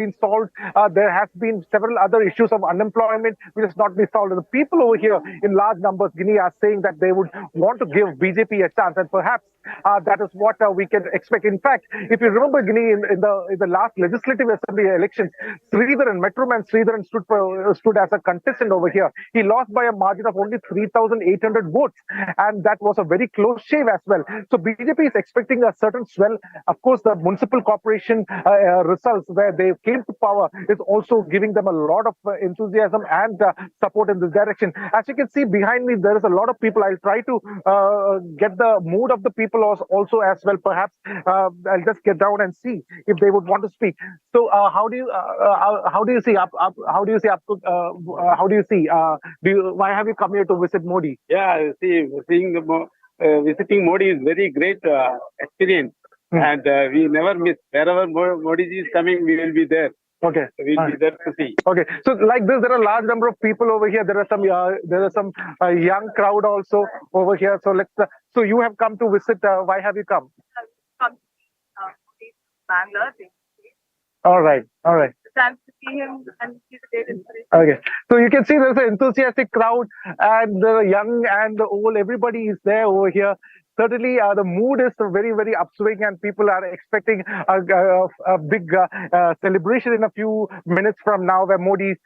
been solved. There has been several other issues of unemployment which has not been solved. The people over here in large numbers, Guinea, are saying that they would want to give BJP a chance, and perhaps that is what we can expect. In fact, if you remember, Guinea, in the last legislative assembly elections, Sridharan, Metroman Sridharan stood as a contestant over here. He lost by a margin of only 3,800 votes, and that was a very close shave as well. So BJP is expecting a certain swell. Of course, the municipal corporation results where they came to power is also giving them a lot of enthusiasm and support in this direction. As you can see behind me, there is a lot of people. I'll try to get the mood of the people also as well. Perhaps I'll just get down and see if they would want to speak. So how do you see? Why have you come here to visit Modi? Yeah, seeing the visiting Modi is very great experience, and we never miss. Wherever Modi is coming, we will be there. Okay, we'll be there to see. Okay, so like this, there are a large number of people over here. There are some young crowd also over here. So so you have come to visit. Why have you come? Come Bangalore. All right. Chance to see him and see the great inspiration. Okay, so you can see there's an enthusiastic crowd, and the young and the old, everybody is there over here. Certainly, the mood is very, very upswing, and people are expecting a big celebration in a few minutes from now, where Modi's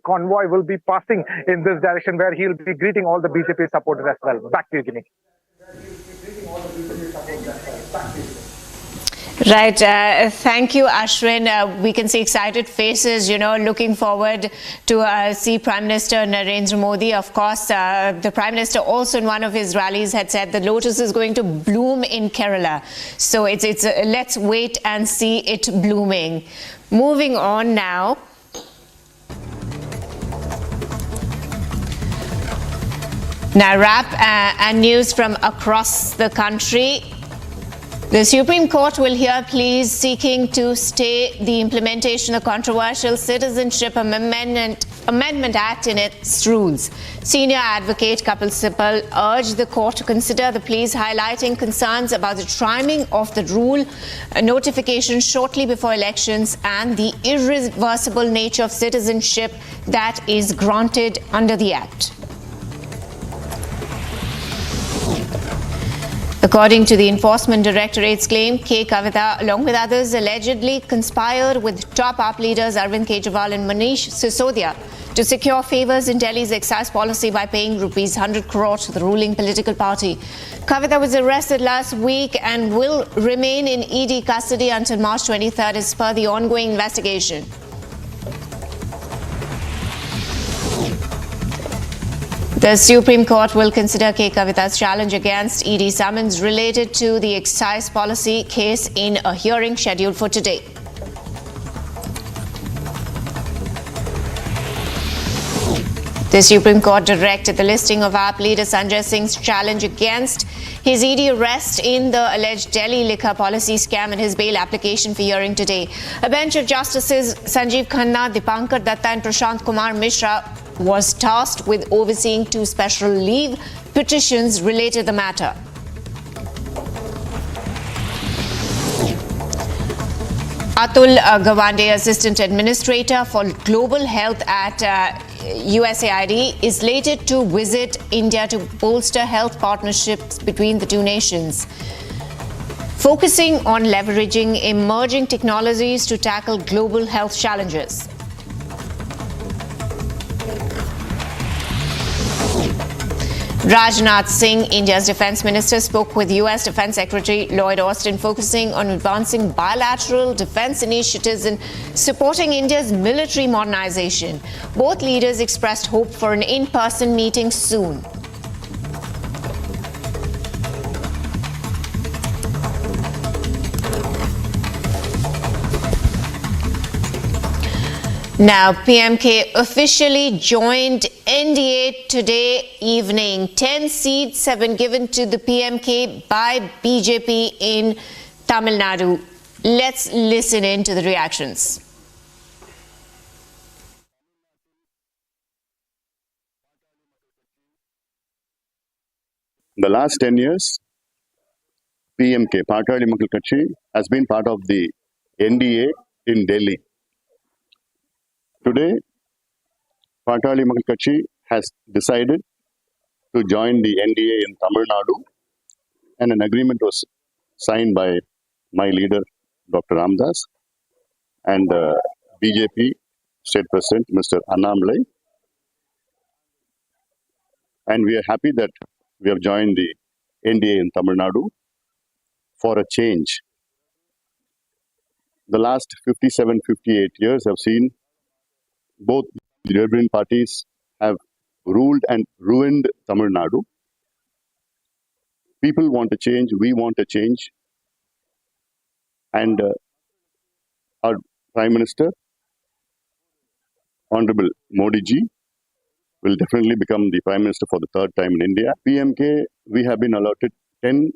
convoy will be passing in this direction, where he'll be greeting all the BJP supporters as well. Back to you, Guinea. Right. Thank you, Ashwin. We can see excited faces, looking forward to see Prime Minister Narendra Modi. Of course, the Prime Minister also in one of his rallies had said the lotus is going to bloom in Kerala. So it's let's wait and see it blooming. Moving on now. Now, wrap and news from across the country. The Supreme Court will hear pleas seeking to stay the implementation of controversial Citizenship Amendment Act in its rules. Senior advocate Kapil Sibal urged the court to consider the pleas, highlighting concerns about the timing of the rule notification shortly before elections and the irreversible nature of citizenship that is granted under the Act. According to the Enforcement Directorate's claim, Kavita, along with others, allegedly conspired with top AAP leaders Arvind Kejriwal and Manish Sisodia to secure favours in Delhi's excise policy by paying rupees 100 crore to the ruling political party. Kavita was arrested last week and will remain in ED custody until March 23rd as per the ongoing investigation. The Supreme Court will consider Kavita's challenge against ED summons related to the excise policy case in a hearing scheduled for today. The Supreme Court directed the listing of AAP leader Sanjay Singh's challenge against his ED arrest in the alleged Delhi liquor policy scam and his bail application for hearing today. A bench of Justices Sanjeev Khanna, Dipankar Datta and Prashant Kumar Mishra was tasked with overseeing two special leave petitions related to the matter. Atul Gawande, Assistant Administrator for Global Health at USAID, is slated to visit India to bolster health partnerships between the two nations, focusing on leveraging emerging technologies to tackle global health challenges. Rajnath Singh, India's Defence Minister, spoke with US Defence Secretary Lloyd Austin, focusing on advancing bilateral defence initiatives and supporting India's military modernization. Both leaders expressed hope for an in-person meeting soon. Now, PMK officially joined NDA today evening. 10 seats have been given to the PMK by BJP in Tamil Nadu. Let's listen in to the reactions. The last 10 years, PMK, Pakali Makal Kachi, has been part of the NDA in Delhi. Today, Patali Makal Katchi has decided to join the NDA in Tamil Nadu, and an agreement was signed by my leader, Dr. Ramdas, and BJP State President, Mr. Annamalai. And we are happy that we have joined the NDA in Tamil Nadu for a change. The last 57, 58 years have seen both the neighboring parties have ruled and ruined Tamil Nadu. People want a change, we want a change. And our Prime Minister, Honorable Modi ji, will definitely become the Prime Minister for the third time in India. PMK, we have been allotted 10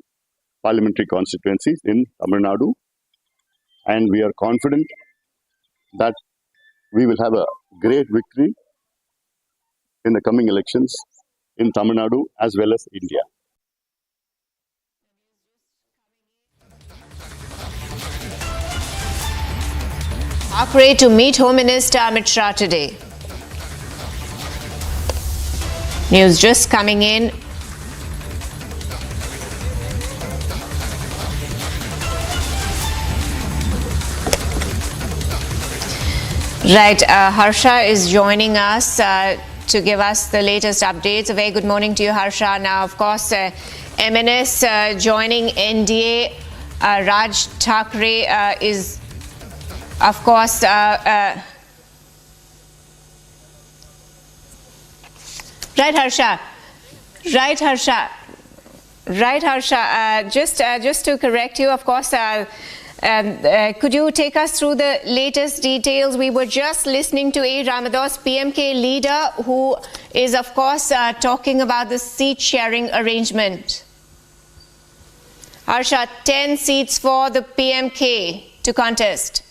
parliamentary constituencies in Tamil Nadu, and we are confident that we will have a great victory in the coming elections in Tamil Nadu as well as India. Thackeray to meet Home Minister Amit Shah today. News just coming in. Right, Harsha is joining us to give us the latest updates. A very good morning to you, Harsha. Now, of course, MNS joining NDA. Raj Thackeray is, of course, right, Harsha. Right, Harsha. Right, Harsha. Just to correct you, of course, could you take us through the latest details? We were just listening to A. Ramadas, PMK leader, who is, of course, talking about the seat sharing arrangement. Harsha, 10 seats for the PMK to contest.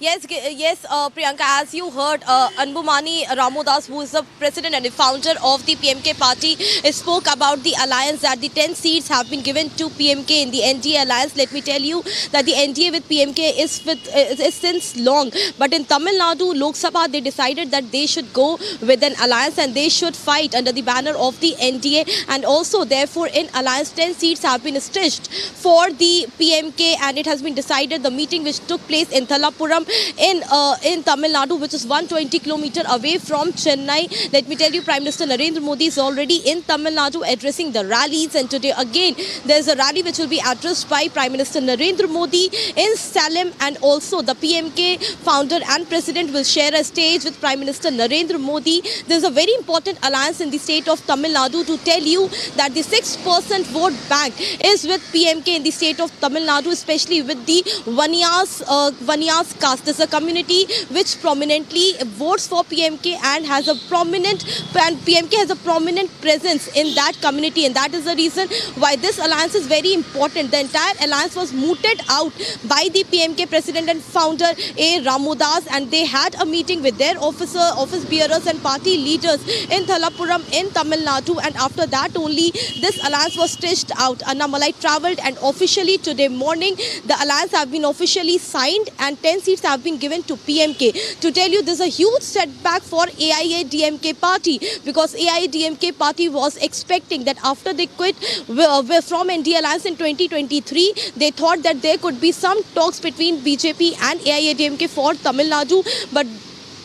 Yes, Priyanka, as you heard, Anbumani Ramodas, who is the president and the founder of the PMK party, spoke about the alliance that the 10 seats have been given to PMK in the NDA alliance. Let me tell you that the NDA with PMK is since long. But in Tamil Nadu, Lok Sabha, they decided that they should go with an alliance and they should fight under the banner of the NDA. And also, therefore, in alliance, 10 seats have been stretched for the PMK, and it has been decided the meeting which took place in Thalapuram in Tamil Nadu, which is 120 kilometers away from Chennai. Let me tell you, Prime Minister Narendra Modi is already in Tamil Nadu addressing the rallies, and today again there is a rally which will be addressed by Prime Minister Narendra Modi in Salem, and also the PMK founder and president will share a stage with Prime Minister Narendra Modi. There is a very important alliance in the state of Tamil Nadu to tell you that the 6% vote bank is with PMK in the state of Tamil Nadu, especially with the Vaniyas caste. This is a community which prominently votes for PMK and has a prominent, and PMK has a prominent presence in that community, and that is the reason why this alliance is very important. The entire alliance was mooted out by the PMK president and founder A. Ramodas, and they had a meeting with their office bearers and party leaders in Thalapuram in Tamil Nadu, and after that only this alliance was stretched out. Annamalai travelled, and officially today morning the alliance have been officially signed and 10 seats have been given to PMK. To tell you, this is a huge setback for AIADMK party, because AIADMK party was expecting that after they quit from NDA alliance in 2023, they thought that there could be some talks between BJP and AIADMK for Tamil Nadu, but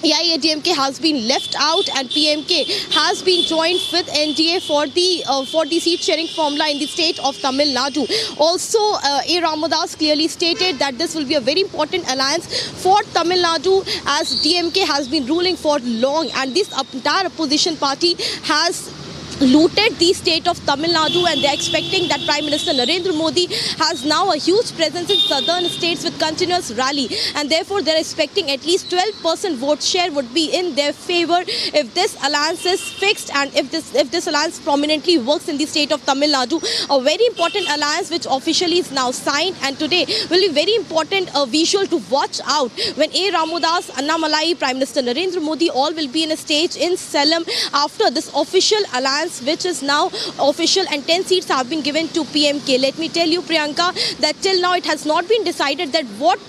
AIADMK has been left out and PMK has been joined with NDA for the seat sharing formula in the state of Tamil Nadu. Also, A. Ramadas clearly stated that this will be a very important alliance for Tamil Nadu, as DMK has been ruling for long, and this entire opposition party has looted the state of Tamil Nadu, and they are expecting that Prime Minister Narendra Modi has now a huge presence in southern states with continuous rally, and therefore they are expecting at least 12% vote share would be in their favor if this alliance is fixed, and if this alliance prominently works in the state of Tamil Nadu. A very important alliance which officially is now signed, and today will be very important visual to watch out when A. Ramodas, Annamalai, Prime Minister Narendra Modi all will be in a stage in Salem after this official alliance alliance which is now official, and 10 seats have been given to PMK. Let me tell you, Priyanka, that till now it has not been decided that what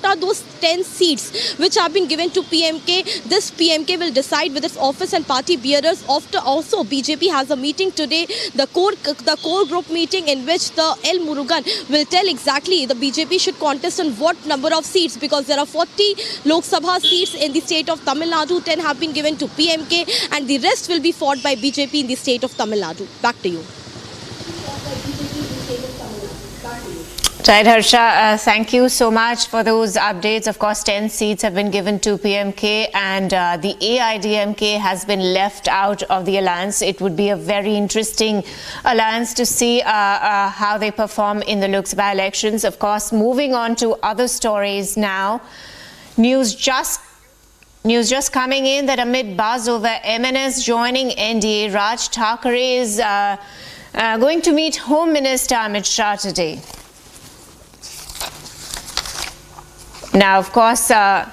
are those 10 seats which have been given to PMK. This PMK will decide with its office and party bearers. After also BJP has a meeting today, the core group meeting, in which the L Murugan will tell exactly the BJP should contest on what number of seats, because there are 40 Lok Sabha seats in the state of Tamil Nadu. 10 have been given to PMK and the rest will be fought by BJP in the state of Tamil Nadu. Back to you. Right, Harsha, thank you so much for those updates. Of course, 10 seats have been given to PMK and the AIDMK has been left out of the alliance. It would be a very interesting alliance to see how they perform in the Lok Sabha elections. Of course, moving on to other stories now. News just coming in that amid buzz over MNS joining NDA, Raj Thackeray is going to meet Home Minister Amit Shah today. Now, of course, Raj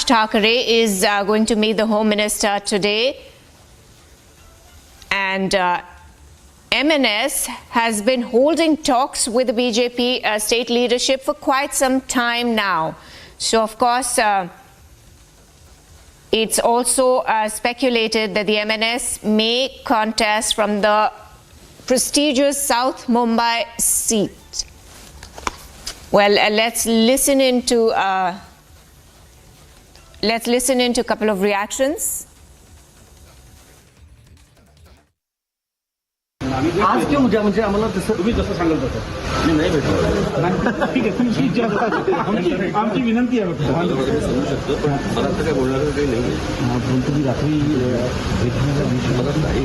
Thackeray is going to meet the Home Minister today, and MNS has been holding talks with the BJP state leadership for quite some time now. So, of course, it's also speculated that the MNS may contest from the prestigious South Mumbai seat. Well, let's listen into a couple of reactions. आज क्यों म्हणजे आम्हाला तसं तुम्ही जसं सांगाल तसं मी नाही भेटलो ठीक आहे तुमची आमची विनंती आहे मला तर काय बोलणार काही नाही तुम्ही रात्री भेटण्याच्या दिवशी मला नाही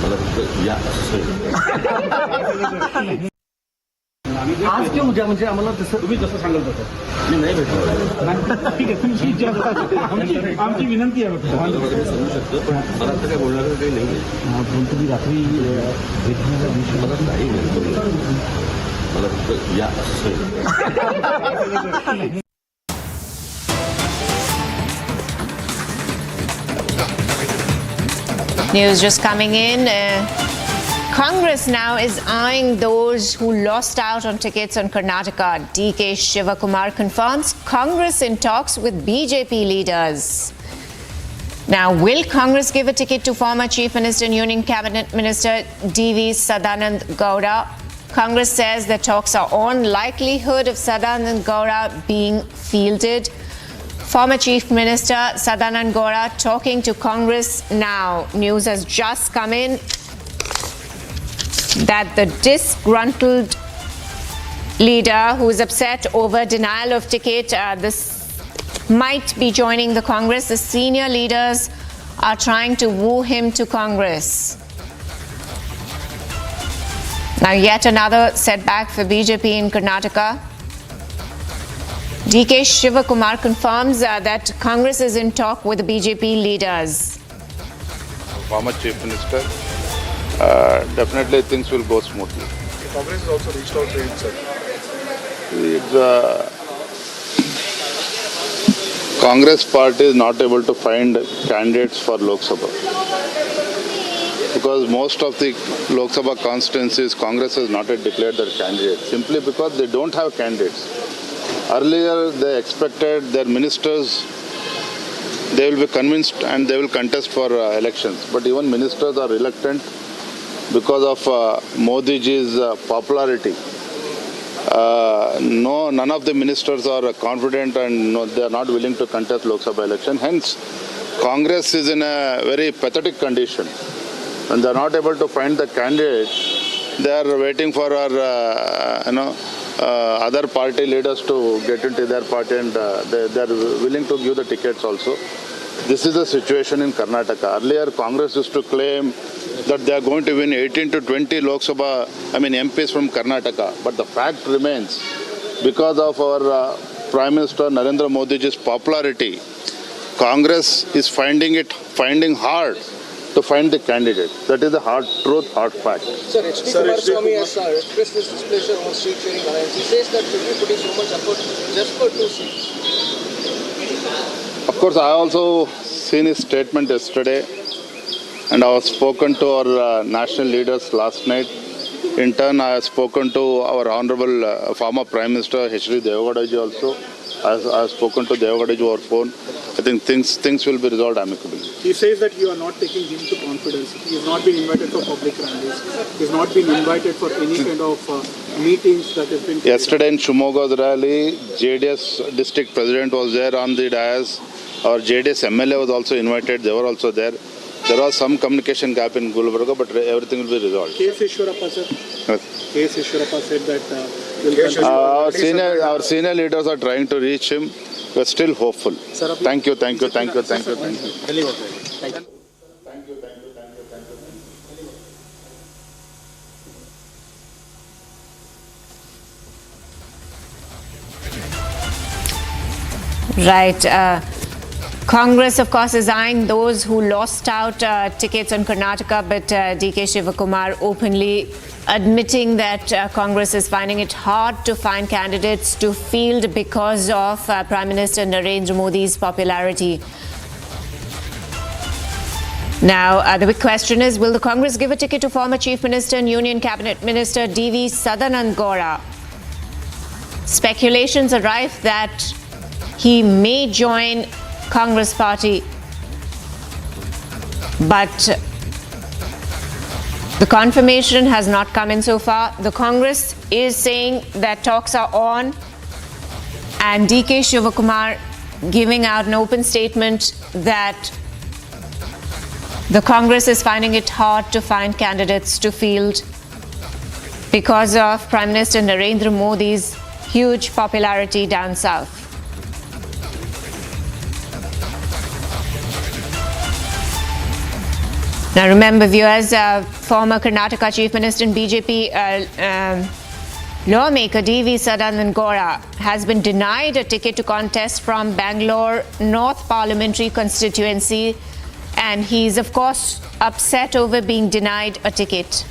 मला फक्त या आज क्यों म्हणजे आम्हाला तसं तुम्ही जसं सांगाल तसं मी नाही भेटलो ठीक आहे तुमची आमची विनंती आहे मला तर काय बोलणार काही नाही तुम्ही रात्री भेटण्याच्या दिवशी मला नाही मला फक्त या News just coming in. Congress now is eyeing those who lost out on tickets on Karnataka. DK Shivakumar confirms Congress in talks with BJP leaders. Now, will Congress give a ticket to former Chief Minister and Union Cabinet Minister DV Sadanand Gowda? Congress says the talks are on. Likelihood of Sadanand Gowda being fielded. Former Chief Minister Sadanand Gowda talking to Congress now. News has just come in that the disgruntled leader who is upset over denial of ticket, this might be joining the Congress. The senior leaders are trying to woo him to Congress. Now, yet another setback for BJP in Karnataka. DK Shivakumar confirms that Congress is in talk with the BJP leaders. Former Chief Minister, definitely things will go smoothly. Congress has also reached out to him, sir. Congress party is not able to find candidates for Lok Sabha. Because most of the Lok Sabha constituencies, Congress has not yet declared their candidates, simply because they don't have candidates. Earlier, they expected their ministers, they will be convinced and they will contest for elections. But even ministers are reluctant because of Modi ji's popularity. None of the ministers are confident and they are not willing to contest Lok Sabha election. Hence, Congress is in a very pathetic condition. When they are not able to find the candidate, they are waiting for our, other party leaders to get into their party, and they are willing to give the tickets also. This is the situation in Karnataka. Earlier, Congress used to claim that they are going to win 18 to 20 Lok Sabha, MPs from Karnataka. But the fact remains, because of our Prime Minister Narendra Modi's popularity, Congress is finding hard to find the candidate. That is the hard truth, hard fact. Sir, H.D. Kumaraswamy has expressed his displeasure on seat sharing alliance. He says that should be putting so much effort just for 2 seats. Of course, I also seen his statement yesterday, and I was spoken to our national leaders last night. In turn, I have spoken to our honorable former Prime Minister H.D. Devagowda ji also. I have spoken to Devagowda ji over phone. I think things will be resolved amicably. He says that you are not taking him to confidence. He has not been invited for public rallies. He has not been invited for any kind of meetings that have been... Yesterday in Shimoga's rally, JDS district president was there on the dais. Our JDS MLA was also invited. They were also there. There was some communication gap in Gulbarga, but everything will be resolved. K.S. Ishwarappa, sir. K.S. Ishwarappa said that... our senior leaders are trying to reach him. We are still hopeful. Sir, thank you. Right. Congress, of course, is eyeing those who lost out tickets on Karnataka, but D.K. Shivakumar openly admitting that Congress is finding it hard to find candidates to field because of Prime Minister Narendra Modi's popularity. Now, the big question is, will the Congress give a ticket to former Chief Minister and Union Cabinet Minister D.V. Sadanand Gowda? Speculations are rife that he may join Congress party, but the confirmation has not come in so far. The Congress is saying that talks are on, and D.K. Shivakumar giving out an open statement that the Congress is finding it hard to find candidates to field because of Prime Minister Narendra Modi's huge popularity down south. Now remember, viewers, former Karnataka Chief Minister and BJP lawmaker D.V. Sadanand Gowda has been denied a ticket to contest from Bangalore North Parliamentary constituency, and he's of course upset over being denied a ticket.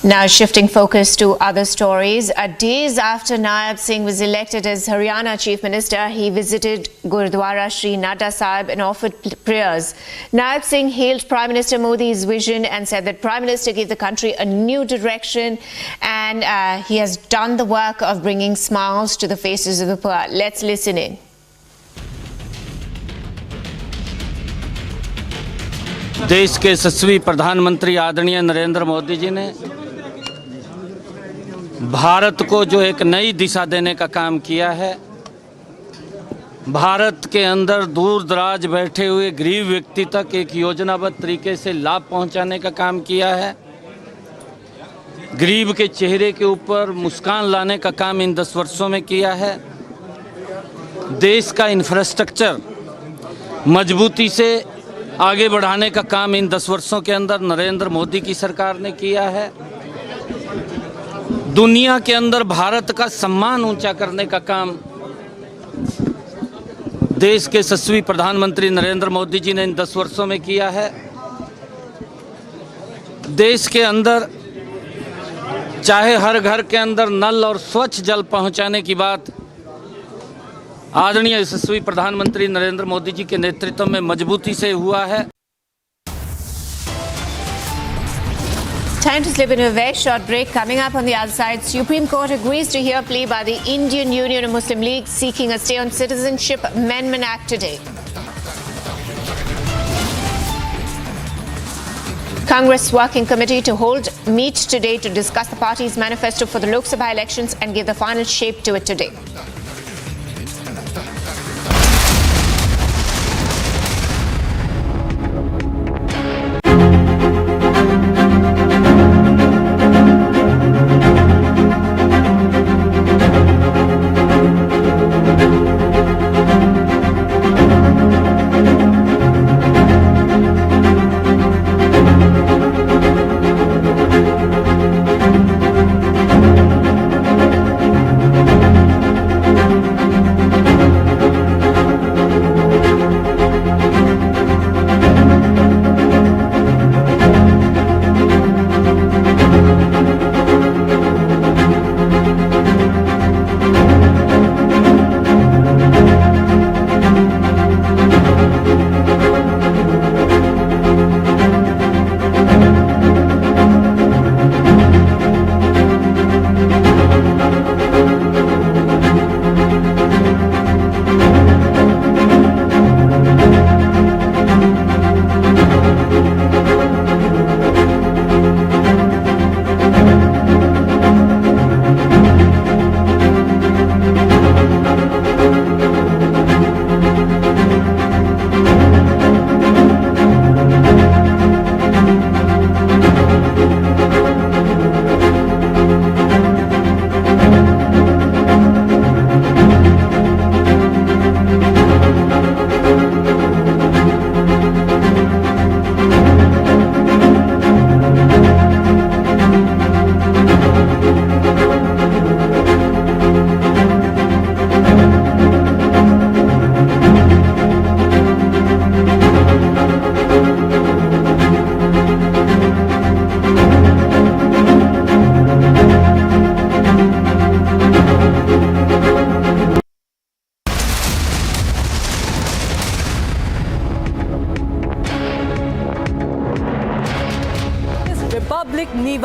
Now shifting focus to other stories. Days after Nayab Singh was elected as Haryana Chief Minister, he visited Gurudwara Sri Nada Sahib and offered prayers. Nayab Singh hailed Prime Minister Modi's vision and said that Prime Minister gave the country a new direction, and he has done the work of bringing smiles to the faces of the poor. Let's listen in. देश के यशस्वी प्रधानमंत्री आदरणीय नरेंद्र मोदी जी ने भारत को जो एक नई दिशा देने का काम किया है, भारत के अंदर दूर दराज बैठे हुए गरीब व्यक्ति तक एक योजनाबद्ध तरीके से लाभ पहुंचाने का काम किया है, गरीब के चेहरे के ऊपर मुस्कान लाने का काम इन 10 वर्षों में किया है, देश का इंफ्रास्ट्रक्चर मजबूती से आगे बढ़ाने का काम इन 10 वर्षों के अंदर नरेंद्र मोदी की सरकार ने किया है, दुनिया के अंदर भारत का सम्मान ऊंचा करने का काम देश के यशस्वी प्रधानमंत्री नरेंद्र मोदी जी ने इन 10 वर्षों में किया है। देश के अंदर चाहे हर घर के अंदर नल और स्वच्छ जल पहुंचाने की बात आदरणीय यशस्वी प्रधानमंत्री नरेंद्र मोदी जी के नेतृत्व में मजबूती से हुआ है। Time to slip into a very short break. Coming up on the other side, Supreme Court agrees to hear plea by the Indian Union of Muslim League seeking a stay on Citizenship Amendment Act today. Congress Working Committee to meet today to discuss the party's manifesto for the Lok Sabha elections and give the final shape to it today.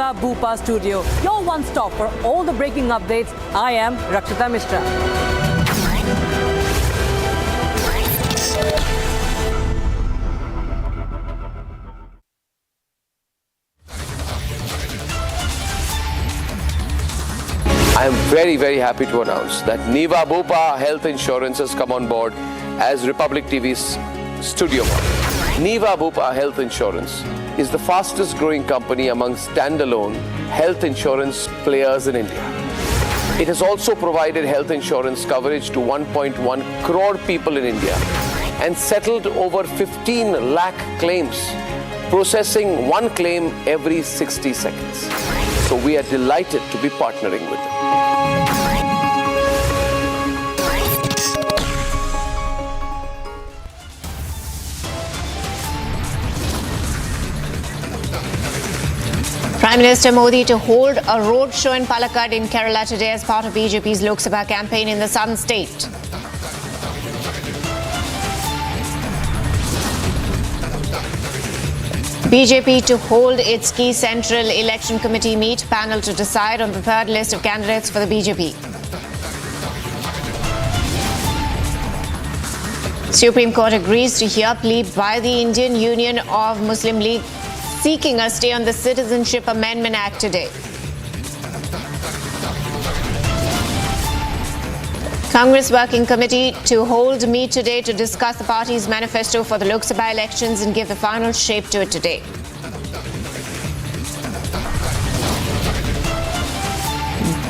Nayab Bhupa studio, your one stop for all the breaking updates. I am Rakshita Mishra. I am very, very happy to announce that Nayab Bhupa Health Insurance has come on board as Republic TV's studio partner. Nayab Bhupa Health Insurance is the fastest growing company among standalone health insurance players in India. It has also provided health insurance coverage to 1.1 crore people in India and settled over 15 lakh claims, processing one claim every 60 seconds. So we are delighted to be partnering with them. Prime Minister Modi to hold a roadshow in Palakkad in Kerala today as part of BJP's Lok Sabha campaign in the southern state. BJP to hold its key Central Election Committee meet panel to decide on the third list of candidates for the BJP. Supreme Court agrees to hear plea by the Indian Union of Muslim League seeking a stay on the Citizenship Amendment Act today. Congress Working Committee to hold meet today to discuss the party's manifesto for the Lok Sabha elections and give the final shape to it today.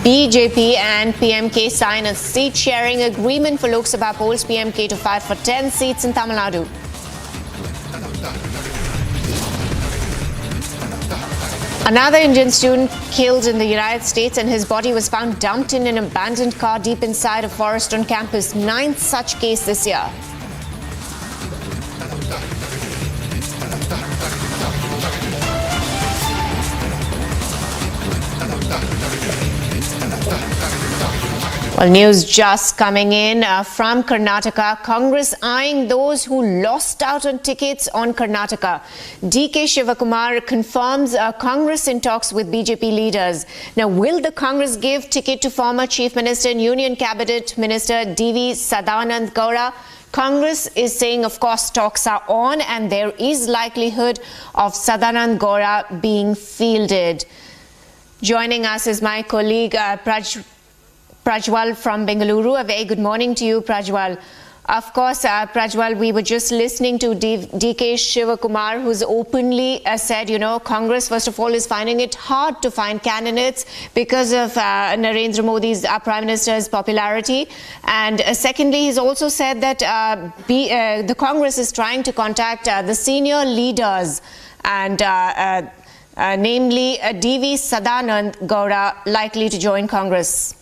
BJP and PMK sign a seat-sharing agreement for Lok Sabha polls. PMK to fight for 10 seats in Tamil Nadu. Another Indian student killed in the United States and his body was found dumped in an abandoned car deep inside a forest on campus. 9th such case this year. Well, news just coming in from Karnataka. Congress eyeing those who lost out on tickets on Karnataka. DK Shivakumar confirms Congress in talks with BJP leaders. Now, will the Congress give ticket to former Chief Minister and Union Cabinet Minister DV Sadanand Gowda? Congress is saying, of course, talks are on and there is likelihood of Sadanand Gowda being fielded. Joining us is my colleague Prajwal from Bengaluru. A very good morning to you, Prajwal. Of course, Prajwal, we were just listening to DK Shivakumar, who's openly said, Congress, first of all, is finding it hard to find candidates because of Narendra Modi's Prime Minister's popularity. And secondly, he's also said that the Congress is trying to contact the senior leaders and namely DV Sadanand Gowda likely to join Congress.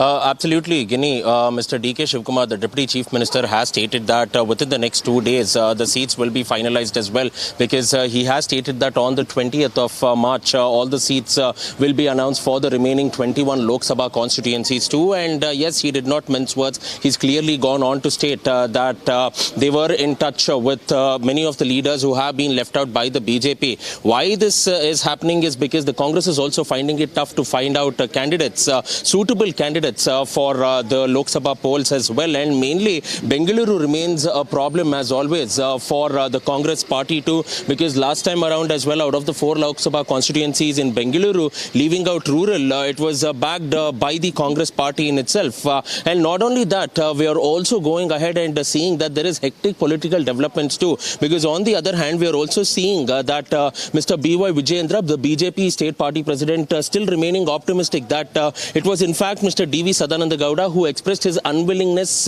Absolutely, Guinea. Mr. DK Shivakumar, the Deputy Chief Minister, has stated that within the next 2 days, the seats will be finalized as well, because he has stated that on the 20th of March, all the seats will be announced for the remaining 21 Lok Sabha constituencies too. And yes, he did not mince words. He's clearly gone on to state that they were in touch with many of the leaders who have been left out by the BJP. Why this is happening is because the Congress is also finding it tough to find out candidates, suitable candidates for the Lok Sabha polls as well, and mainly Bengaluru remains a problem as always for the Congress party too, because last time around as well, out of the 4 Lok Sabha constituencies in Bengaluru, leaving out rural, it was backed by the Congress party in itself. And not only that, we are also going ahead and seeing that there is hectic political developments too, because on the other hand, we are also seeing that Mr. B.Y. Vijayendra, the BJP state party president, still remaining optimistic that it was in fact Mr. DV Sadanand Gowda who expressed his unwillingness,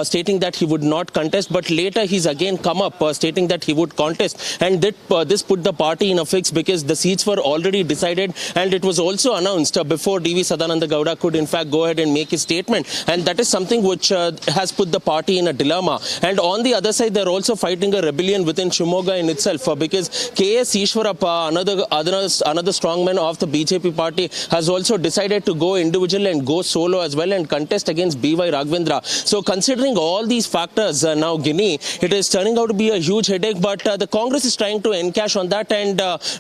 stating that he would not contest, but later he's again come up stating that he would contest, and that this put the party in a fix because the seats were already decided, and it was also announced before DV Sadanand Gowda could in fact go ahead and make his statement, and that is something which has put the party in a dilemma. And on the other side, they're also fighting a rebellion within Shimoga in itself, because K.S. Ishwarappa, another strongman of the BJP party, has also decided to go individual and go solo solo as well and contest against B.Y. Raghavendra. So considering all these factors, now Guinea, it is turning out to be a huge headache, but the Congress is trying to encash on that, and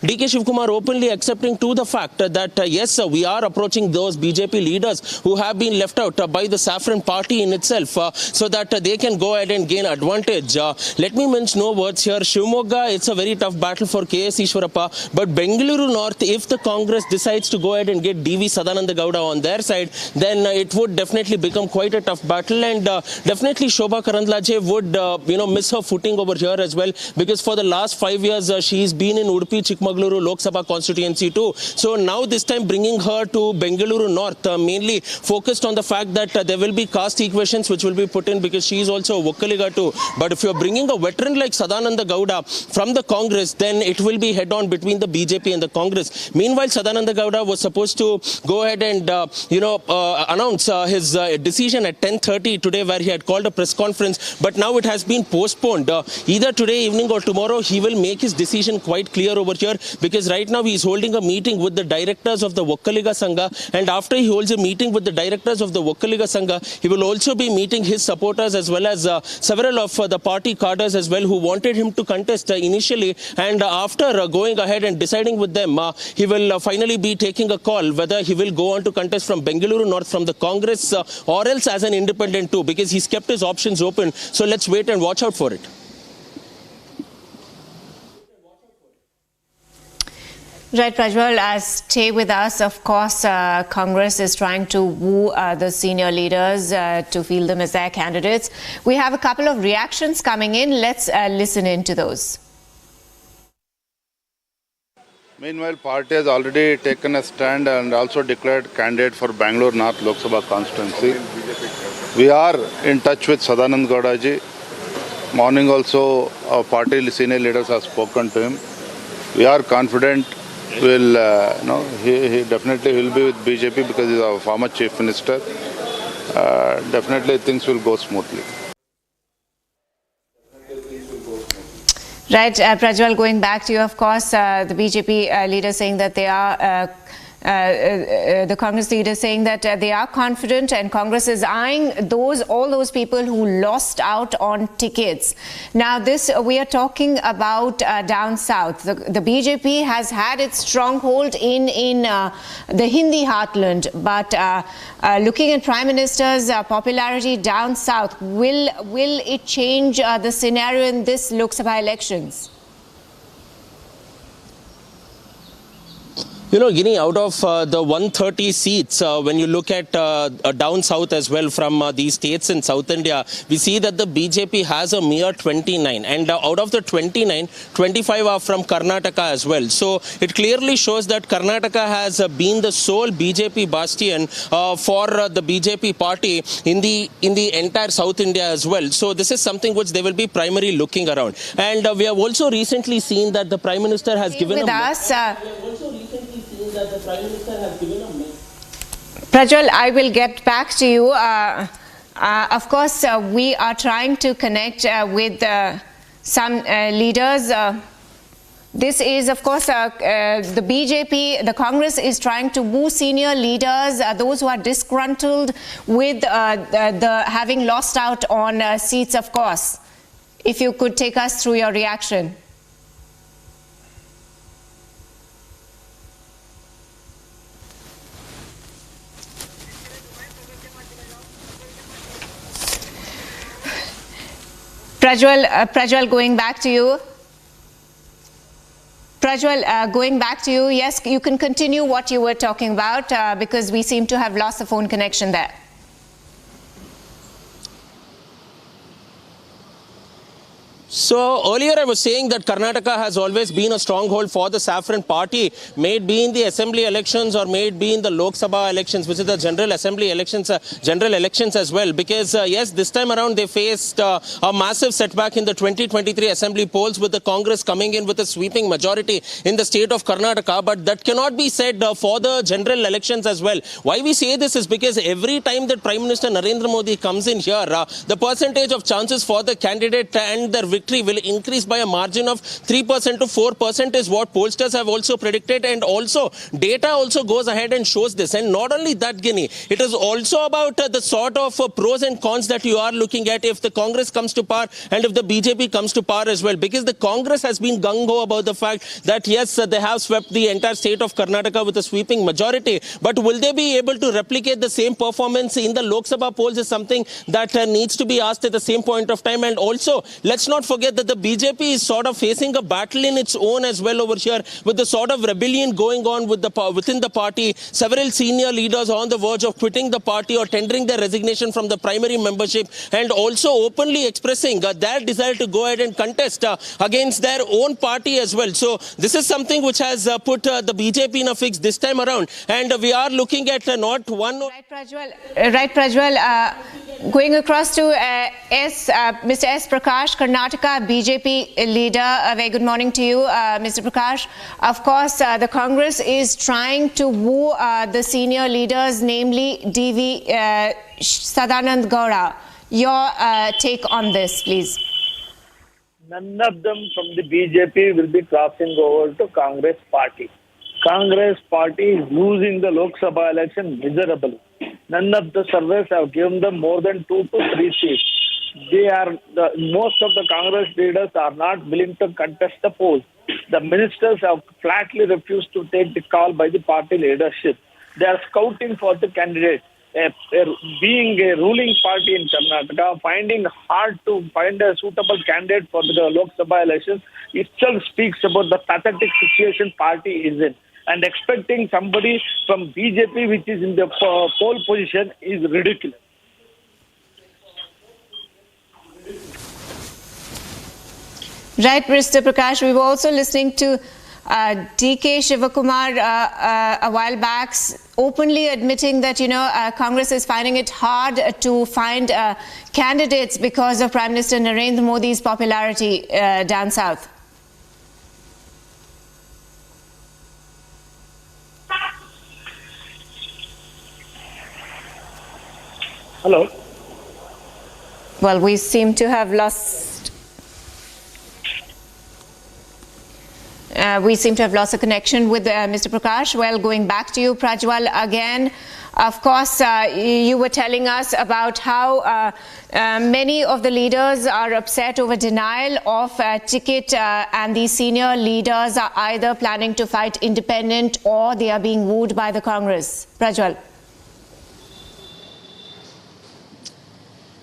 D.K. Shivkumar openly accepting to the fact that yes, we are approaching those BJP leaders who have been left out by the Saffron party in itself, so that they can go ahead and gain advantage. Let me mince no words here. Shivamogga, it's a very tough battle for K.S. Ishwarappa, but Bengaluru North, if the Congress decides to go ahead and get D.V. Sadanand Gowda on their side, then it would definitely become quite a tough battle, and definitely Shobha Karandlaje would miss her footing over here as well, because for the last 5 years she's been in Udupi Chikmagaluru Lok Sabha constituency too. So now this time bringing her to Bengaluru North, mainly focused on the fact that there will be caste equations which will be put in, because she is also a Vokkaliga too. But if you're bringing a veteran like Sadanand Gowda from the Congress, then it will be head on between the BJP and the Congress. Meanwhile, Sadanand Gowda was supposed to go ahead and announce his decision at 10:30 today, where he had called a press conference, but now it has been postponed. Either today evening or tomorrow he will make his decision quite clear over here, because right now he is holding a meeting with the directors of the Vokkaliga Sangha, and after he holds a meeting with the directors of the Vokkaliga Sangha, he will also be meeting his supporters as well as several of the party cadres as well who wanted him to contest initially, and after going ahead and deciding with them, he will finally be taking a call whether he will go on to contest from Bengaluru North from the Congress or else as an independent too, because he's kept his options open. So let's wait and watch out for it. Right, Prajwal, stay with us. Of course, Congress is trying to woo the senior leaders to field them as their candidates. We have a couple of reactions coming in. Let's listen in to those. Meanwhile, party has already taken a stand and also declared candidate for Bangalore North Lok Sabha constituency. We are in touch with Sadanand Gowda ji. Morning also, our party senior leaders have spoken to him. We are confident he definitely will be with BJP because he is our former chief minister. Definitely things will go smoothly. Right, Prajwal, going back to you, of course, the BJP leader saying that they are, the Congress leader saying that they are confident, and Congress is eyeing all those people who lost out on tickets. Now, we are talking about down south. The BJP has had its stronghold in the Hindi heartland, but looking at Prime Minister's popularity down south, will it change the scenario in this Lok Sabha elections? You know, Guinea, out of the 130 seats, when you look at down south as well from these states in South India, we see that the BJP has a mere 29. And out of the 29, 25 are from Karnataka as well. So it clearly shows that Karnataka has been the sole BJP bastion for the BJP party in the entire South India as well. So this is something which they will be primarily looking around. And we have also recently seen that the Prime Minister has given Prajwal, I will get back to you. Of course, we are trying to connect with some leaders. This is, of course, the BJP, the Congress is trying to woo senior leaders, those who are disgruntled with having lost out on seats, of course. If you could take us through your reaction. Prajwal, going back to you. Prajwal, going back to you, yes, you can continue what you were talking about because we seem to have lost the phone connection there. So earlier I was saying that Karnataka has always been a stronghold for the Saffron party, may it be in the assembly elections or may it be in the Lok Sabha elections, which is the general assembly elections, general elections as well. Because yes, this time around they faced a massive setback in the 2023 assembly polls with the Congress coming in with a sweeping majority in the state of Karnataka. But that cannot be said for the general elections as well. Why we say this is because every time that Prime Minister Narendra Modi comes in here, the percentage of chances for the candidate and their victory Assembly will increase by a margin of 3% to 4% is what pollsters have also predicted, and also data also goes ahead and shows this. And not only that, Guinea, it is also about the sort of pros and cons that you are looking at if the Congress comes to power and if the BJP comes to power as well, because the Congress has been gung-ho about the fact that yes, they have swept the entire state of Karnataka with a sweeping majority, but will they be able to replicate the same performance in the Lok Sabha polls is something that needs to be asked at the same point of time. And also, let's not forget that the BJP is sort of facing a battle in its own as well over here, with the sort of rebellion going on with within the party. Several senior leaders on the verge of quitting the party or tendering their resignation from the primary membership, and also openly expressing their desire to go ahead and contest against their own party as well. So this is something which has put the BJP in a fix this time around, and we are looking at not one... Right, Prajwal. Going across to Mr. S. Prakash, Karnataka BJP leader. Very good morning to you, Mr. Prakash. Of course, the Congress is trying to woo the senior leaders, namely DV Sadanand Gowda. Your take on this, please. None of them from the BJP will be crossing over to Congress party. Congress party is losing the Lok Sabha election miserably. None of the surveys have given them more than 2 to 3 seats. Most of the Congress leaders are not willing to contest the polls. The ministers have flatly refused to take the call by the party leadership. They are scouting for the candidates. Being a ruling party in Karnataka, finding hard to find a suitable candidate for the Lok Sabha elections itself speaks about the pathetic situation party is in. And expecting somebody from BJP, which is in the pole position, is ridiculous. Right, Mr. Prakash. We were also listening to DK Shivakumar a while back, openly admitting that, Congress is finding it hard to find candidates because of Prime Minister Narendra Modi's popularity down south. Hello. Well, we seem to have lost. We seem to have lost a connection with Mr. Prakash. Well, going back to you, Prajwal, again, of course, you were telling us about how many of the leaders are upset over denial of ticket, and the senior leaders are either planning to fight independent or they are being wooed by the Congress. Prajwal.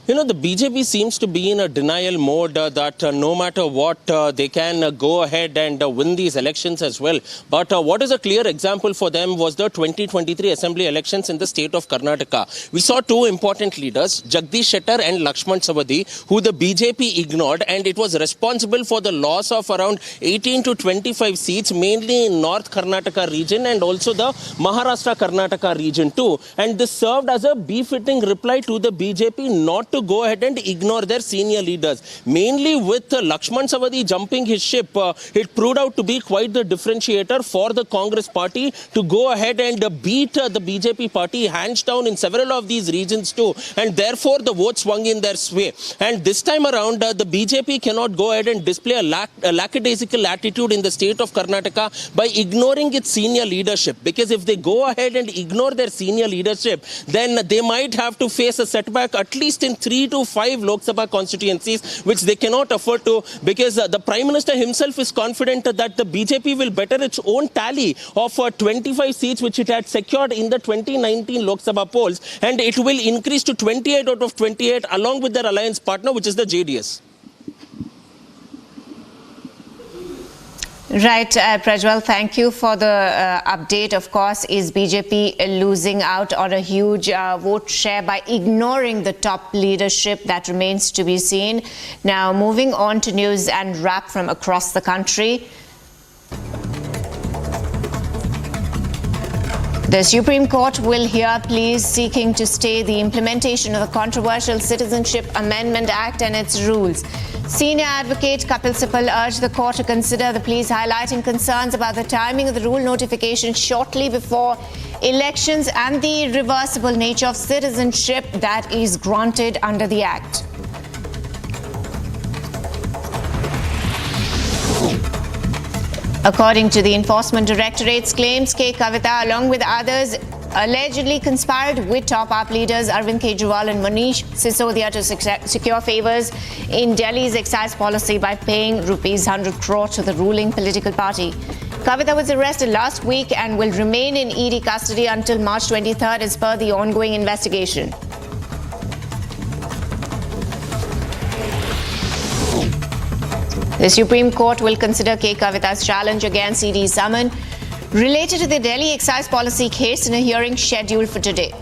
The BJP seems to be in a denial mode that no matter what, they can go ahead and win these elections as well. But what is a clear example for them was the 2023 assembly elections in the state of Karnataka. We saw 2 important leaders, Jagdish Shettar and Lakshman Sawadee, who the BJP ignored, and it was responsible for the loss of around 18 to 25 seats, mainly in North Karnataka region and also the Maharashtra-Karnataka region too. And this served as a befitting reply to the BJP not to go ahead and ignore their senior leaders. Mainly with Lakshman Sawadee jumping his ship, it proved out to be quite the differentiator for the Congress party to go ahead and beat the BJP party hands down in several of these regions too. And therefore the vote swung in their way. And this time around, the BJP cannot go ahead and display a lackadaisical attitude in the state of Karnataka by ignoring its senior leadership. Because if they go ahead and ignore their senior leadership, then they might have to face a setback at least in 3 to 5 Lok Sabha constituencies, which they cannot afford to, because the Prime Minister himself is confident that the BJP will better its own tally of 25 seats which it had secured in the 2019 Lok Sabha polls, and it will increase to 28 out of 28 along with their alliance partner, which is the JDS. Right, Prajwal, thank you for the update. Of course, is BJP losing out on a huge vote share by ignoring the top leadership? That remains to be seen. Now, moving on to news and wrap from across the country. The Supreme Court will hear pleas seeking to stay the implementation of the controversial Citizenship Amendment Act and its rules. Senior advocate Kapil Sipal urged the court to consider the pleas, highlighting concerns about the timing of the rule notification shortly before elections and the reversible nature of citizenship that is granted under the Act. According to the Enforcement Directorate's claims, Kavita, along with others, allegedly conspired with top AAP leaders Arvind Kejriwal and Manish Sisodia to secure favors in Delhi's excise policy by paying rupees 100 crore to the ruling political party. Kavita was arrested last week and will remain in ED custody until March 23rd as per the ongoing investigation. The Supreme Court will consider Kavita's challenge against ED's summon related to the Delhi excise policy case in a hearing scheduled for today.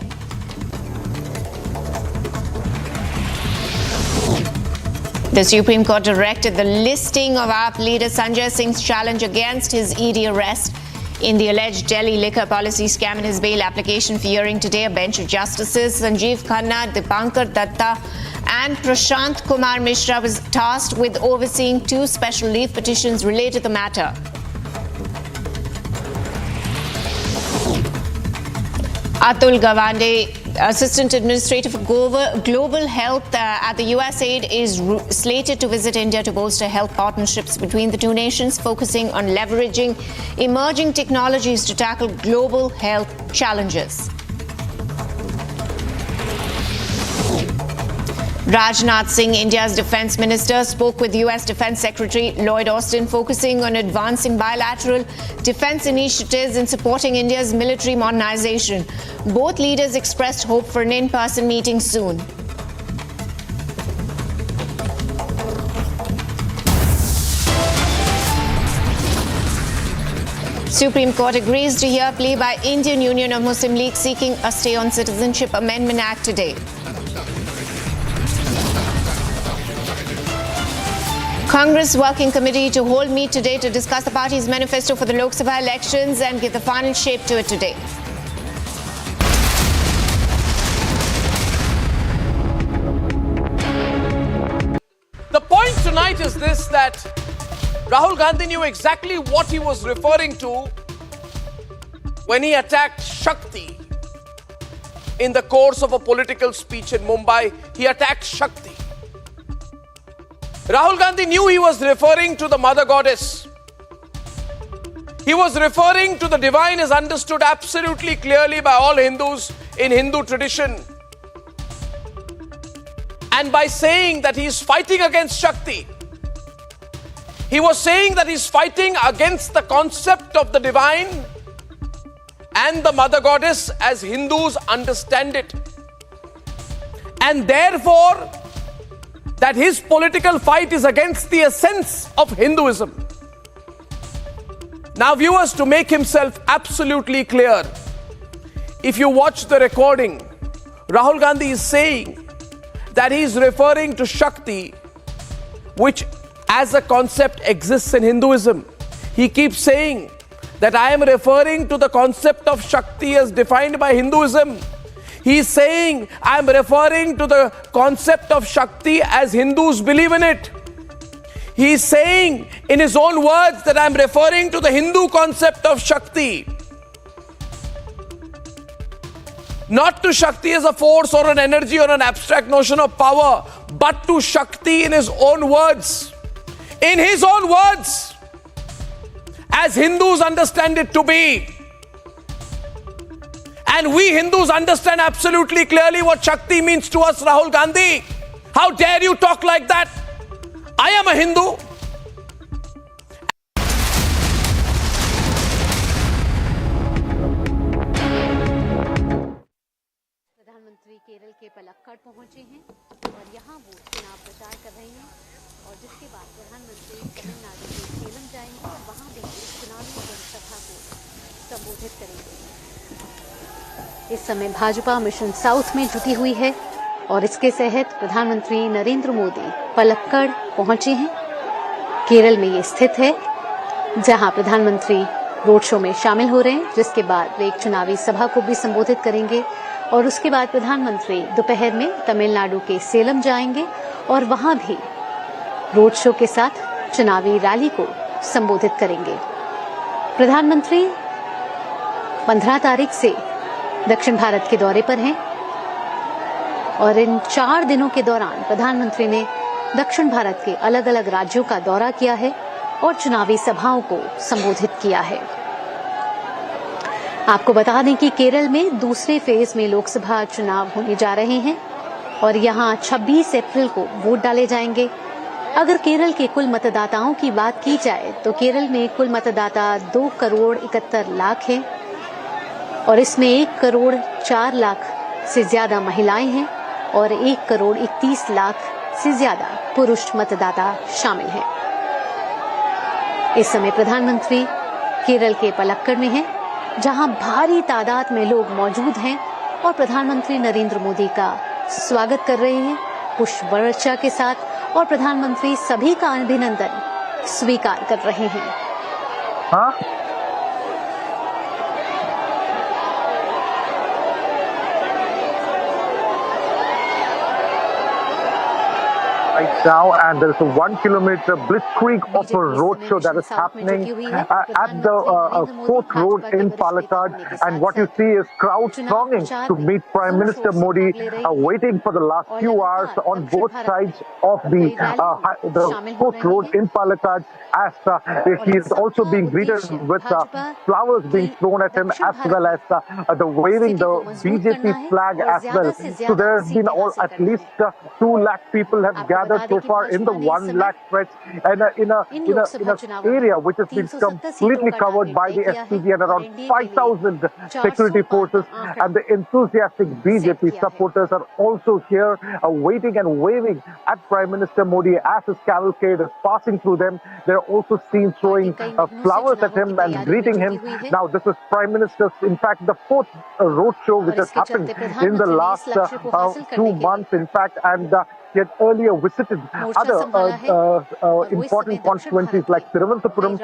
The Supreme Court directed the listing of AAP leader Sanjay Singh's challenge against his ED arrest in the alleged Delhi liquor policy scam and his bail application for hearing today. A bench of Justices Sanjeev Khanna, Dipankar Datta and Prashant Kumar Mishra was tasked with overseeing 2 special leave petitions related to the matter. Atul Gawande, Assistant Administrator for Global Health at the USAID, is slated to visit India to bolster health partnerships between the two nations, focusing on leveraging emerging technologies to tackle global health challenges. Rajnath Singh, India's defense minister, spoke with US Defense Secretary Lloyd Austin, focusing on advancing bilateral defense initiatives and supporting India's military modernization. Both leaders expressed hope for an in-person meeting soon. Supreme Court agrees to hear plea by Indian Union of Muslim League seeking a stay on Citizenship Amendment Act today. Congress Working Committee to hold meet today to discuss the party's manifesto for the Lok Sabha elections and give the final shape to it today. The point tonight is this, that Rahul Gandhi knew exactly what he was referring to when he attacked Shakti. In the course of a political speech in Mumbai, he attacked Shakti. Rahul Gandhi knew he was referring to the mother goddess. He was referring to the divine as understood absolutely clearly by all Hindus in Hindu tradition. And by saying that he is fighting against Shakti, he was saying that he is fighting against the concept of the divine and the mother goddess as Hindus understand it. And therefore, that his political fight is against the essence of Hinduism. Now, viewers, to make himself absolutely clear, if you watch the recording, Rahul Gandhi is saying that he is referring to Shakti, which as a concept exists in Hinduism. He keeps saying that I am referring to the concept of Shakti as defined by Hinduism. He is saying I am referring to the concept of Shakti as Hindus believe in it. He is saying in his own words that I am referring to the Hindu concept of Shakti. Not to Shakti as a force or an energy or an abstract notion of power, but to Shakti in his own words. In his own words, as Hindus understand it to be. And we Hindus understand absolutely clearly what Shakti means to us, Rahul Gandhi. How dare you talk like that? I am a Hindu. प्रधानमंत्री केरल के पलक्कड़ पहुंचे हैं और यहां वो चुनाव प्रचार कर रहे हैं और जिसके बाद प्रधानमंत्री तमिलनाडु के सेलम जाएंगे और वहां भी चुनावी जनसभा को संबोधित करेंगे। इस समय भाजपा मिशन साउथ में जुटी हुई है और इसके तहत प्रधानमंत्री नरेंद्र मोदी पलक्कड़ पहुंचे हैं। केरल में ये स्थित है जहां प्रधानमंत्री रोड शो में शामिल हो रहे हैं, जिसके बाद वे एक चुनावी सभा को भी संबोधित करेंगे और उसके बाद प्रधानमंत्री दोपहर में तमिलनाडु के सेलम जाएंगे और वहां भी रोड शो के साथ चुनावी रैली को संबोधित करेंगे। प्रधानमंत्री 15 तारीख से दक्षिण भारत के दौरे पर हैं और इन 4 दिनों के दौरान प्रधानमंत्री ने दक्षिण भारत के अलग अलग राज्यों का दौरा किया है और चुनावी सभाओं को संबोधित किया है। आपको बता दें कि केरल में दूसरे फेज में लोकसभा चुनाव होने जा रहे हैं और यहां 26 अप्रैल को वोट डाले जाएंगे। अगर केरल के कुल मतदाताओं की बात की जाए तो केरल में कुल मतदाता 2 करोड़ 71 लाख हैं और इसमें 1 करोड़ 4 लाख से ज्यादा महिलाएं हैं और 1 करोड़ 31 लाख से ज्यादा पुरुष मतदाता शामिल हैं। इस समय प्रधानमंत्री केरल के पलक्कड़ में हैं, जहां भारी तादाद में लोग मौजूद हैं और प्रधानमंत्री नरेंद्र मोदी का स्वागत कर रहे हैं पुष्प वर्षा के साथ और प्रधानमंत्री सभी का अभिनंदन स्वीकार कर रहे हैं। Right now, and there's a 1 kilometer blitzkrieg of a roadshow that is happening at the Fort Road in Palakkad. And what you see is crowds thronging to meet Prime Minister Modi, waiting for the last few hours on both sides of the Fort Road in Palakkad, as he is also being greeted with flowers being thrown at him, as well as the waving the BJP flag as well. So there has been at least 2 lakh people have gathered so far in the 1 lakh stretch, and in a area which has been completely covered by the SPG and around 5,000 security forces, and the enthusiastic BJP supporters are also here waiting and waving at Prime Minister Modi as his cavalcade is passing through them. They're also seen throwing flowers at him and greeting him. Now this is Prime Minister's, in fact, the 4th roadshow which has happened in the last 2 months, in fact, and he had earlier visited other important constituencies like Thiruvananthapuram,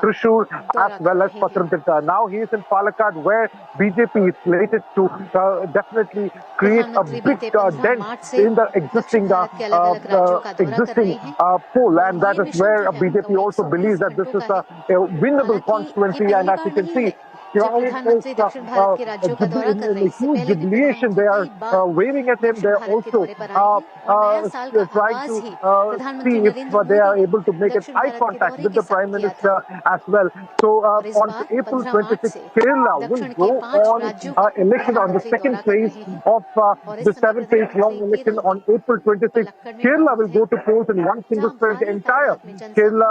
Thrissur, as well as Pathanamthitta. Now he is in Palakkad, where BJP is slated to definitely create a big dent in the existing poll, and that is where BJP also believes that this is a winnable constituency. And as you can see, in a huge jubilation, they are waving at him. They are also trying to see if they are able to make an eye contact with the Prime Minister as well. So on April 26th, Kerala will go on election on the second phase of the 7-phase long election on April 26th. Kerala will go to polls in one single stretch. The entire Kerala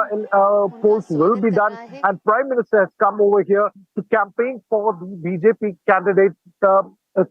polls will be done, and Prime Minister has come over here to campaign for the BJP candidate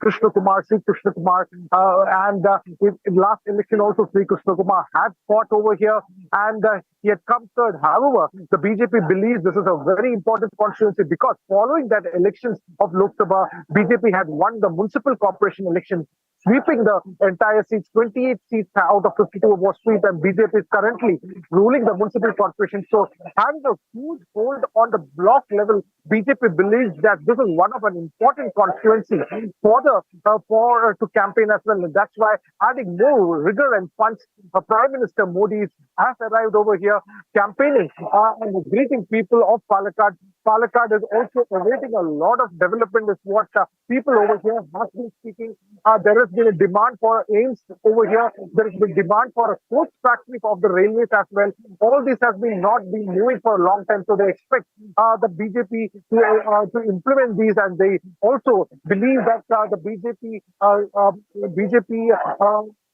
Krishna Kumar, Sri Krishna Kumar, and in last election also Sri Krishna Kumar had fought over here, and he had come third. However, the BJP believes this is a very important constituency because following that elections of Lok Sabha, BJP had won the municipal corporation election, sweeping the entire seats. 28 seats out of 52 was sweep, and BJP is currently ruling the municipal corporation. So having a huge hold on the block level, BJP believes that this is one of an important constituency for to campaign as well. And that's why adding more rigor and punch, Prime Minister Modi has arrived over here campaigning and greeting people of Palakkad. Palakkad is also awaiting a lot of development, is what people over here have been speaking. There has been a demand for AIMS over here. There has been demand for a coach factory of the railways as well. All this has been not been moving for a long time, so they expect the BJP to implement these, and they also believe that the BJP,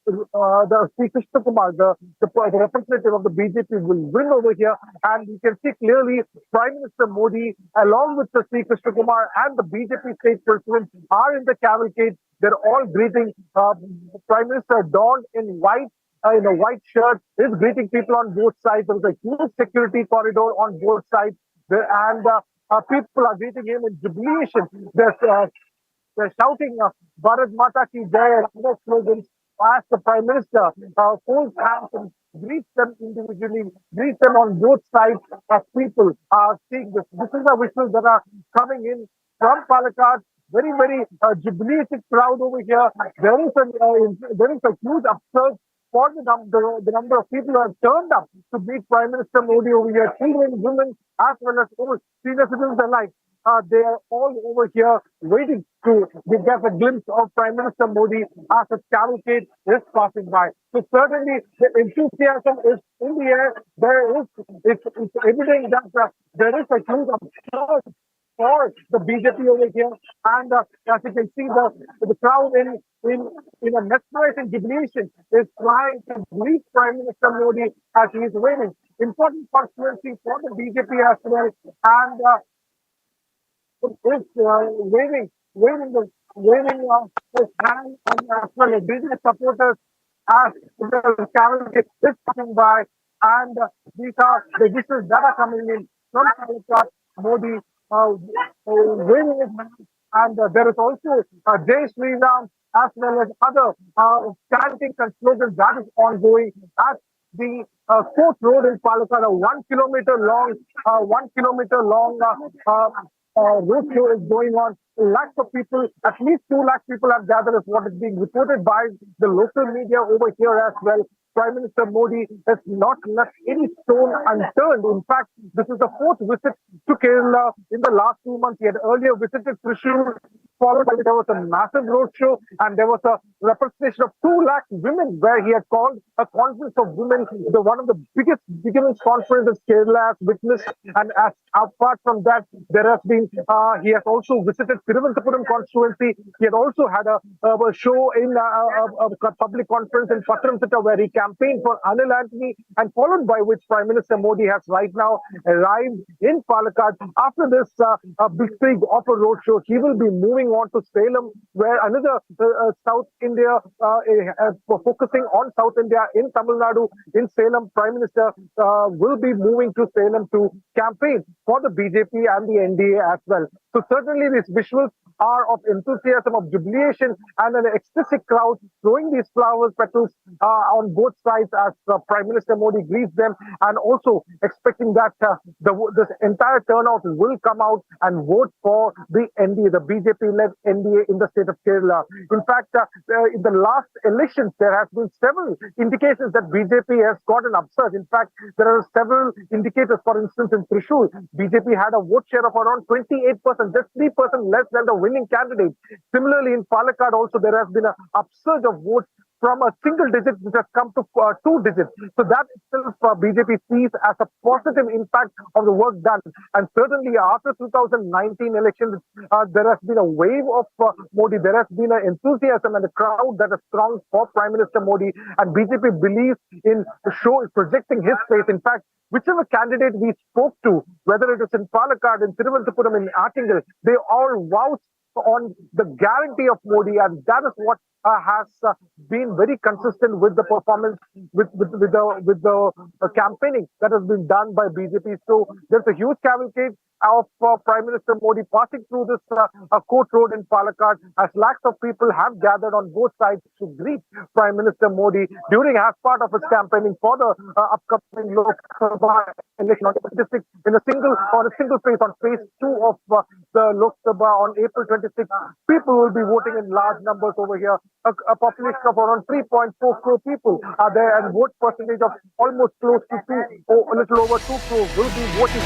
the Sri Krishna Kumar, the representative of the BJP, will win over here. And you can see clearly Prime Minister Modi, along with the Sri Krishna Kumar and the BJP state president, are in the cavalcade. They're all greeting Prime Minister donned in white. In a white shirt, is greeting people on both sides. There is a huge security corridor on both sides, and people are greeting him in jubilation. They're shouting Bharat Mata Ki Jai and other slogans as the Prime Minister folds hands and greets them individually, greets them on both sides as people are seeing this. This is the visuals that are coming in from Palakkad. Very, very jubilated crowd over here. There is a huge upsurge for the number of people who have turned up to meet Prime Minister Modi over here. Children, women, as well as old senior citizens alike. they are all over here waiting to get a glimpse of Prime Minister Modi as a cavalcade is passing by. So certainly the enthusiasm is in the air. It's evident that there is a huge upsurge for the BJP over here, and as you can see, the crowd in a mesmerizing jubilation is trying to greet Prime Minister Modi as he is waiting. Important constituency for the BJP as well, and is waving his hand, and as well as BJP supporters as the cavalcade is passing by, and these are the wishes that are coming in from Palakkad. Modi waving his hand, and there is also Jai Sri Ram as well as other chanting and slogans that is ongoing at the Court Road in Palakkad. A 1 kilometer long, roadshow is going on. Lakhs of people, at least 2 lakh people have gathered, is what is being reported by the local media over here as well. Prime Minister Modi has not left any stone unturned. In fact, this is the 4th visit to Kerala in the last 2 months. He had earlier visited Thrissur, followed by there was a massive roadshow, and there was a representation of 2 lakh women where he had called a conference of women, one of the biggest women's conferences Kerala has witnessed. And as apart from that, there has been he has also visited Thiruvananthapuram constituency. He had also had a show in a public conference in Patramthita where he campaigned for Anil Antony, and followed by which Prime Minister Modi has right now arrived in Palakkad. After this big streak of a roadshow, he will be moving on to Salem, where another South India, focusing on South India in Tamil Nadu, in Salem, Prime Minister will be moving to Salem to campaign for the BJP and the NDA as well. So certainly these visuals are of enthusiasm, of jubilation, and an ecstatic crowd throwing these flower petals on both sides as Prime Minister Modi greets them, and also expecting that this entire turnout will come out and vote for the NDA, the BJP-led NDA in the state of Kerala. In fact, in the last elections, there have been several indications that BJP has got an upsurge. In fact, there are several indicators. For instance, in Thrissur, BJP had a vote share of around 28%, just 3% less than the winning candidate. Similarly, in Palakkad also, there has been an upsurge of votes from a single digit which has come to 2 digits. So that itself BJP sees as a positive impact of the work done. And certainly after 2019 elections, there has been a wave of Modi. There has been an enthusiasm and a crowd that is strong for Prime Minister Modi. And BJP believes in projecting his face. In fact, whichever candidate we spoke to, whether it is in Palakkad, in Thiruvananthapuram, in Attingal, they all vouched on the guarantee of Modi, and that is what has been very consistent with the performance, with the campaigning that has been done by BJP. So there's a huge cavalcade of Prime Minister Modi passing through this Court Road in Palakkad, as lakhs of people have gathered on both sides to greet Prime Minister Modi as part of his campaigning for the upcoming Lok Sabha election on April 26 in a single phase, on phase 2 of the Lok Sabha on April 26. People will be voting in large numbers over here. A population of around 3.4 crore people are there, and vote percentage of almost close to 2 or a little over 2 crore will be voting.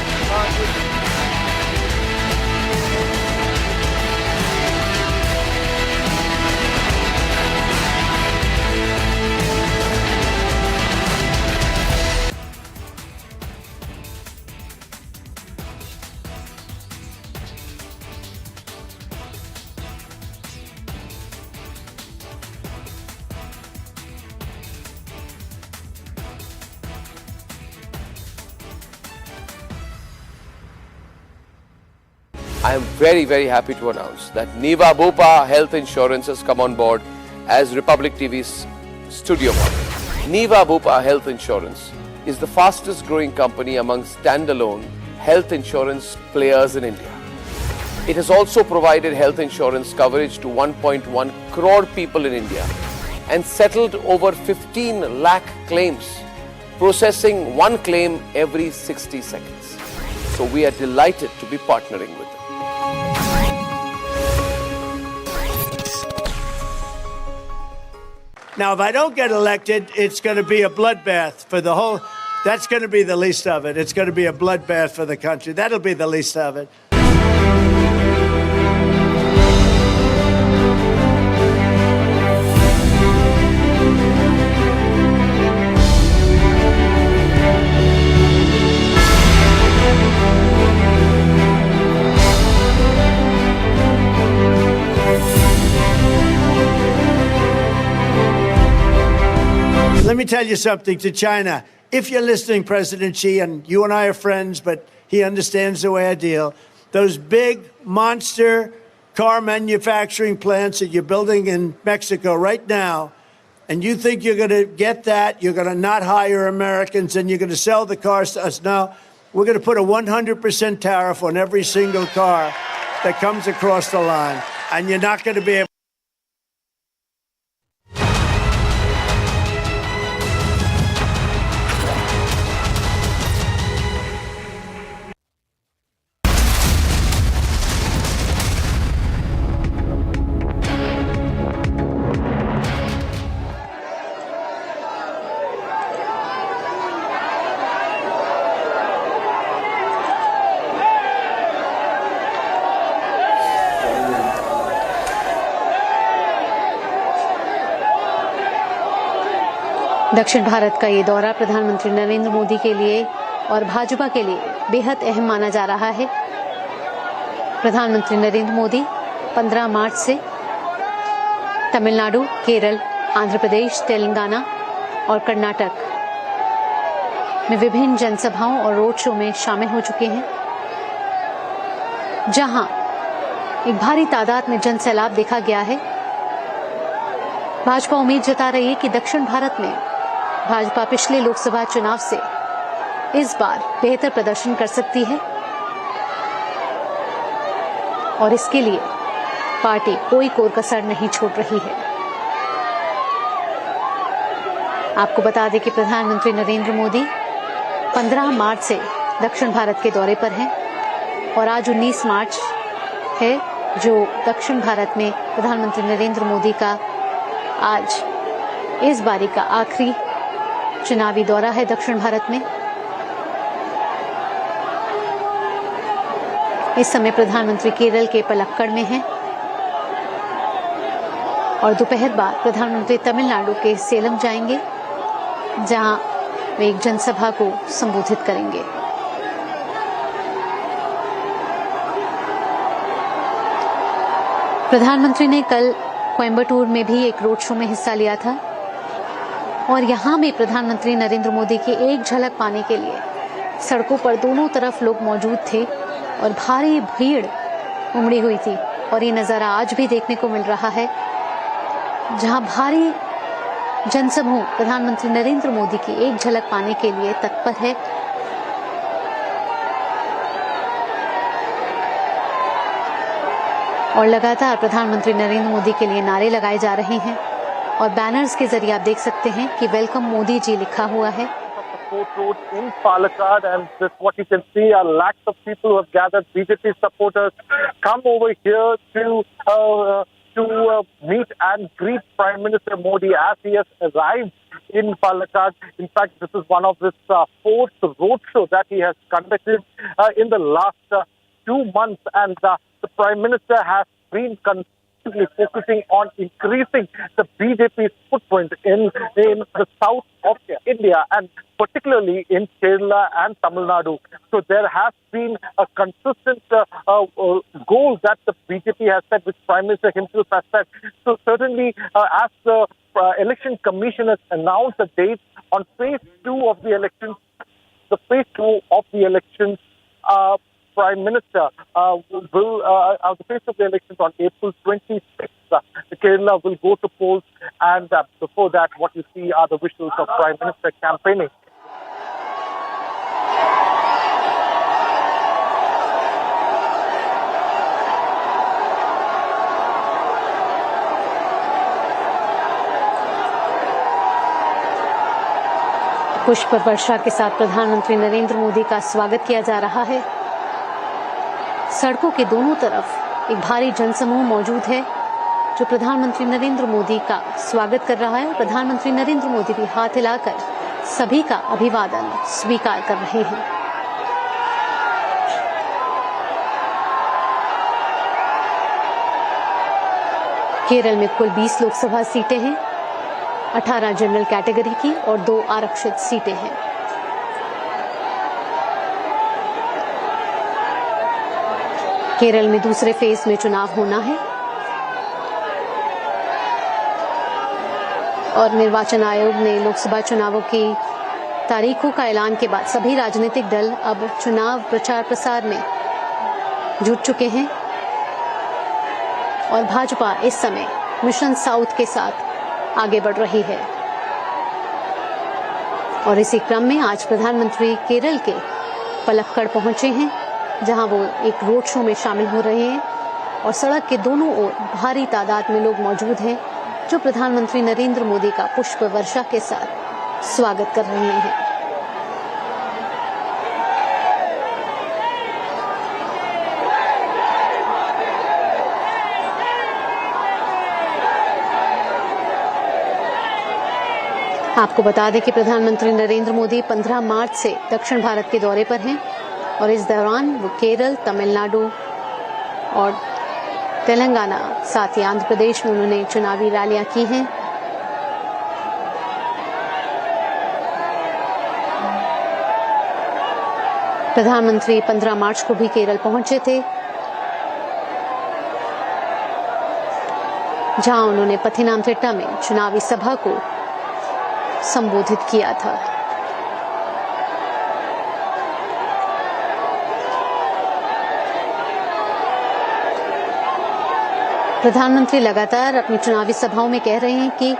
I am very, very happy to announce that Nayab Singh Health Insurance has come on board as Republic TV's studio model. Nayab Singh Health Insurance is the fastest growing company among standalone health insurance players in India. It has also provided health insurance coverage to 1.1 crore people in India and settled over 15 lakh claims, processing one claim every 60 seconds. So we are delighted to be partnering with them. Now, if I don't get elected, it's going to be a bloodbath for the whole. That's going to be the least of it. It's going to be a bloodbath for the country. That'll be the least of it. Let me tell you something to China. If you're listening, President Xi, and you and I are friends, but he understands the way I deal, those big monster car manufacturing plants that you're building in Mexico right now, and you think you're going to get that, you're going to not hire Americans, and you're going to sell the cars to us. No, we're going to put a 100% tariff on every single car that comes across the line, and you're not going to be able. दक्षिण भारत का ये दौरा प्रधानमंत्री नरेंद्र मोदी के लिए और भाजपा के लिए बेहद अहम माना जा रहा है। प्रधानमंत्री नरेंद्र मोदी 15 मार्च से तमिलनाडु, केरल, आंध्र प्रदेश, तेलंगाना और कर्नाटक में विभिन्न जनसभाओं और रोड शो में शामिल हो चुके हैं, जहां एक भारी तादाद में जनसैलाब देखा गया है। भाजपा उम्मीद जता रही है कि दक्षिण भारत में भाजपा पिछले लोकसभा चुनाव से इस बार बेहतर प्रदर्शन कर सकती है और इसके लिए पार्टी कोई कोर कसर नहीं छोड़ रही है। आपको बता दें कि प्रधानमंत्री नरेंद्र मोदी 15 मार्च से दक्षिण भारत के दौरे पर हैं और आज 19 मार्च है, जो दक्षिण भारत में प्रधानमंत्री नरेंद्र मोदी का आज इस बारी का आखिरी चुनावी दौरा है दक्षिण भारत में। इस समय प्रधानमंत्री केरल के पलक्कड़ में हैं और दोपहर बाद प्रधानमंत्री तमिलनाडु के सेलम जाएंगे, जहां वे एक जनसभा को संबोधित करेंगे। प्रधानमंत्री ने कल कोयम्बटूर में भी एक रोड शो में हिस्सा लिया था और यहां भी प्रधानमंत्री नरेंद्र मोदी की एक झलक पाने के लिए सड़कों पर दोनों तरफ लोग मौजूद थे और भारी भीड़ उमड़ी हुई थी। और ये नज़ारा आज भी देखने को मिल रहा है, जहां भारी जनसमूह प्रधानमंत्री नरेंद्र मोदी की एक झलक पाने के लिए तत्पर है। और लगातार प्रधानमंत्री नरेंद्र मोदी के लिए नारे लगाए जा रहे हैं और बैनर्स के जरिए आप देख सकते हैं कि वेलकम मोदी जी लिखा हुआ है। Court Road in Palakkad, and this what you can see are lakhs of people who have gathered. BJP supporters come over here to meet and greet Prime Minister Modi as he has arrived in Palakkad. In fact, this is one of his fourth roadshow that he has conducted in the last 2 months, and the Prime Minister has been consistently focusing on increasing the BJP's footprint in the south of India, and particularly in Kerala and Tamil Nadu. So there has been a consistent goal that the BJP has set, which Prime Minister himself has set. So certainly, as the Election Commission has announced the date on phase 2 of the elections, Prime Minister will, the face of the elections on April 26th, Kerala will go to polls, and before that, what you see are the visuals of Prime Minister campaigning. पुष्प वर्षा के साथ प्रधानमंत्री नरेंद्र मोदी का स्वागत किया जा रहा है। सड़कों के दोनों तरफ एक भारी जनसमूह मौजूद है जो प्रधानमंत्री नरेंद्र मोदी का स्वागत कर रहा है। प्रधानमंत्री नरेंद्र मोदी भी हाथ हिलाकर सभी का अभिवादन स्वीकार कर रहे हैं। केरल में कुल 20 लोकसभा सीटें हैं, 18 जनरल कैटेगरी की और 2 आरक्षित सीटें हैं। केरल में दूसरे फेज में चुनाव होना है। और निर्वाचन आयोग ने लोकसभा चुनावों की तारीखों का ऐलान के बाद सभी राजनीतिक दल अब चुनाव प्रचार प्रसार में जुट चुके हैं और भाजपा इस समय मिशन साउथ के साथ आगे बढ़ रही है। और इसी क्रम में आज प्रधानमंत्री केरल के पलक्कड़ पहुंचे हैं, जहां वो एक रोड शो में शामिल हो रहे हैं और सड़क के दोनों ओर भारी तादाद में लोग मौजूद हैं जो प्रधानमंत्री नरेंद्र मोदी का पुष्प वर्षा के साथ स्वागत कर रहे हैं। आपको बता दें कि प्रधानमंत्री नरेंद्र मोदी 15 मार्च से दक्षिण भारत के दौरे पर हैं और इस दौरान वो केरल, तमिलनाडु और तेलंगाना साथ ही आंध्र प्रदेश में उन्होंने चुनावी रैलियां की हैं। प्रधानमंत्री 15 मार्च को भी केरल पहुंचे थे, जहां उन्होंने पथिनामथिट्टा में चुनावी सभा को संबोधित किया था। प्रधानमंत्री लगातार अपनी चुनावी सभाओं में कह रहे हैं कि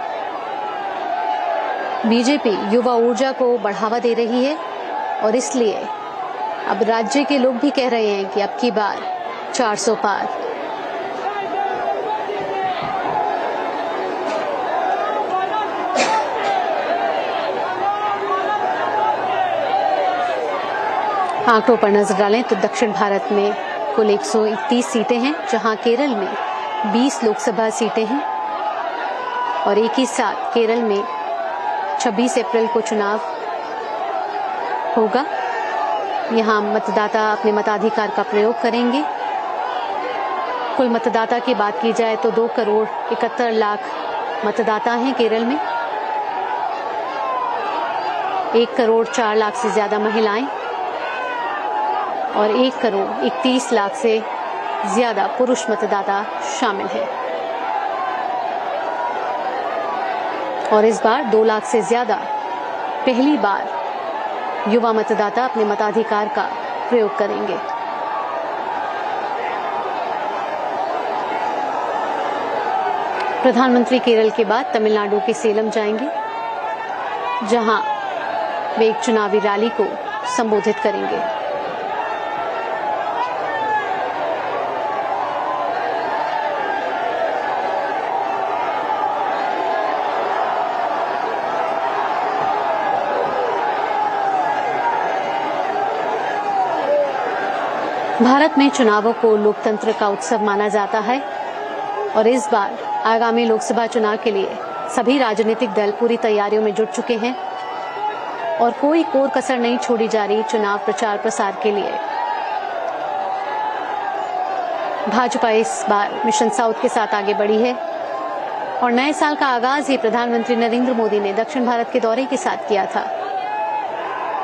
बीजेपी युवा ऊर्जा को बढ़ावा दे रही है और इसलिए अब राज्य के लोग भी कह रहे हैं कि अब की बार 400 पार। आंकड़ों पर नजर डालें तो दक्षिण भारत में कुल 131 सीटें हैं, जहां केरल में 20 लोकसभा सीटें हैं और एक ही साथ केरल में 26 अप्रैल को चुनाव होगा। यहां मतदाता अपने मताधिकार का प्रयोग करेंगे। कुल मतदाता की बात की जाए तो 2 करोड़ 71 लाख मतदाता हैं केरल में। 1 करोड़ 4 लाख से ज्यादा महिलाएं और 1 करोड़ 31 लाख से ज्यादा पुरुष मतदाता शामिल हैं। और इस बार 2 लाख से ज्यादा पहली बार युवा मतदाता अपने मताधिकार का प्रयोग करेंगे। प्रधानमंत्री केरल के बाद तमिलनाडु के सेलम जाएंगे, जहां वे एक चुनावी रैली को संबोधित करेंगे। भारत में चुनावों को लोकतंत्र का उत्सव माना जाता है और इस बार आगामी लोकसभा चुनाव के लिए सभी राजनीतिक दल पूरी तैयारियों में जुट चुके हैं और कोई कोर कसर नहीं छोड़ी जा रही चुनाव प्रचार प्रसार के लिए। भाजपा इस बार मिशन साउथ के साथ आगे बढ़ी है और नए साल का आगाज ही प्रधानमंत्री नरेंद्र मोदी ने दक्षिण भारत के दौरे के साथ किया था।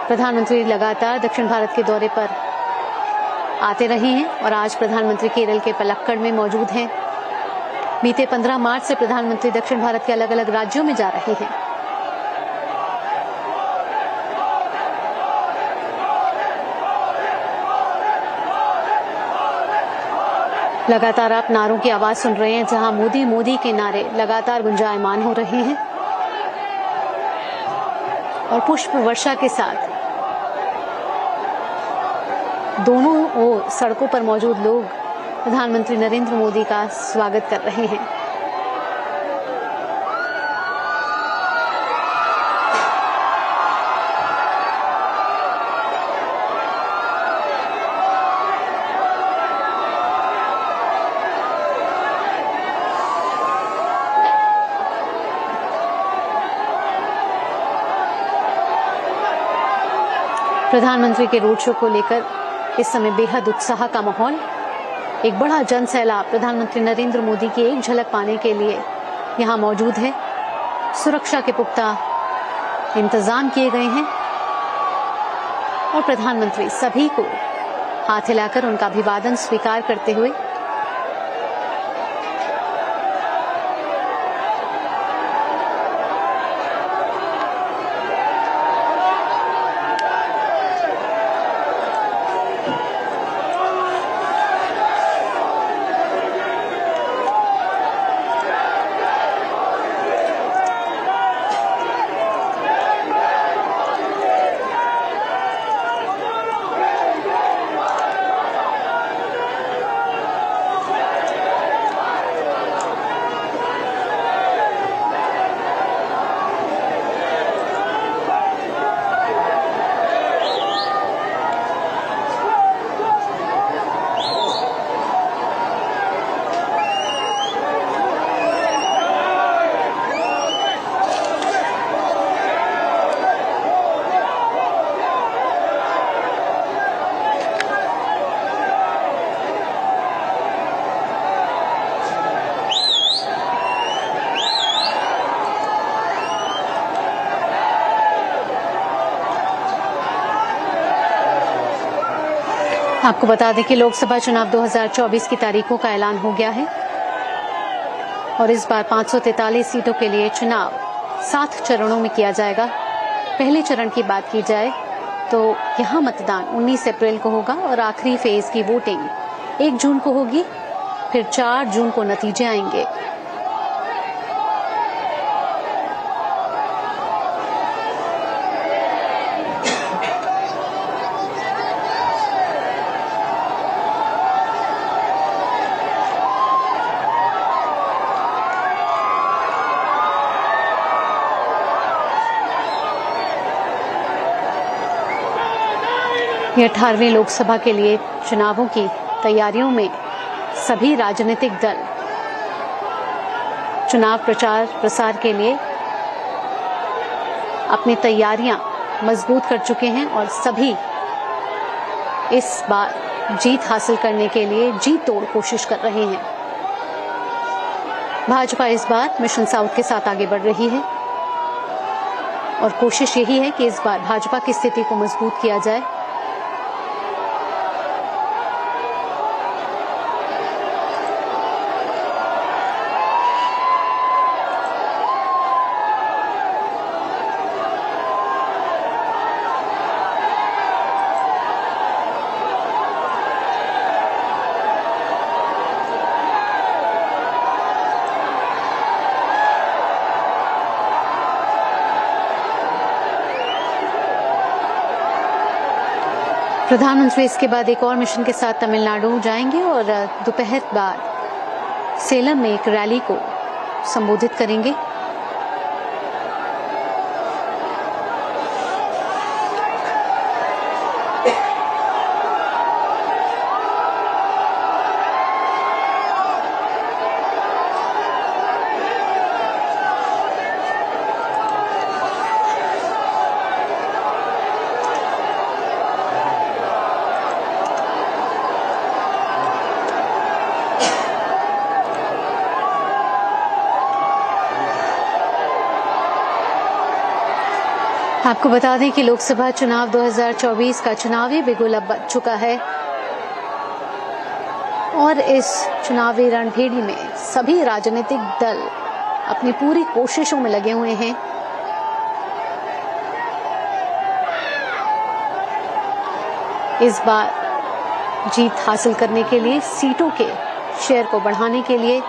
प्रधानमंत्री लगातार दक्षिण भारत के दौरे पर आते रहे हैं और आज प्रधानमंत्री केरल के पलक्कड़ में मौजूद हैं। बीते 15 मार्च से प्रधानमंत्री दक्षिण भारत के अलग अलग राज्यों में जा रहे हैं। लगातार आप नारों की आवाज सुन रहे हैं, जहां मोदी मोदी के नारे लगातार गुंजायमान हो रहे हैं और पुष्प वर्षा के साथ दोनों ओर सड़कों पर मौजूद लोग प्रधानमंत्री नरेंद्र मोदी का स्वागत कर रहे हैं। प्रधानमंत्री के रोड शो को लेकर इस समय बेहद उत्साह का माहौल। एक बड़ा जन सैलाब प्रधानमंत्री नरेंद्र मोदी की एक झलक पाने के लिए यहां मौजूद है। सुरक्षा के पुख्ता इंतजाम किए गए हैं और प्रधानमंत्री सभी को हाथ हिलाकर उनका अभिवादन स्वीकार करते हुए आपको बता दें कि लोकसभा चुनाव 2024 की तारीखों का ऐलान हो गया है और इस बार 543 सीटों के लिए चुनाव 7 चरणों में किया जाएगा। पहले चरण की बात की जाए तो यहां मतदान 19 अप्रैल को होगा और आखिरी फेज की वोटिंग 1 जून को होगी, फिर 4 जून को नतीजे आएंगे। ये 18वें लोकसभा के लिए चुनावों की तैयारियों में सभी राजनीतिक दल चुनाव प्रचार प्रसार के लिए अपनी तैयारियां मजबूत कर चुके हैं और सभी इस बार जीत हासिल करने के लिए जी तोड़ कोशिश कर रहे हैं। भाजपा इस बार मिशन साउथ के साथ आगे बढ़ रही है और कोशिश यही है कि इस बार भाजपा की स्थिति को मजबूत किया जाए। प्रधानमंत्री इसके बाद एक और मिशन के साथ तमिलनाडु जाएंगे और दोपहर बाद सेलम में एक रैली को संबोधित करेंगे। आपको बता दें कि लोकसभा चुनाव 2024 का चुनावी बिगुल अब बज चुका है और इस चुनावी रणभेड़ी में सभी राजनीतिक दल अपनी पूरी कोशिशों में लगे हुए हैं। इस बार जीत हासिल करने के लिए, सीटों के शेयर को बढ़ाने के लिए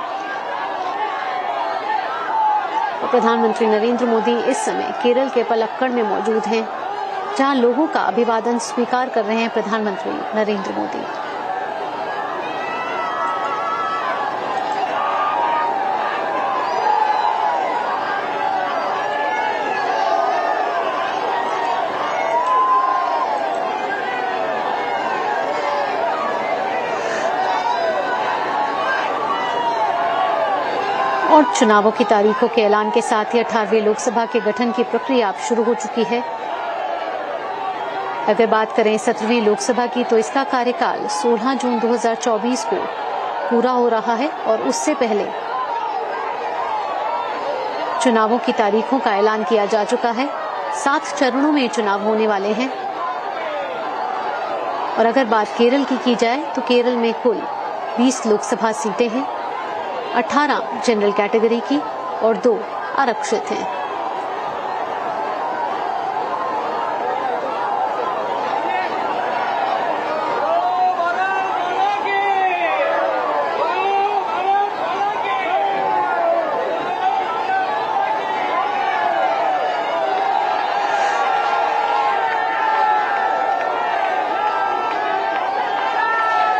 प्रधानमंत्री नरेंद्र मोदी इस समय केरल के पलक्कड़ में मौजूद हैं, जहां लोगों का अभिवादन स्वीकार कर रहे हैं प्रधानमंत्री नरेंद्र मोदी। और चुनावों की तारीखों के ऐलान के साथ ही 18वीं लोकसभा के गठन की प्रक्रिया अब शुरू हो चुकी है। अगर बात करें 17वीं लोकसभा की तो इसका कार्यकाल 16 जून 2024 को पूरा हो रहा है और उससे पहले चुनावों की तारीखों का ऐलान किया जा चुका है। 7 चरणों में चुनाव होने वाले हैं और अगर बात केरल की जाए तो केरल में कुल 20 लोकसभा सीटें हैं, 18 जनरल कैटेगरी की और 2 आरक्षित हैं।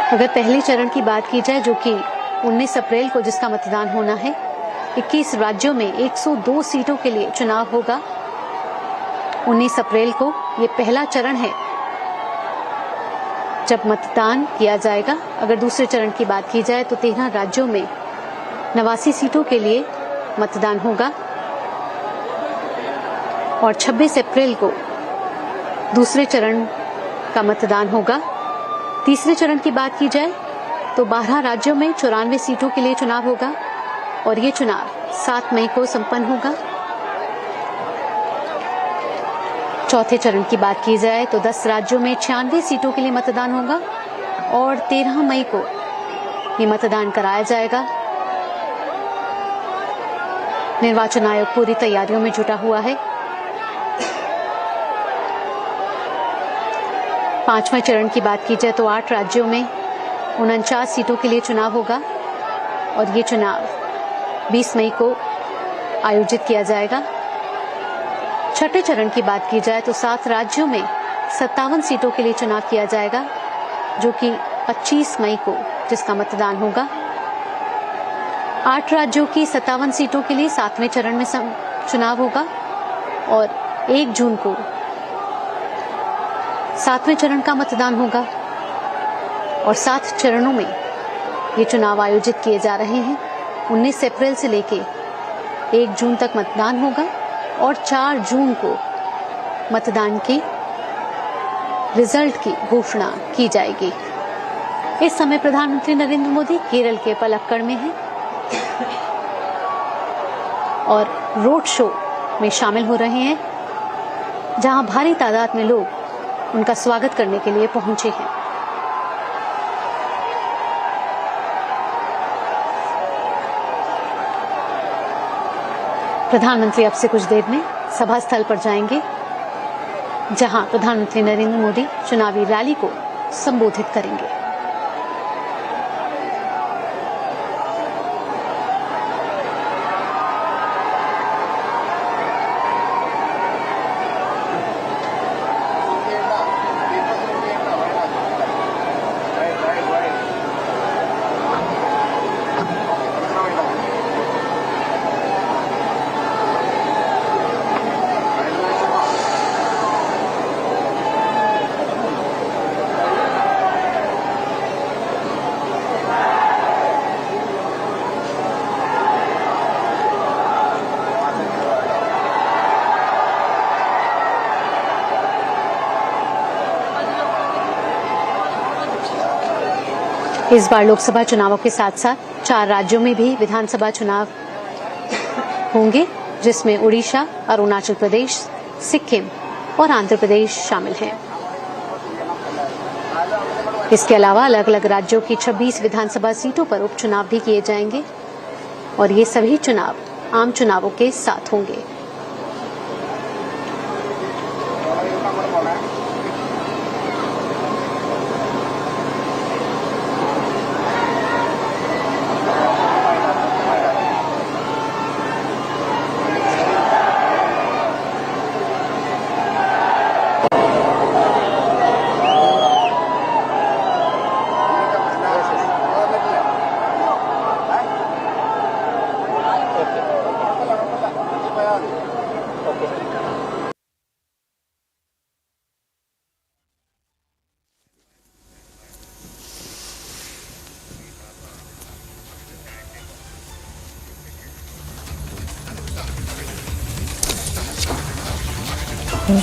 अगर पहले चरण की बात की जाए जो कि 19 अप्रैल को जिसका मतदान होना है, 21 राज्यों में 102 सीटों के लिए चुनाव होगा। 19 अप्रैल को ये पहला चरण है जब मतदान किया जाएगा। अगर दूसरे चरण की बात की जाए तो 13 राज्यों में 89 सीटों के लिए मतदान होगा और 26 अप्रैल को दूसरे चरण का मतदान होगा। तीसरे चरण की बात की जाए तो 12 राज्यों में 94 सीटों के लिए चुनाव होगा और ये चुनाव 7 मई को संपन्न होगा। चौथे चरण की बात की जाए तो 10 राज्यों में 96 सीटों के लिए मतदान होगा और 13 मई को ये मतदान कराया जाएगा। निर्वाचन आयोग पूरी तैयारियों में जुटा हुआ है। 5वें चरण की बात की जाए तो 8 राज्यों में 49 सीटों के लिए चुनाव होगा और ये चुनाव 20 मई को आयोजित किया जाएगा। छठे चरण की बात की जाए तो 7 राज्यों में 57 सीटों के लिए चुनाव किया जाएगा, जो कि 25 मई को जिसका मतदान होगा। 8 राज्यों की 57 सीटों के लिए 7वें चरण में चुनाव होगा और 1 जून को 7वें चरण का मतदान होगा और 7 चरणों में ये चुनाव आयोजित किए जा रहे हैं। 19 अप्रैल से लेके 1 जून तक मतदान होगा और 4 जून को मतदान की रिजल्ट की घोषणा की जाएगी। इस समय प्रधानमंत्री नरेंद्र मोदी केरल के पलक्कड़ में हैं और रोड शो में शामिल हो रहे हैं, जहां भारी तादाद में लोग उनका स्वागत करने के लिए पहुंचे हैं। प्रधानमंत्री अब से कुछ देर में सभा स्थल पर जाएंगे, जहां प्रधानमंत्री नरेंद्र मोदी चुनावी रैली को संबोधित करेंगे। इस बार लोकसभा चुनावों के साथ साथ 4 राज्यों में भी विधानसभा चुनाव होंगे, जिसमें उड़ीसा, अरुणाचल प्रदेश, सिक्किम और आंध्र प्रदेश शामिल हैं। इसके अलावा अलग अलग राज्यों की 26 विधानसभा सीटों पर उपचुनाव भी किए जाएंगे और ये सभी चुनाव आम चुनावों के साथ होंगे।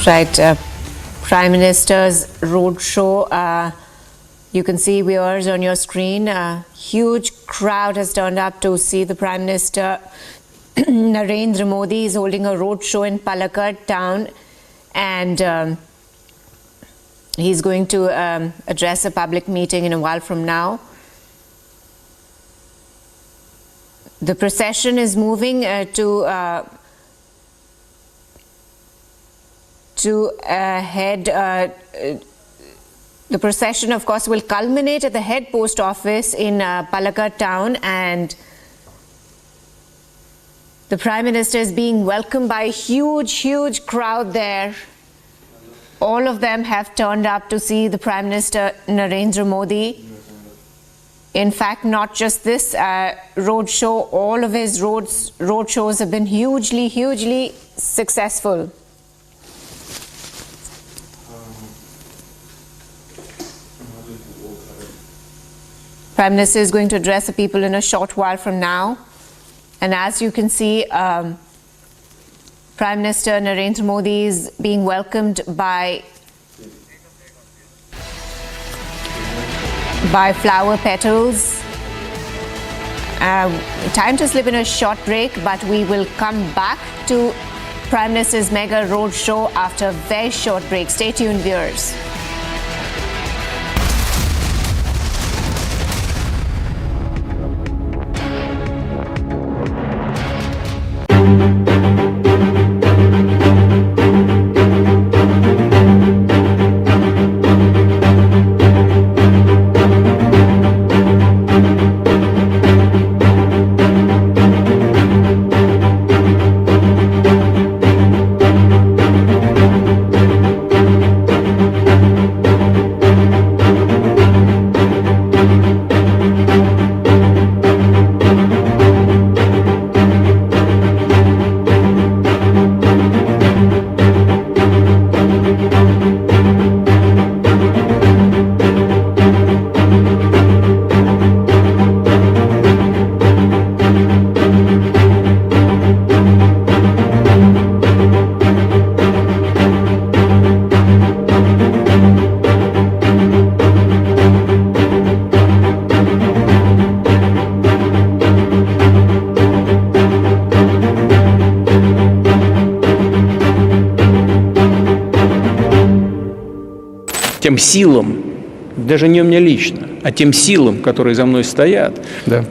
Right, Prime Minister's roadshow. You can see viewers on your screen. A huge crowd has turned up to see the Prime Minister. Narendra Modi is holding a roadshow in Palakkad town, and he's going to address a public meeting in a while from now. The procession is moving the procession, of course, will culminate at the head post office in Palakkad town, and the Prime Minister is being welcomed by a huge crowd there. All of them have turned up to see the Prime Minister Narendra Modi. In fact, not just this roadshow, all of his road shows have been hugely successful. Prime Minister is going to address the people in a short while from now. And as you can see, Prime Minister Narendra Modi is being welcomed by flower petals. Time to slip in a short break, but we will come back to Prime Minister's mega road show after a very short break. Stay tuned, viewers. силам, даже не мне лично, а тем силам, которые за мной стоят. Да.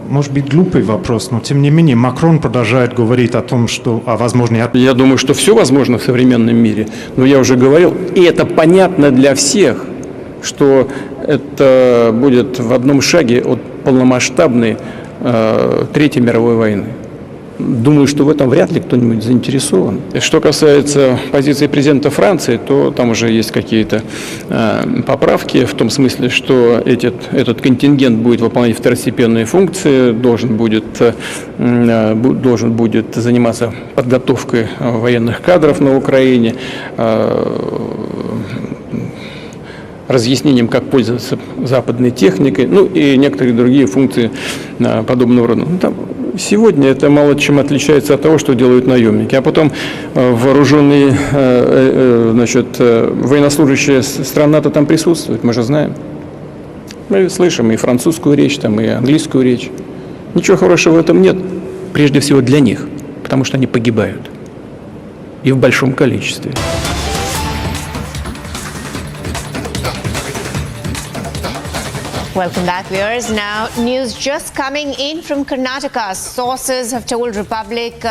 Может быть, глупый вопрос, но тем не менее Макрон продолжает говорить о том, что возможно... Я думаю, что все возможно в современном мире, но я уже говорил, и это понятно для всех, что это будет в одном шаге от полномасштабной Третьей мировой войны. Думаю, что в этом вряд ли кто-нибудь заинтересован. Что касается позиции президента Франции, то там уже есть какие-то поправки в том смысле, что этот контингент будет выполнять второстепенные функции, должен будет заниматься подготовкой военных кадров на Украине, разъяснением, как пользоваться западной техникой, ну и некоторые другие функции подобного рода. Сегодня это мало чем отличается от того, что делают наемники. А потом вооруженные военнослужащие стран НАТО там присутствуют, мы же знаем. Мы слышим и французскую речь, там, и английскую речь. Ничего хорошего в этом нет, прежде всего для них, потому что они погибают. И в большом количестве. Welcome back, viewers. Now, news just coming in from Karnataka. Sources have told Republic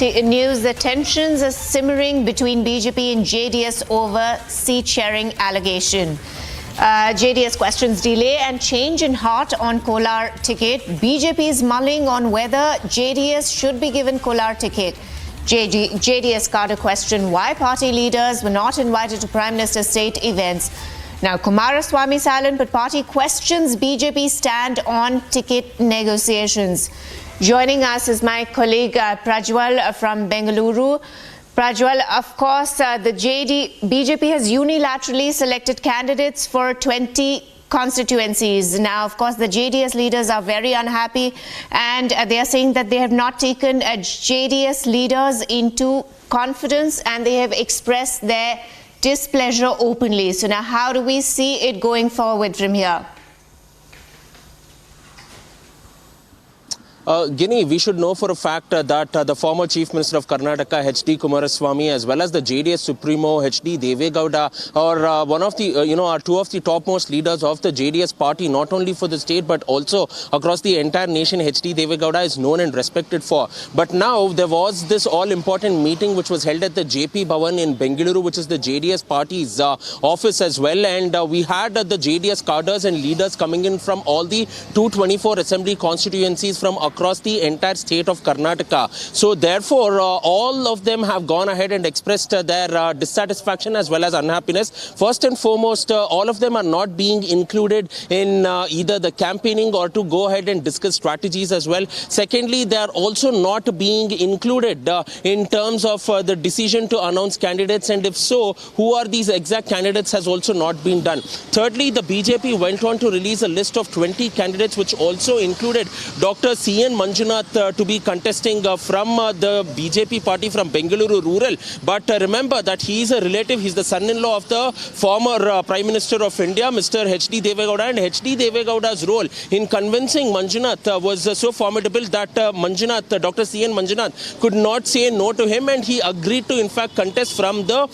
News that tensions are simmering between BJP and JDS over seat sharing allegation. JDS questions delay and change in heart on Kolar ticket. BJP is mulling on whether JDS should be given Kolar ticket. JDS Carter questioned why party leaders were not invited to Prime Minister's state events. Now, Kumaraswamy silent, but party questions BJP's stand on ticket negotiations. Joining us is my colleague Prajwal from Bengaluru. Prajwal, of course, the BJP has unilaterally selected candidates for 20 constituencies. Now, of course, the JDS leaders are very unhappy, and they are saying that they have not taken JDS leaders into confidence, and they have expressed their displeasure openly. So now how do we see it going forward from here? Guinea, we should know for a fact that the former Chief Minister of Karnataka, H.D. Kumaraswamy, as well as the JDS Supremo, H.D. Gowda, are one of the, are two of the topmost leaders of the JDS party, not only for the state, but also across the entire nation. H.D. Gowda is known and respected for. But now there was this all-important meeting which was held at the JP Bhavan in Bengaluru, which is the JDS party's office as well. And we had the JDS cadres and leaders coming in from all the 224 assembly constituencies from across the entire state of Karnataka. So therefore, all of them have gone ahead and expressed their dissatisfaction as well as unhappiness. First and foremost, all of them are not being included in either the campaigning or to go ahead and discuss strategies as well. Secondly, they are also not being included in terms of the decision to announce candidates, and if so, who are these exact candidates has also not been done. Thirdly, the BJP went on to release a list of 20 candidates which also included Dr. C.N. Manjunath to be contesting from the BJP party from Bengaluru rural. But remember that he is a relative, he is the son-in-law of the former Prime Minister of India, Mr. H.D. Gowda, and H.D. Gowda's role in convincing Manjunath was so formidable that Dr. C.N. Manjunath could not say no to him, and he agreed to in fact contest from the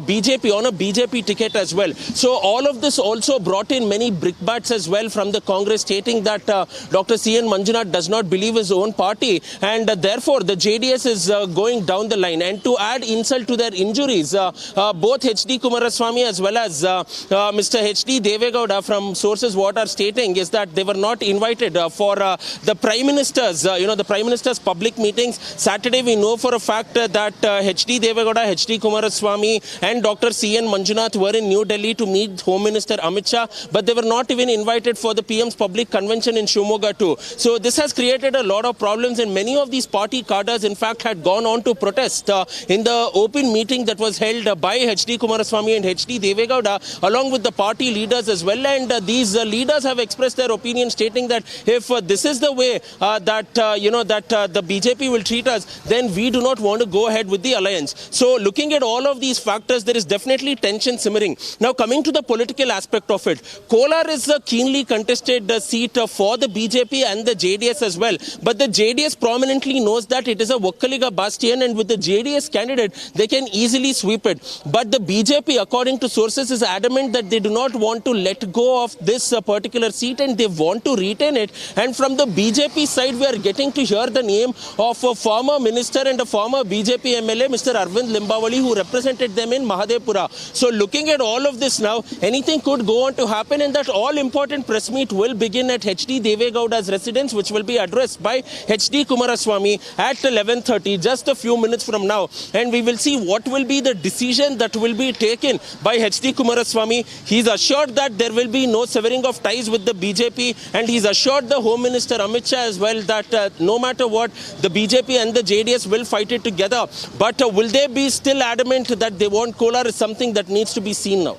BJP on a BJP ticket as well. So all of this also brought in many brickbats as well from the Congress, stating that Dr. C.N. Manjunath does not believe his own party, and therefore the JDS is going down the line. And to add insult to their injuries, both H.D. Kumaraswamy as well as Mr. H.D. Gowda, from sources what are stating is that they were not invited for the Prime Minister's, the Prime Minister's public meetings. Saturday we know for a fact that H.D. Gowda, H.D. Kumaraswamy and Dr. C.N. Manjunath were in New Delhi to meet Home Minister Amit Shah, but they were not even invited for the PM's public convention in Shimoga too. So this has created a lot of problems, and many of these party cadres in fact had gone on to protest in the open meeting that was held by H.D. Kumaraswamy and H.D. Gowda along with the party leaders as well. And these leaders have expressed their opinion, stating that if this is the way that the BJP will treat us, then we do not want to go ahead with the alliance. So looking at all of these factors, there is definitely tension simmering. Now coming to the political aspect of it, Kolar is a keenly contested seat for the BJP and the JDS as well. well. But the JDS prominently knows that it is a Vokkaliga bastion, and with the JDS candidate, they can easily sweep it. But the BJP, according to sources, is adamant that they do not want to let go of this particular seat and they want to retain it. And from the BJP side, we are getting to hear the name of a former minister and a former BJP MLA, Mr. Arvind Limbawali, who represented them in Mahadevpura. So looking at all of this now, anything could go on to happen, and that all-important press meet will begin at HD Deve Gowda's residence, which will be addressed by HD Kumaraswamy at 11:30, just a few minutes from now. And we will see what will be the decision that will be taken by HD Kumaraswamy. He's assured that there will be no severing of ties with the BJP, and he's assured the Home Minister Amit Shah as well that no matter what, the BJP and the JDS will fight it together. But will they be still adamant that they want Kolar is something that needs to be seen now?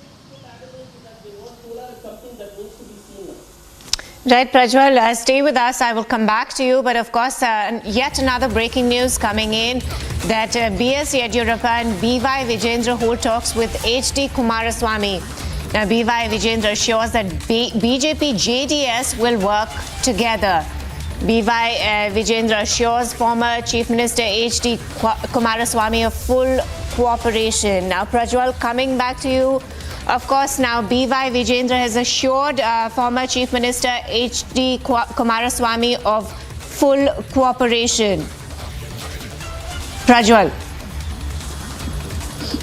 Right, Prajwal, stay with us. I will come back to you. But of course, yet another breaking news coming in that B.S. Yediyurappa and B.Y. Vijayendra hold talks with H.D. Kumaraswamy. Now, B.Y. Vijayendra assures that BJP-JDS will work together. B.Y. Vijayendra assures former Chief Minister H.D. Kumaraswamy of full cooperation. Now, Prajwal, coming back to you. Of course, now B.Y. Vijayendra has assured former Chief Minister H.D. Kumaraswamy of full cooperation. Prajwal.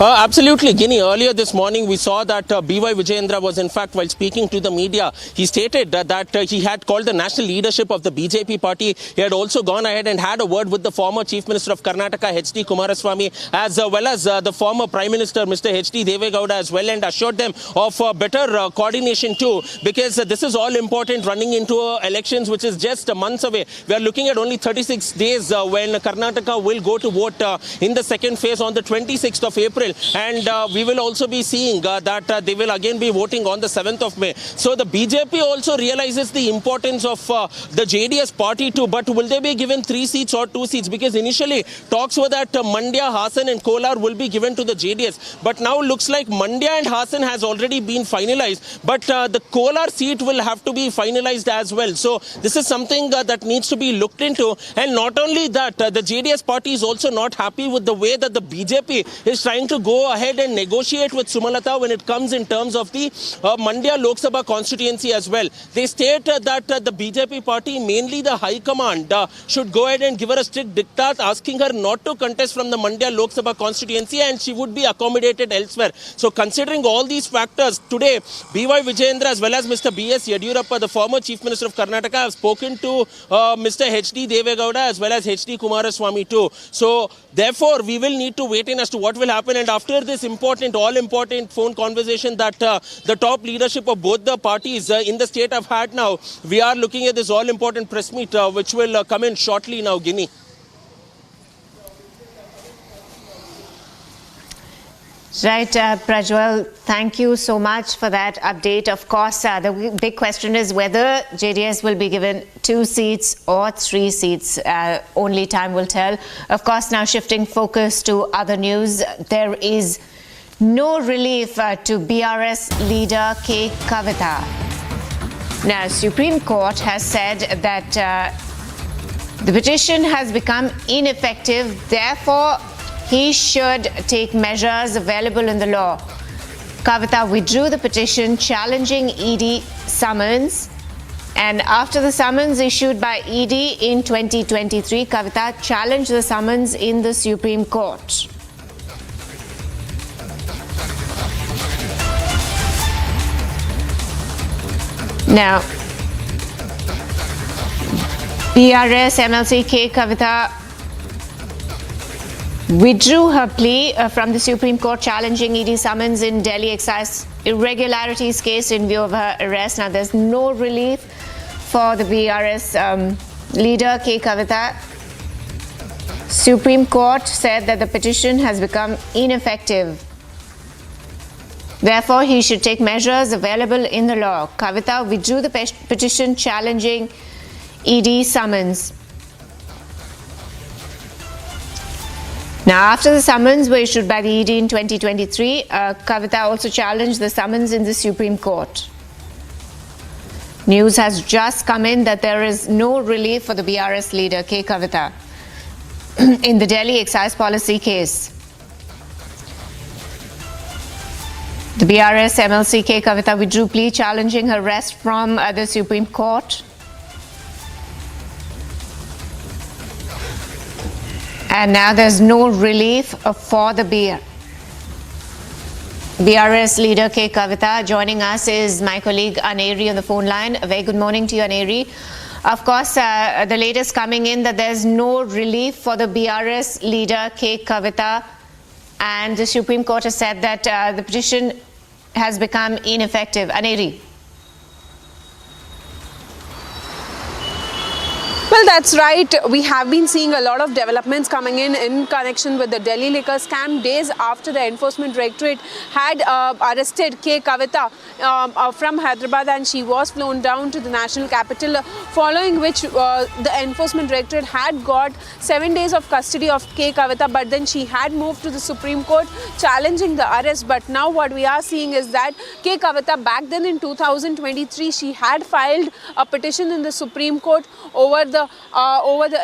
Absolutely, Guinea. Earlier this morning, we saw that B.Y. Vijayendra was, in fact, while speaking to the media, he stated that he had called the national leadership of the BJP party. He had also gone ahead and had a word with the former Chief Minister of Karnataka, H.D. Kumaraswamy, as well as the former Prime Minister, Mr. H.D. Deve Gowda as well, and assured them of better coordination too, because this is all important running into elections, which is just months away. We are looking at only 36 days when Karnataka will go to vote in the second phase on the 26th of April. And we will also be seeing that they will again be voting on the 7th of May. So the BJP also realizes the importance of the JDS party too. But will they be given 3 seats or 2 seats? Because initially talks were that Mandya, Hassan and Kolar will be given to the JDS. But now looks like Mandya and Hassan has already been finalized. But the Kolar seat will have to be finalized as well. So this is something that needs to be looked into. And not only that, the JDS party is also not happy with the way that the BJP is trying to go ahead and negotiate with Sumalata when it comes in terms of the Mandya Lok Sabha constituency as well. They state that the BJP party, mainly the High Command, should go ahead and give her a strict diktat, asking her not to contest from the Mandya Lok Sabha constituency, and she would be accommodated elsewhere. So considering all these factors, today B.Y. Vijayendra as well as Mr. B.S. Yediyurappa, the former Chief Minister of Karnataka, have spoken to Mr. H.D. Deve Gowda as well as H.D. Kumaraswamy too. So therefore, we will need to wait in as to what will happen. And after this all-important phone conversation that the top leadership of both the parties in the state have had now, we are looking at this all-important press meet which will come in shortly now, Guinea. Right, Prajwal, thank you so much for that update. Of course, the big question is whether JDS will be given 2 seats or 3 seats. Only time will tell. Of course, now shifting focus to other news, there is no relief to BRS leader K. Kavita. Now, Supreme Court has said that the petition has become ineffective, therefore he should take measures available in the law. Kavita withdrew the petition challenging ED summons, and after the summons issued by ED in 2023, Kavita challenged the summons in the Supreme Court. Now, BRS MLC K. Kavita withdrew her plea from the Supreme Court challenging ED summons in Delhi excise irregularities case in view of her arrest. Now, there's no relief for the BRS leader K. Kavita. Supreme Court said that the petition has become ineffective. Therefore, he should take measures available in the law. Kavita withdrew the petition challenging ED summons. Now, after the summons were issued by the ED in 2023, Kavita also challenged the summons in the Supreme Court. News has just come in that there is no relief for the BRS leader K. Kavita in the Delhi excise policy case. The BRS MLC K. Kavita withdrew plea challenging her arrest from the Supreme Court. And now there's no relief for the BRS leader K. Kavita. Joining us is my colleague Aneri on the phone line. A very good morning to you, Aneri. Of course, the latest coming in that there's no relief for the BRS leader K. Kavita, and the Supreme Court has said that the petition has become ineffective. Aneri. Well, that's right. We have been seeing a lot of developments coming in connection with the Delhi liquor scam days after the Enforcement Directorate had arrested K. Kavita from Hyderabad, and she was flown down to the national capital, following which the Enforcement Directorate had got 7 days of custody of K. Kavita, but then she had moved to the Supreme Court challenging the arrest. But now what we are seeing is that K. Kavita, back then in 2023, she had filed a petition in the Supreme Court over the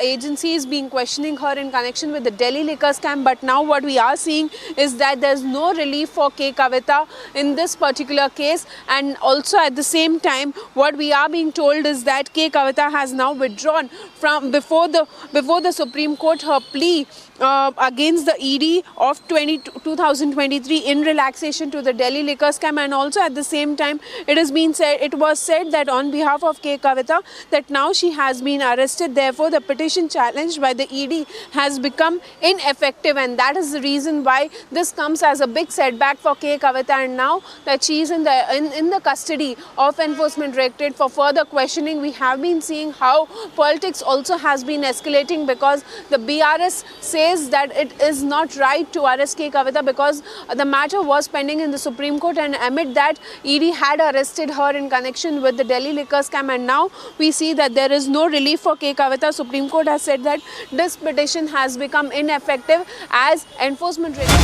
agencies being questioning her in connection with the Delhi liquor scam. But now what we are seeing is that there's no relief for K. Kavita in this particular case, and also at the same time what we are being told is that K. Kavita has now withdrawn from before the Supreme Court her plea against the ED of 2023 in relaxation to the Delhi liquor scam. And also at the same time it was said that on behalf of K. Kavita that now she has been arrested, therefore the petition challenged by the ED has become ineffective, and that is the reason why this comes as a big setback for K. Kavita. And now that she is in the custody of Enforcement Directorate for further questioning, we have been seeing how politics also has been escalating, because the BRS says that it is not right to arrest K. Kavita because the matter was pending in the Supreme Court, and amid that ED had arrested her in connection with the Delhi liquor scam. And now we see that there is no relief for K. Kavita. Supreme Court has said that this petition has become ineffective as Enforcement Directorate.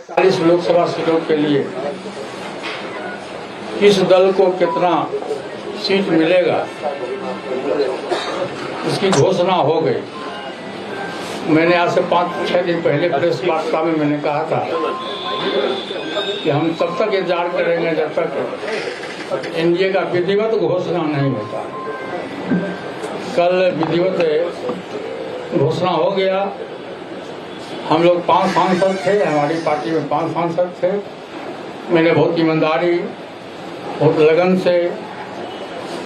40 Lok Sabha सीटों के लिए किस दल को कितना seat मिलेगा इसकी घोषणा हो गई। मैंने आज से 5-6 दिन पहले प्रेस वार्ता में मैंने कहा था कि हम तब तक इंतजार करेंगे जब तक एनडीए का विधिवत घोषणा नहीं होता। कल विधिवत घोषणा हो गया। हम लोग 5 सांसद थे, हमारी पार्टी में 5 सांसद थे। मैंने बहुत ईमानदारी, बहुत लगन से,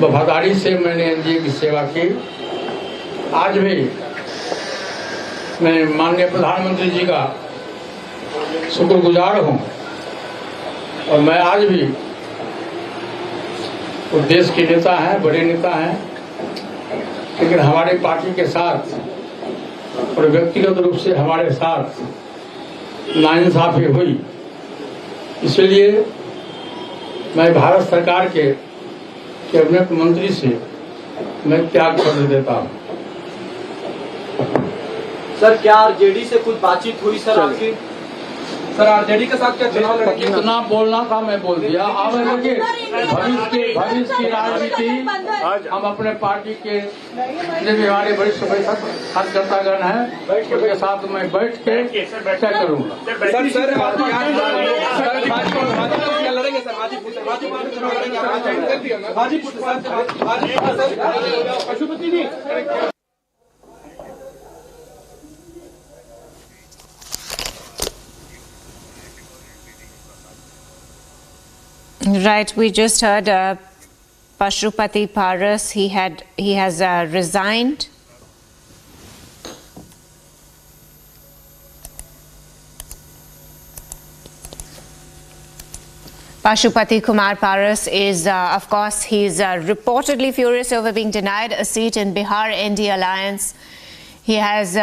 वफादारी से मैंने एनडीए की सेवा की। आज भी मैं माननीय प्रधानमंत्री जी का शुक्रगुजार हूँ, और मैं आज भी वो देश के नेता हैं, बड़े नेता हैं, लेकिन हमारी पार्टी के साथ और व्यक्तिगत रूप से हमारे साथ नाइंसाफी हुई। इसलिए मैं भारत सरकार के कैबिनेट मंत्री से मैं त्याग पत्र देता हूँ। सर, क्या आरजेडी से कुछ बातचीत हुई सर आपकी? सर, आरजेडी के साथ क्या चुनाव लड़ेंगे? जितना बोलना था मैं बोल दिया। अब देखिए, भविष्य की राजनीति हम अपने पार्टी के जितने भी हमारे वरिष्ठ कार्यकर्तागण हैं उनके साथ मैं बैठ के तय करूंगा। सर, लड़ेंगे sir, Pashupati ji. Right, we just heard Pashupati Paras. He has resigned. Pashupati Kumar Paras is, of course, he's reportedly furious over being denied a seat in Bihar NDA alliance. He has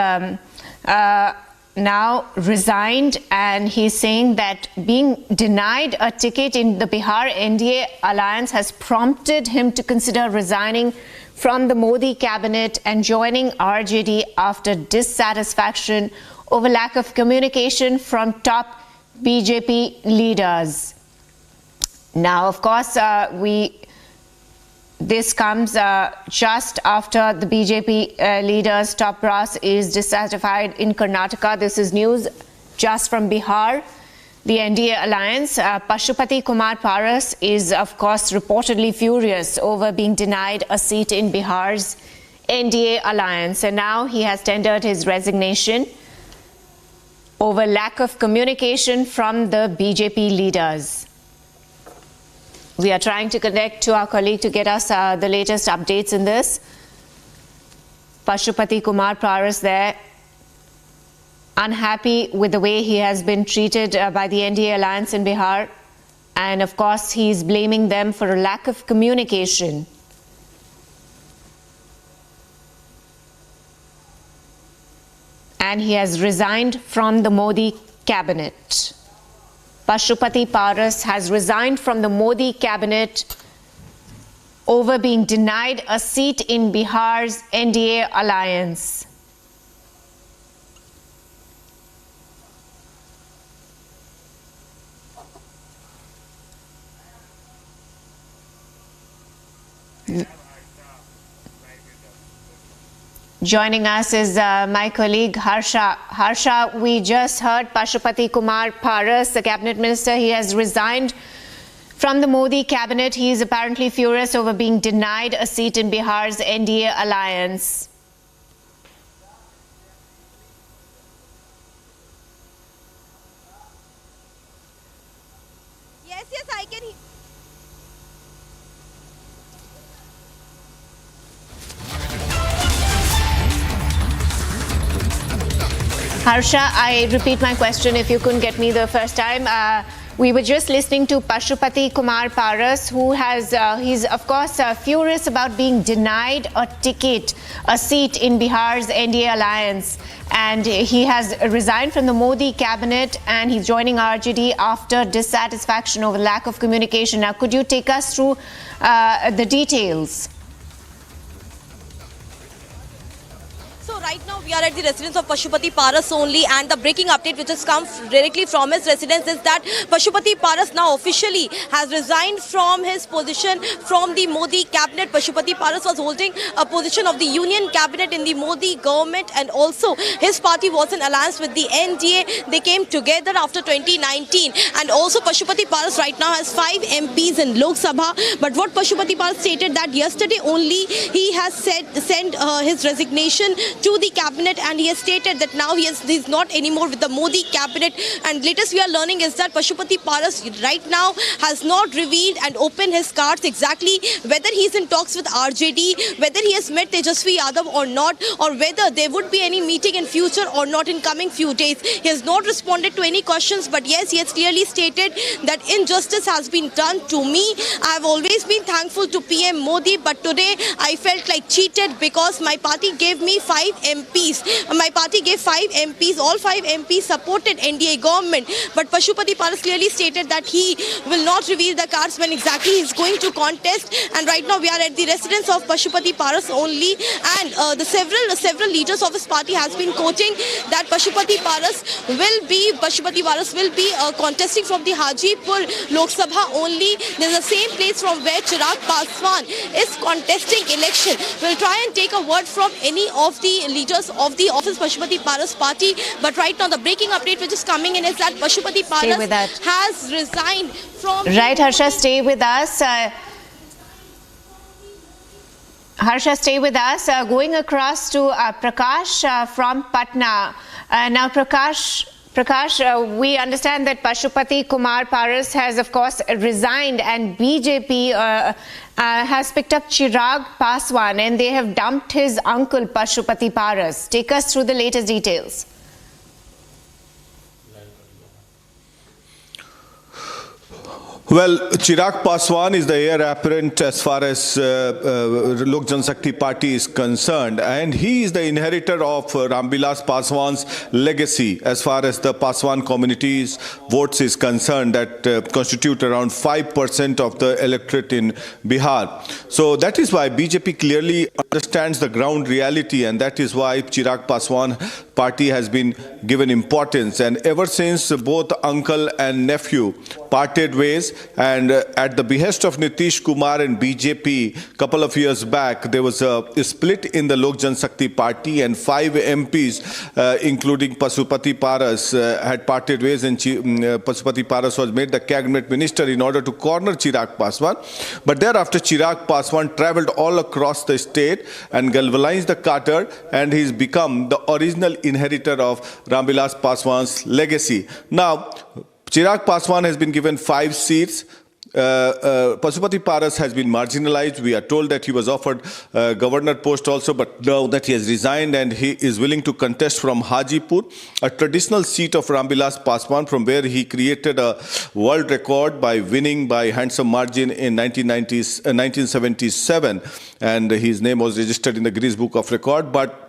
now resigned, and he's saying that being denied a ticket in the Bihar NDA alliance has prompted him to consider resigning from the Modi cabinet and joining RJD after dissatisfaction over lack of communication from top BJP leaders. Now, of course, this comes just after the BJP leader's top brass is dissatisfied in Karnataka. This is news just from Bihar. The NDA alliance, Pashupati Kumar Paras is, of course, reportedly furious over being denied a seat in Bihar's NDA alliance. And now he has tendered his resignation over lack of communication from the BJP leaders. We are trying to connect to our colleague to get us the latest updates in this. Pashupati Kumar Paras there, unhappy with the way he has been treated by the NDA alliance in Bihar. And of course, he's blaming them for a lack of communication. And he has resigned from the Modi cabinet. Pashupati Paras has resigned from the Modi cabinet over being denied a seat in Bihar's NDA alliance. Joining us is my colleague Harsha. Harsha, we just heard Pashupati Kumar Paras, the cabinet minister, he has resigned from the Modi cabinet. He is apparently furious over being denied a seat in Bihar's NDA alliance. Yes, I can hear. Harsha, I repeat my question if you couldn't get me the first time. We were just listening to Pashupati Kumar Paras, who has, he's of course furious about being denied a ticket, a seat in Bihar's NDA alliance. And he has resigned from the Modi cabinet and he's joining RJD after dissatisfaction over lack of communication. Now, could you take us through the details? So right now we are at the residence of Pashupati Paras only, and the breaking update which has come directly from his residence is that Pashupati Paras now officially has resigned from his position from the Modi cabinet. Pashupati Paras was holding a position of the union cabinet in the Modi government, and also his party was in alliance with the NDA. They came together after 2019, and also Pashupati Paras right now has 5 MPs in Lok Sabha. But what Pashupati Paras stated that yesterday only he has sent his resignation to the cabinet, and he has stated that now he's not anymore with the Modi cabinet. And latest we are learning is that Pashupati Paras right now has not revealed and opened his cards exactly whether he's in talks with RJD, whether he has met Tejasvi Yadav or not, or whether there would be any meeting in future or not in coming few days. He has not responded to any questions, but yes, he has clearly stated that injustice has been done to me. I have always been thankful to PM Modi, but today I felt like cheated because my party gave me 5 MPs. My party gave 5 MPs. All 5 MPs supported NDA government. But Pashupati Paras clearly stated that he will not reveal the cards when exactly he is going to contest. And right now we are at the residence of Pashupati Paras only. And the several leaders of his party has been quoting that Pashupati Paras will be contesting from the Hajipur Lok Sabha only. This is the same place from where Chirag Paswan is contesting election. We'll try and take a word from any of the leaders of the office Pashupati Paras party. But right now the breaking update which is coming in is that Pashupati Paras has resigned from... Right, Harsha, stay with us. Harsha, stay with us. Going across to Prakash from Patna. Now, Prakash, we understand that Pashupati Kumar Paras has, of course, resigned, and BJP has picked up Chirag Paswan, and they have dumped his uncle Pashupati Paras. Take us through the latest details. Well, Chirag Paswan is the heir apparent as far as Lok Janshakti Party is concerned, and he is the inheritor of Ramvilas Paswan's legacy as far as the Paswan community's votes is concerned, that constitute around 5% of the electorate in Bihar. So that is why BJP clearly understands the ground reality, and that is why Chirag Paswan party has been given importance. And ever since both uncle and nephew parted ways, and at the behest of Nitish Kumar and BJP, couple of years back, there was a split in the Lok Janshakti Party, and 5 MPs, including Pasupati Paras, had parted ways, and Pasupati Paras was made the cabinet minister in order to corner Chirag Paswan. But thereafter, Chirag Paswan travelled all across the state and galvanized the cadre, and he's become the original inheritor of Ramvilas Paswan's legacy. Now, Chirag Paswan has been given 5 seats. Pasupati Paras has been marginalized. We are told that he was offered governor post also, but now that he has resigned and he is willing to contest from Hajipur, a traditional seat of Ramvilas Paswan, from where he created a world record by winning by handsome margin in 1977, and his name was registered in the Guinness Book of Record. But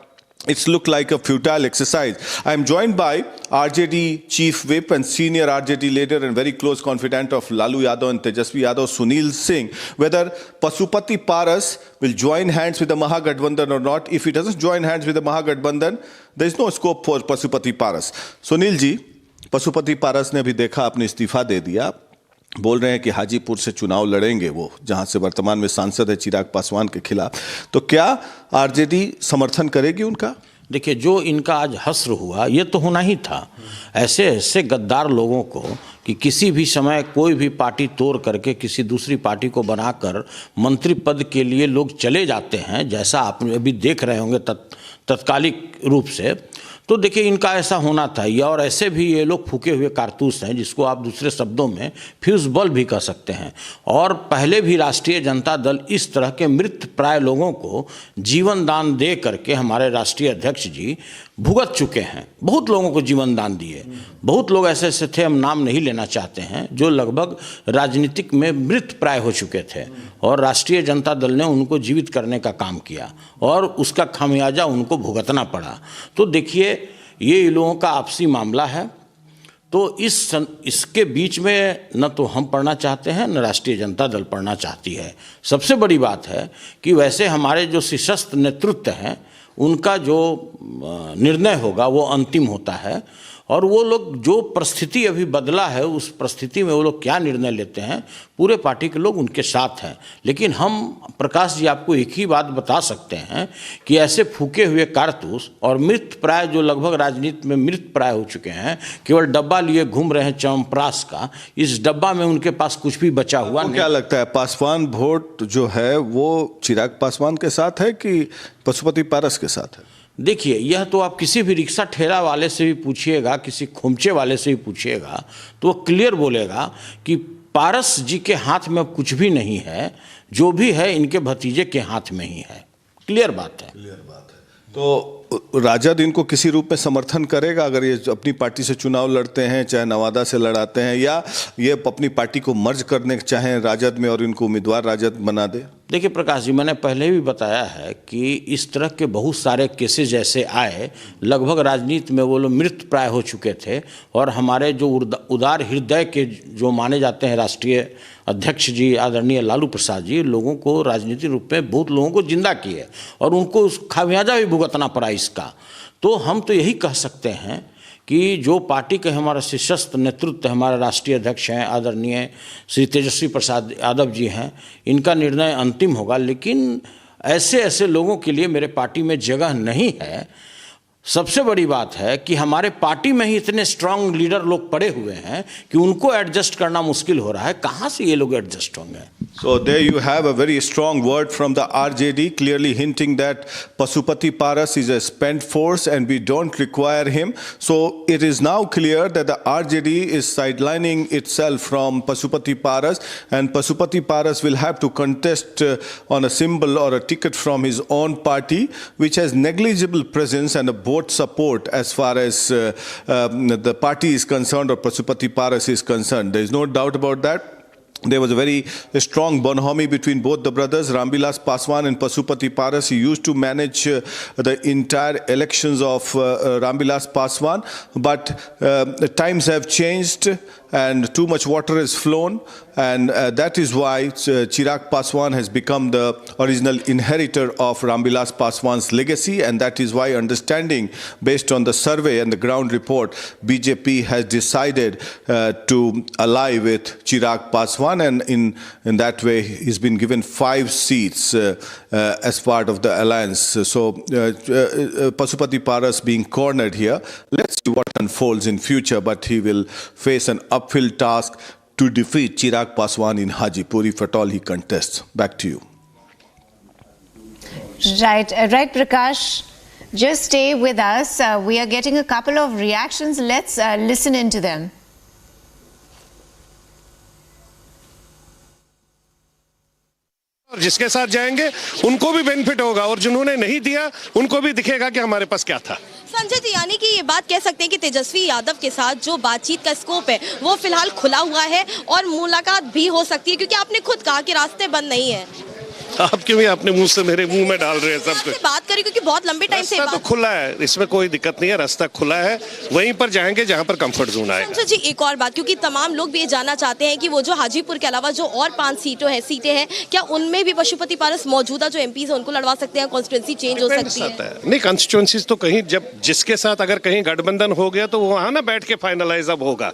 it's looked like a futile exercise. I am joined by RJD Chief Whip and senior RJD leader and very close confidant of Lalu Yadav and Tejasvi Yadav, Sunil Singh, whether Pasupati Paras will join hands with the Mahagathbandhan or not. If he doesn't join hands with the Mahagathbandhan, there is no scope for Pasupati Paras. Sunil ji, Pasupati Paras ने भी देखा अपने इस्तीफा दे दिया, बोल रहे हैं कि हाजीपुर से चुनाव लड़ेंगे वो, जहां से वर्तमान में सांसद है चिराग पासवान के खिलाफ। तो क्या आरजेडी समर्थन करेगी उनका? देखिए, जो इनका आज हश्र हुआ, ये तो होना ही था। ऐसे ऐसे गद्दार लोगों को कि किसी भी समय कोई भी पार्टी तोड़ करके किसी दूसरी पार्टी को बनाकर मंत्री पद के लिए लोग चले जाते हैं, जैसा आप अभी देख रहे होंगे तत्कालिक रूप से। तो देखिए, इनका ऐसा होना था, या और ऐसे भी ये लोग फूके हुए कारतूस हैं, जिसको आप दूसरे शब्दों में फ्यूज बल्ब भी कह सकते हैं। और पहले भी राष्ट्रीय जनता दल इस तरह के मृत प्राय लोगों को जीवन दान दे करके हमारे राष्ट्रीय अध्यक्ष जी भुगत चुके हैं। बहुत लोगों को जीवन दान दिए, बहुत लोग ऐसे ऐसे थे, हम नाम नहीं लेना चाहते हैं, जो लगभग राजनीतिक में मृत प्राय हो चुके थे, और राष्ट्रीय जनता दल ने उनको जीवित करने का काम किया और उसका खामियाजा उनको भुगतना पड़ा। तो देखिए, ये लोगों का आपसी मामला है। तो इसके बीच में न तो हम पढ़ना चाहते हैं, न राष्ट्रीय जनता दल पढ़ना चाहती है। सबसे बड़ी बात है कि वैसे हमारे जो शीर्षस्थ नेतृत्व हैं, उनका जो निर्णय होगा वो अंतिम होता है, और वो लोग जो परिस्थिति अभी बदला है, उस परिस्थिति में वो लोग क्या निर्णय लेते हैं, पूरे पार्टी के लोग उनके साथ हैं। लेकिन हम प्रकाश जी आपको एक ही बात बता सकते हैं कि ऐसे फूके हुए कारतूस और मृत प्राय, जो लगभग राजनीति में मृत प्राय हो चुके हैं, केवल डब्बा लिए घूम रहे हैं चवनप्राश का, इस डब्बा में उनके पास कुछ भी बचा हुआ नहीं। क्या लगता है, पासवान वोट जो है वो चिराग पासवान के साथ है कि पशुपति पारस के साथ है? देखिए, यह तो आप किसी भी रिक्शा ठेला वाले से भी पूछिएगा, किसी खोमचे वाले से भी पूछिएगा, तो वो क्लियर बोलेगा कि पारस जी के हाथ में कुछ भी नहीं है, जो भी है इनके भतीजे के हाथ में ही है। क्लियर बात है। तो राजद इनको किसी रूप में समर्थन करेगा अगर ये अपनी पार्टी से चुनाव लड़ते हैं, चाहे नवादा से लड़ाते हैं, या ये अपनी पार्टी को मर्ज करने चाहें राजद में और इनको उम्मीदवार राजद बना दे? देखिए प्रकाश जी, मैंने पहले भी बताया है कि इस तरह के बहुत सारे केसेस ऐसे आए, लगभग राजनीति में वो लोग मृत प्राय हो चुके थे, और हमारे जो उदार हृदय के जो माने जाते हैं राष्ट्रीय अध्यक्ष जी आदरणीय लालू प्रसाद जी, लोगों को राजनीतिक रूप में बहुत लोगों को जिंदा किए, और उनको खामियाजा भी भुगतना पड़ा इसका। तो हम तो यही कह सकते हैं कि जो पार्टी के हमारा शीर्षस्थ नेतृत्व, हमारे राष्ट्रीय अध्यक्ष हैं आदरणीय श्री तेजस्वी प्रसाद यादव जी हैं, इनका निर्णय अंतिम होगा। लेकिन ऐसे ऐसे लोगों के लिए मेरे पार्टी में जगह नहीं है। सबसे बड़ी बात है कि हमारे पार्टी में ही इतने स्ट्रांग लीडर लोग पड़े हुए हैं कि उनको एडजस्ट करना मुश्किल हो रहा है। कहाँ से ये लोग एडजस्ट होंगे? So there you have a very strong word from the RJD, clearly hinting that Pasupati Paras is a spent force and we don't require him. So it is now clear that the RJD is sidelining itself from Pasupati Paras, and Pasupati Paras will have to contest on a symbol or a ticket from his own party, which has negligible presence and a vote support as far as the party is concerned or Pasupati Paras is concerned. There is no doubt about that. there was a very strong bonhomie between both the brothers, Ramvilas Paswan and Pasupati Paras. He used to manage the entire elections of Ramvilas Paswan, but the times have changed and too much water has flown, and that is why Chirag Paswan has become the original inheritor of Ramvilas Paswan's legacy, and that is why, understanding based on the survey and the ground report, BJP has decided to ally with Chirag Paswan, and in that way he's been given 5 seats as part of the alliance. So Pasupati Paras being cornered here. Let's see what unfolds in future, but he will face an uphill task to defeat Chirag Paswan in Hajipur if at all he contests. Back to you. Right, Prakash. Just stay with us. We are getting a couple of reactions. Let's listen into them. जिसके साथ जाएंगे उनको भी benefit होगा और जिन्होंने नहीं दिया उनको भी दिखेगा कि हमारे पास क्या था। संजय जी, यानी कि ये बात कह सकते हैं कि तेजस्वी यादव के साथ जो बातचीत का स्कोप है वो फिलहाल खुला हुआ है और मुलाकात भी हो सकती है, क्योंकि आपने खुद कहा कि रास्ते बंद नहीं है। आप क्यों ही अपने मुंह से मेरे मुंह में डाल रहे हैं सब कुछ? बात करें क्योंकि बहुत लंबे टाइम से तो खुला है, इसमें कोई दिक्कत नहीं है, रास्ता खुला है, वहीं पर जाएंगे जहां पर कंफर्ट जोन आएगा। संजय जी, एक और बात, क्योंकि तमाम लोग भी ये जानना चाहते हैं कि वो जो हाजीपुर के अलावा जो और 5 सीटें हैं, क्या उनमें भी पशुपति पारस मौजूदा जो एमपीज हैं उनको लड़वा सकते हैं? कॉन्स्टिट्यूंसी चेंज हो सकती है? नहीं, कॉन्स्टिट्यूंसीज तो कहीं जब जिसके साथ अगर कहीं गठबंधन हो गया तो वहां ना बैठ के फाइनलाइज अब होगा।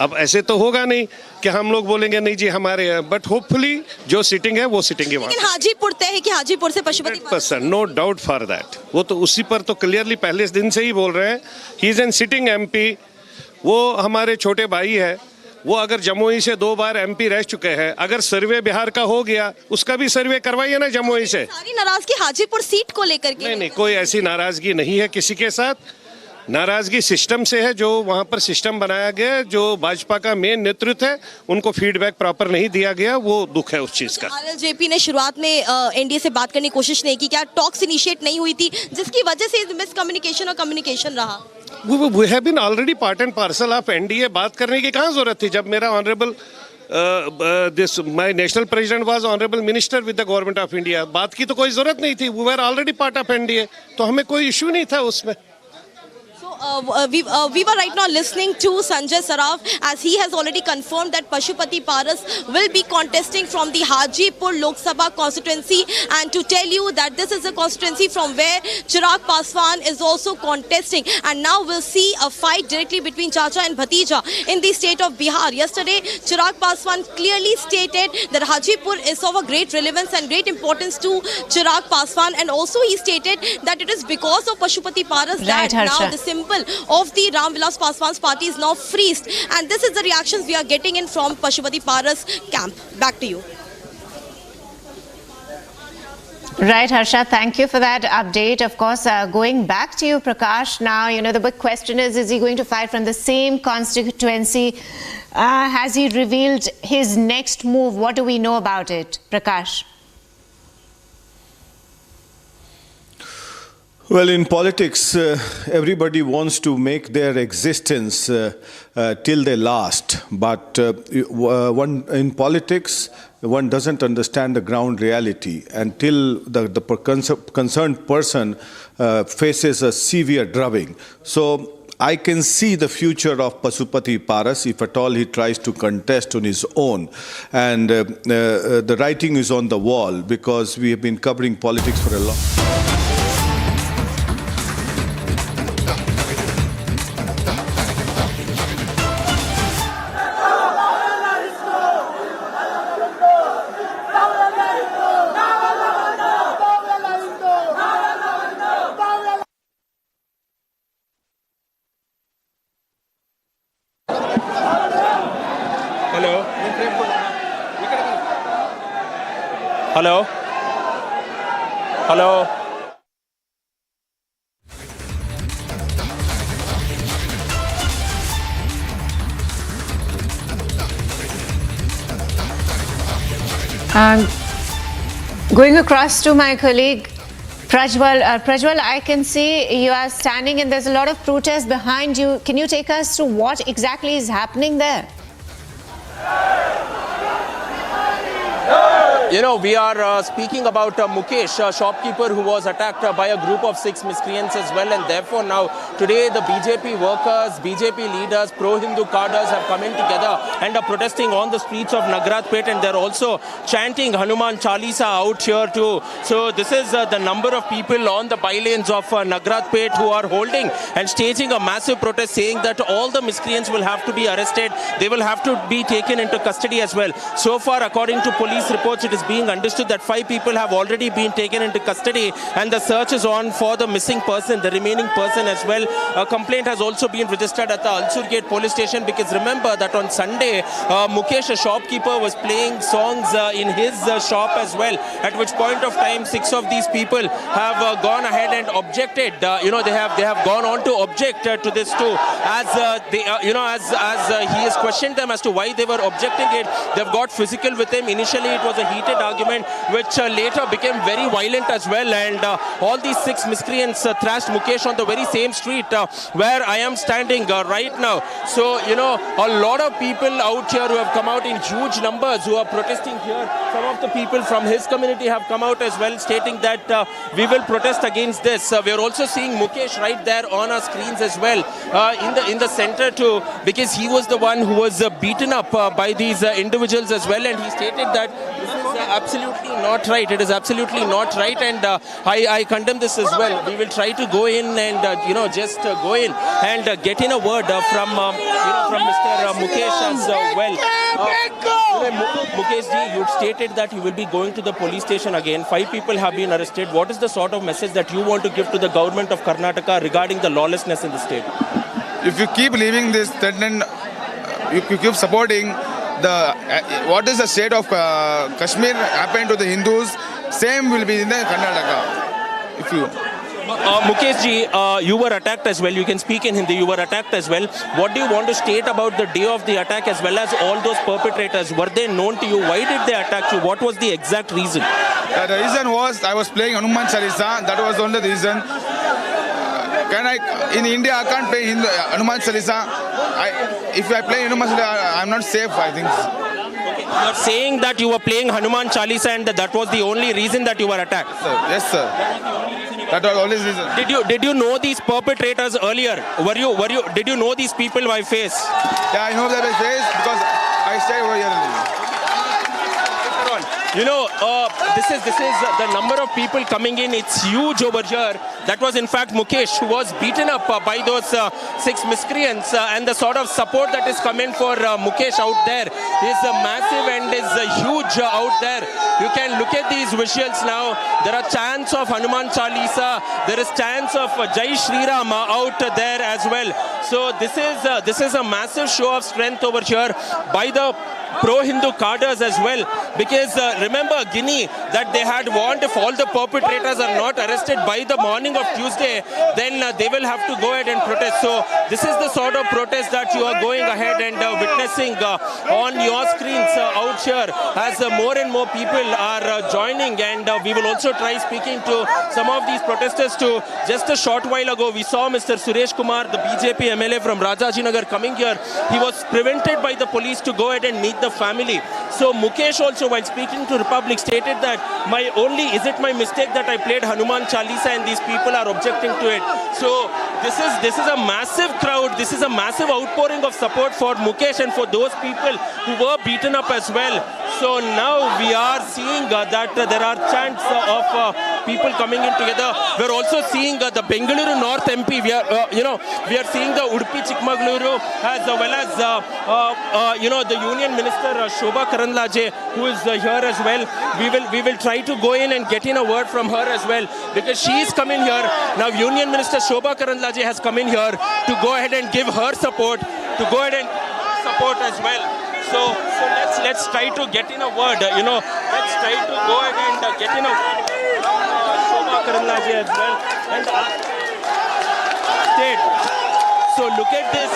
अब ऐसे तो होगा नहीं कि हम लोग बोलेंगे नहीं जी हमारे हैं, बट होपफुली जो सीटिंग है वो सीटिंग है। लेकिन हाजीपुर तय है कि हाजीपुर से पशुपति पारस, नो डाउट फॉर दैट। वो तो उसी पर तो क्लियरली पहले दिन से ही बोल रहे हैं, he is an sitting MP. वो हमारे छोटे भाई है, वो अगर जमुई से 2 बार एमपी रह चुके हैं, अगर सर्वे बिहार का हो गया उसका भी सर्वे करवाइए ना जमुई से। सारी नाराजगी हाजीपुर सीट को लेकर के? नहीं, कोई ऐसी नाराजगी नहीं है किसी के साथ। नाराजगी सिस्टम से है, जो वहां पर सिस्टम बनाया गया, जो भाजपा का मेन नेतृत्व है उनको फीडबैक प्रॉपर नहीं दिया गया, वो दुख है उस चीज का। जेपी ने शुरुआत में एनडीए से बात करने की कोशिश नहीं की, क्या टॉक्स इनिशिएट नहीं हुई थी जिसकी वजह से मिसकम्युनिकेशन और कम्युनिकेशन रहा? We have been already part and parcel of NDA। बात करने की कहाँ जरूरत थी जब मेरा honourable my national president was honorable minister with the government of India। बात की तो कोई जरूरत नहीं थी, we were already part of NDA, तो हमें कोई इशू नहीं था उसमें। We were right now listening to Sanjay Saraf, as he has already confirmed that Pashupati Paras will be contesting from the Hajipur Lok Sabha constituency, and to tell you that this is a constituency from where Chirag Paswan is also contesting, and now we'll see a fight directly between Chacha and Bhatija in the state of Bihar. Yesterday, Chirag Paswan clearly stated that Hajipur is of a great relevance and great importance to Chirag Paswan, and also he stated that it is because of Pashupati Paras that now the symbol of the Ramvilas Paswan's party is now freezed, and this is the reactions we are getting in from Pashupati Paras camp. Back to you. Right, Harsha, thank you for that update. Of course, going back to you, Prakash, now, you know, the big question is he going to fight from the same constituency? Has he revealed his next move? What do we know about it, Prakash? Well, in politics, everybody wants to make their existence till they last. But in politics, one doesn't understand the ground reality until the concerned person faces a severe drubbing. So I can see the future of Pasupati Paras if at all he tries to contest on his own. And the writing is on the wall because we have been covering politics for a long time. Hello? Hello? Going across to my colleague Prajwal. Prajwal, I can see you are standing and there's a lot of protest behind you. Can you take us through what exactly is happening there? We are speaking about Mukesh, a shopkeeper who was attacked by a group of 6 miscreants as well, and therefore now today the BJP workers, BJP leaders, pro-Hindu cadres have come in together and are protesting on the streets of Nagaratpet, and they're also chanting Hanuman Chalisa out here too. So this is the number of people on the bylanes of Nagaratpet who are holding and staging a massive protest, saying that all the miscreants will have to be arrested, they will have to be taken into custody as well. So far, according to police reports, it is being understood that 5 people have already been taken into custody, and the search is on for the missing person, the remaining person as well. A complaint has also been registered at the Alsur Gate police station, because remember that on Sunday, Mukesh, a shopkeeper, was playing songs in his shop as well, at which point of time 6 of these people have gone ahead and objected. They have gone on to object to this too, as he has questioned them as to why they were objecting it. They've got physical with him. Initially it was a heated argument which later became very violent as well, and all these 6 miscreants thrashed Mukesh on the very same street where I am standing right now. So a lot of people out here who have come out in huge numbers who are protesting here. Some of the people from his community have come out as well, stating that we will protest against this. We are also seeing Mukesh right there on our screens as well, in the center too, because he was the one who was beaten up by these individuals as well, and he stated that this is absolutely not right. It is absolutely not right, and I condemn this as well. We will try to go in and just go in and get in a word from Mr. Mukesh as well. Mukesh ji, you stated that you will be going to the police station again. 5 people have been arrested. What is the sort of message that you want to give to the government of Karnataka regarding the lawlessness in the state? If you keep leaving this, then you keep supporting what is the state of Kashmir happened to the Hindus, same will be in the Karnataka. If you Mukesh ji, you were attacked as well. You can speak in Hindi. You were attacked as well. What do you want to state about the day of the attack as well as all those perpetrators? Were they known to you? Why did they attack you? What was the exact reason? The reason was I was playing Hanuman Chalisa. That was only the reason. In India, I can't play Hanuman Chalisa. If I play Hanuman Chalisa, I'm not safe, I think. Okay. You are saying that you were playing Hanuman Chalisa and that was the only reason that you were attacked? Yes, sir. That was the only reason. Did you know these perpetrators earlier? Did you know these people by face? Yeah, I know them by face because I stay over here. This is the number of people coming in. It's huge over here. That was in fact Mukesh, who was beaten up by those 6 miscreants, and the sort of support that is coming for Mukesh out there is massive and is huge out there. You can look at these visuals now. There are chants of Hanuman Chalisa. There is chants of Jai Shri Ram out there as well. So this is a massive show of strength over here by the pro-Hindu cadres as well, because remember Guinea that they had warned if all the perpetrators are not arrested by the morning of Tuesday, then they will have to go ahead and protest. So this is the sort of protest that you are going ahead and witnessing on your screens out here as more and more people are joining, and we will also try speaking to some of these protesters too. Just a short while ago we saw Mr. Suresh Kumar, the BJP MLA from Rajajinagar, coming here. He was prevented by the police to go ahead and meet the family. So Mukesh also, while speaking to Republic, stated that is it my mistake that I played Hanuman Chalisa and these people are objecting to it. So this is a massive crowd. This is a massive outpouring of support for Mukesh and for those people who were beaten up as well. So now we are seeing that there are chants of people coming in together. We're also seeing the Bengaluru North MP. We are seeing the Udupi Chikmagaluru as well as the Union Minister Shobha Karandlaje, who is here as well. We will try to go in and get in a word from her as well, because she is coming here now. Union Minister Shobha Karandlaje has come in here to go ahead and give her support, as well. So let's try to get in a word. Let's try to go ahead and get in a word. Shobha Karandlaje as well. And state. So look at this.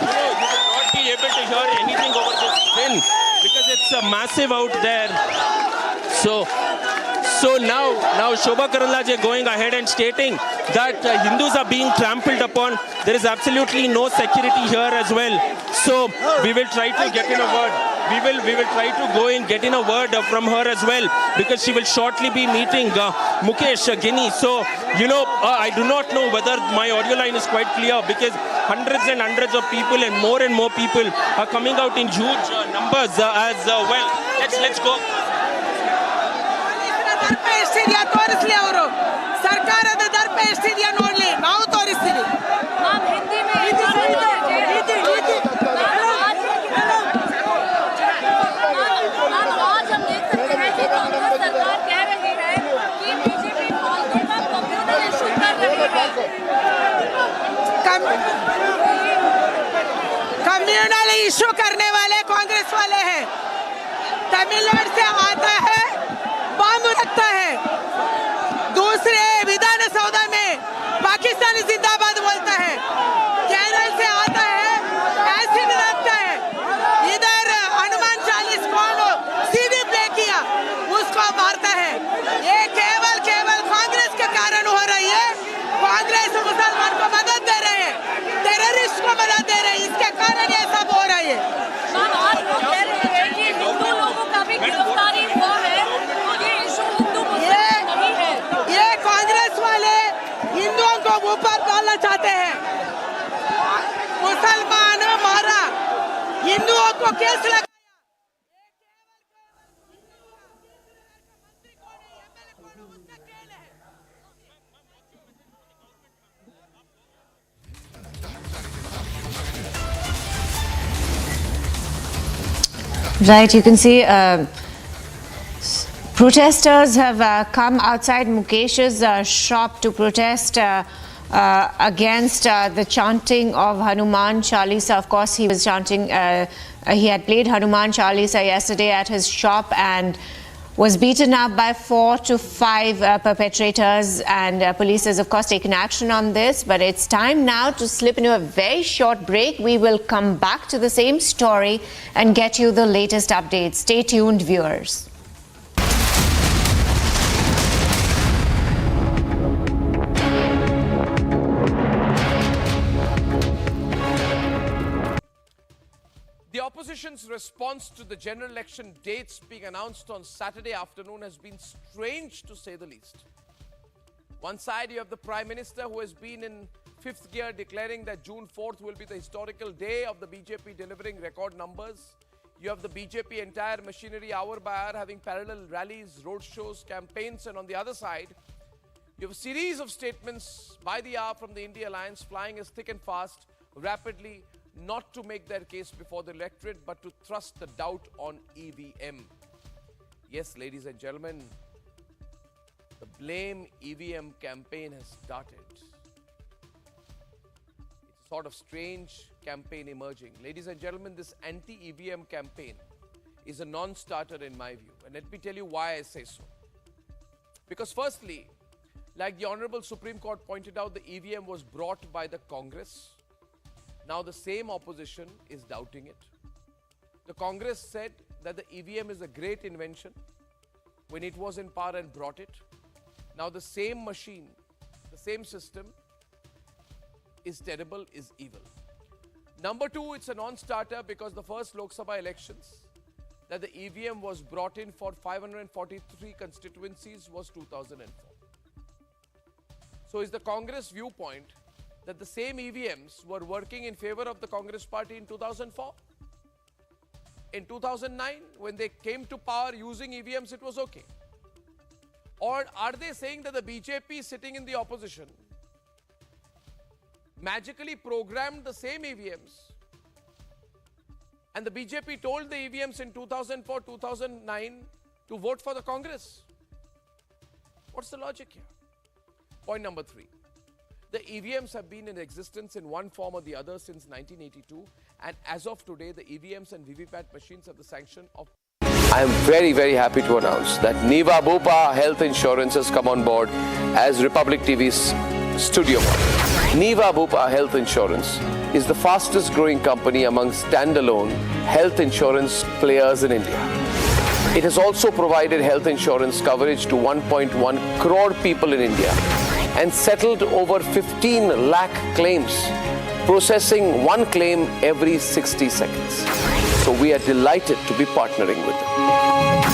You will not be able to hear anything over this pin because it's massive out there. So now Shobha Karandlaje going ahead and stating that Hindus are being trampled upon. There is absolutely no security here as well. So we will try to get in a word. we will try to go in, get in a word from her as well, because she will shortly be meeting Mukesh Guinea. So, I do not know whether my audio line is quite clear, because hundreds and hundreds of people and more people are coming out in huge numbers as well. Let's go. ಸರ್ಕಾರದ ದರ್ಪ ಎಷ್ಟಿದೆಯಾ ನೋಡ್ಲಿ, ನಾವು ತೋರಿಸ್ತೀವಿ. Communal issue करने वाले कांग्रेस वाले हैं. तमिलनाडु से आता है, बम रखता है. दूसरे विधानसभा में पाकिस्तानी जिंदाबाद बोलता है. केरल से आता है, एसिड रखता है. इधर हनुमान 40 कौन सीधी प्ले किया, उसको मारता है. ये केवल कांग्रेस के कारण हो रही है. कांग्रेस मुसलमान को मदद दे रहे हैं, टेररिस्ट को मदद दे रहे हैं, इसके कारण ये सब हो रही है. हिंदू लोगों का भी गिरफ्तारी हुआ है. ये कांग्रेस वाले हिंदुओं को ऊपर डालना चाहते हैं. मुसलमान मारा, हिंदुओं को केस लगा. Right, you can see protesters have come outside Mukesh's shop to protest against the chanting of Hanuman Chalisa. Of course, he was chanting, he had played Hanuman Chalisa yesterday at his shop and was beaten up by 4 to 5 perpetrators, and police has of course taken action on this. But it's time now to slip into a very short break. We will come back to the same story and get you the latest updates. Stay tuned, viewers. The opposition's response to the general election dates being announced on Saturday afternoon has been strange, to say the least. One side, you have the Prime Minister, who has been in fifth gear, declaring that June 4th will be the historical day of the BJP delivering record numbers. You have the BJP entire machinery hour by hour having parallel rallies, roadshows, campaigns, and on the other side, you have a series of statements by the hour from the India Alliance flying as thick and fast, rapidly, not to make their case before the electorate, but to thrust the doubt on EVM. Yes, ladies and gentlemen, the blame EVM campaign has started. It's a sort of strange campaign emerging. Ladies and gentlemen, this anti-EVM campaign is a non-starter in my view. And let me tell you why I say so. Because firstly, like the Honorable Supreme Court pointed out, the EVM was brought by the Congress. Now the same opposition is doubting it. The Congress said that the EVM is a great invention when it was in power and brought it. Now the same machine, the same system is terrible, is evil. Number two, it's a non-starter because the first Lok Sabha elections that the EVM was brought in for 543 constituencies was 2004. So is the Congress viewpoint that the same EVMs were working in favor of the Congress party in 2004? In 2009, when they came to power using EVMs, it was okay? Or are they saying that the BJP sitting in the opposition magically programmed the same EVMs and the BJP told the EVMs in 2004, 2009 to vote for the Congress? What's the logic here? Point number three. The EVMs have been in existence in one form or the other since 1982, and as of today, the EVMs and VVPAT machines have the sanction of... I am very, very happy to announce that Nayab Singh Health Insurance has come on board as Republic TV's studio model. Nayab Singh Health Insurance is the fastest growing company among standalone health insurance players in India. It has also provided health insurance coverage to 1.1 crore people in India and settled over 15 lakh claims, processing one claim every 60 seconds. So we are delighted to be partnering with them.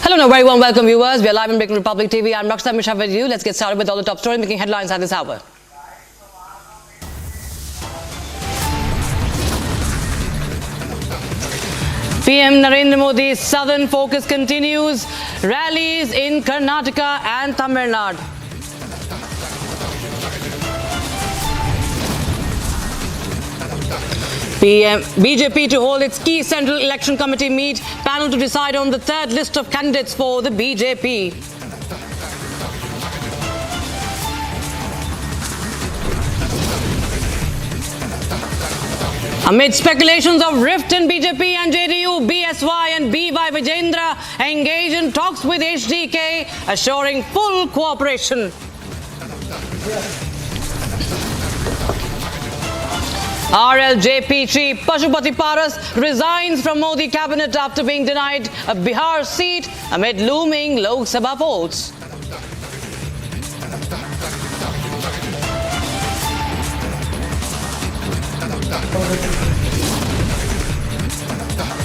Hello and a very warm welcome viewers. We are live on Breaking Republic TV. I'm Rakshita Mishra with you. Let's get started with all the top stories making headlines at this hour. PM Narendra Modi's southern focus continues. Rallies in Karnataka and Tamil Nadu. BJP to hold its key Central Election Committee meet. Panel to decide on the third list of candidates for the BJP. Amid speculations of rift in BJP and JDU, BSY and BY Vijendra engage in talks with HDK, assuring full cooperation. RLJP chief Pashupati Paras resigns from Modi cabinet after being denied a Bihar seat amid looming Lok Sabha polls.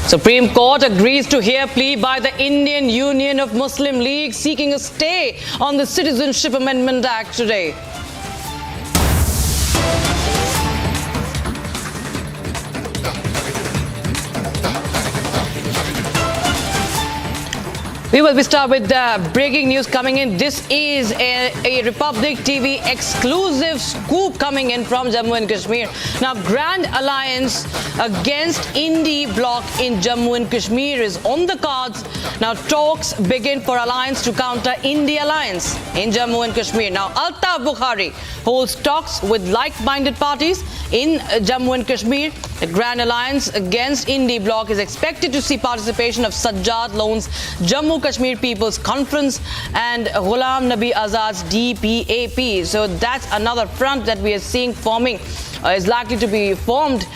Supreme Court agrees to hear plea by the Indian Union of Muslim League seeking a stay on the Citizenship Amendment Act today. We will start with breaking news coming in. This is a Republic TV exclusive scoop coming in from Jammu and Kashmir. Now, Grand Alliance against NDA bloc in Jammu and Kashmir is on the cards. Now, talks begin for alliance to counter NDA alliance in Jammu and Kashmir. Now, Altaf Bukhari holds talks with like-minded parties in Jammu and Kashmir. The Grand Alliance against NDA bloc is expected to see participation of Sajjad Loan's Jammu Kashmir People's Conference and Ghulam Nabi Azad's DPAP. So that's another front that we are seeing forming, is likely to be formed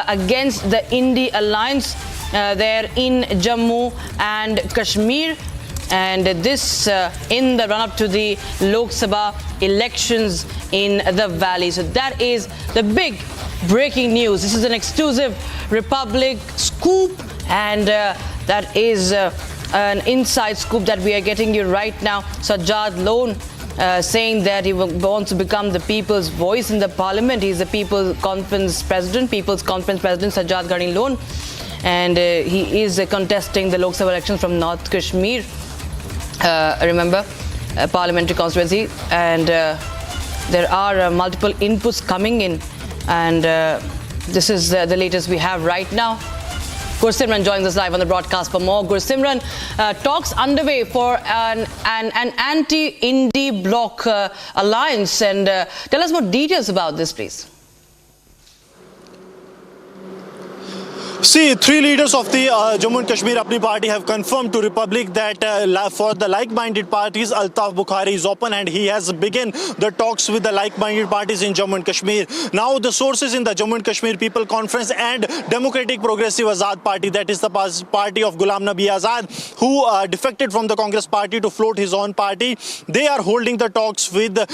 against the NDA alliance there in Jammu and Kashmir. And this in the run-up to the Lok Sabha elections in the valley. So that is the big breaking news. This is an exclusive Republic scoop, and that is an inside scoop that we are getting you right now. Sajjad Loan saying that he wants to become the people's voice in the parliament. He's the People's Conference President, Sajjad Ghani Loan, and he is contesting the Lok Sabha elections from North Kashmir. Remember, parliamentary constituency, and there are multiple inputs coming in, and this is the latest we have right now. Gursimran joins us live on the broadcast for more. Gursimran, talks underway for an anti-NDA bloc alliance, and tell us more details about this, please. See, three leaders of the Jammu and Kashmir Apni Party have confirmed to Republic that for the like-minded parties, Altaf Bukhari is open and he has begun the talks with the like-minded parties in Jammu and Kashmir. Now, the sources in the Jammu and Kashmir People Conference and Democratic Progressive Azad Party, that is the party of Ghulam Nabi Azad, who defected from the Congress Party to float his own party, they are holding the talks with the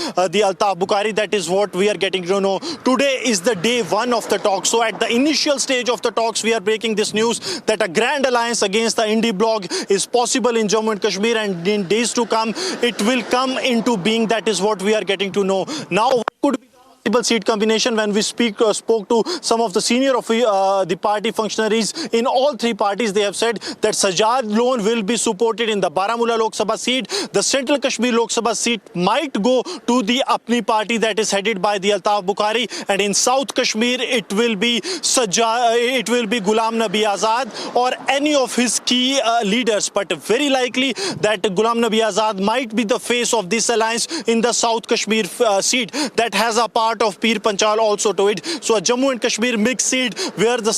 Altaf Bukhari. That is what we are getting to know. Today is the day one of the talks. So, at the initial stage of the talks, we are breaking this news that a grand alliance against the NDA bloc is possible in Jammu and Kashmir, and in days to come it will come into being. That is what we are getting to know. Now, what could be possible seat combination? When we spoke to some of the senior of the party functionaries in all three parties, they have said that Sajjad Loan will be supported in the Baramulla Lok Sabha seat. The Central Kashmir Lok Sabha seat might go to the Apni party that is headed by the Altaf Bukhari, and in South Kashmir it will be Ghulam Nabi Azad or any of his key leaders, but very likely that Ghulam Nabi Azad might be the face of this alliance in the South Kashmir seat that has a part part of Pir Panchal also to it. So a Jammu and Kashmir mixed seat where the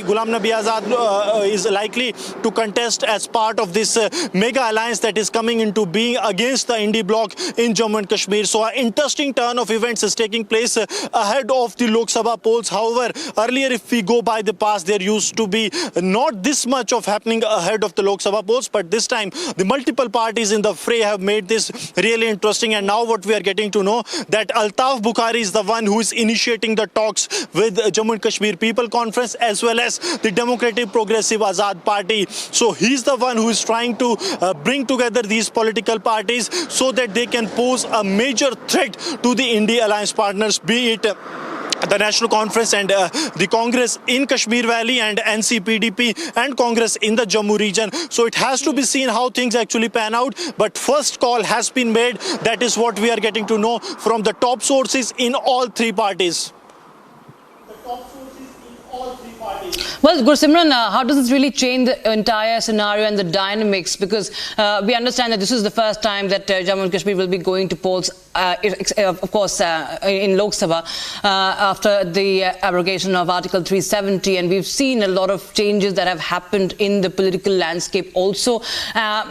Ghulam Nabi Azad is likely to contest as part of this mega alliance that is coming into being against the Indie bloc in Jammu and Kashmir. So an interesting turn of events is taking place ahead of the Lok Sabha polls. However, earlier if we go by the past, there used to be not this much of happening ahead of the Lok Sabha polls, but this time the multiple parties in the fray have made this really interesting. And now what we are getting to know that Altaf Bukhari is the one who is initiating the talks with Jammu and Kashmir People Conference as well as the Democratic Progressive Azad Party. So he's the one who is trying to bring together these political parties so that they can pose a major threat to the India alliance partners, be it the National Conference and the Congress in Kashmir Valley and NC-PDP and Congress in the Jammu region. So it has to be seen how things actually pan out. But first call has been made. That is what we are getting to know from the top sources in all three parties. Well, Gursimran, how does this really change the entire scenario and the dynamics? Because we understand that this is the first time that Jammu and Kashmir will be going to polls, of course, in Lok Sabha after the abrogation of Article 370. And we've seen a lot of changes that have happened in the political landscape also.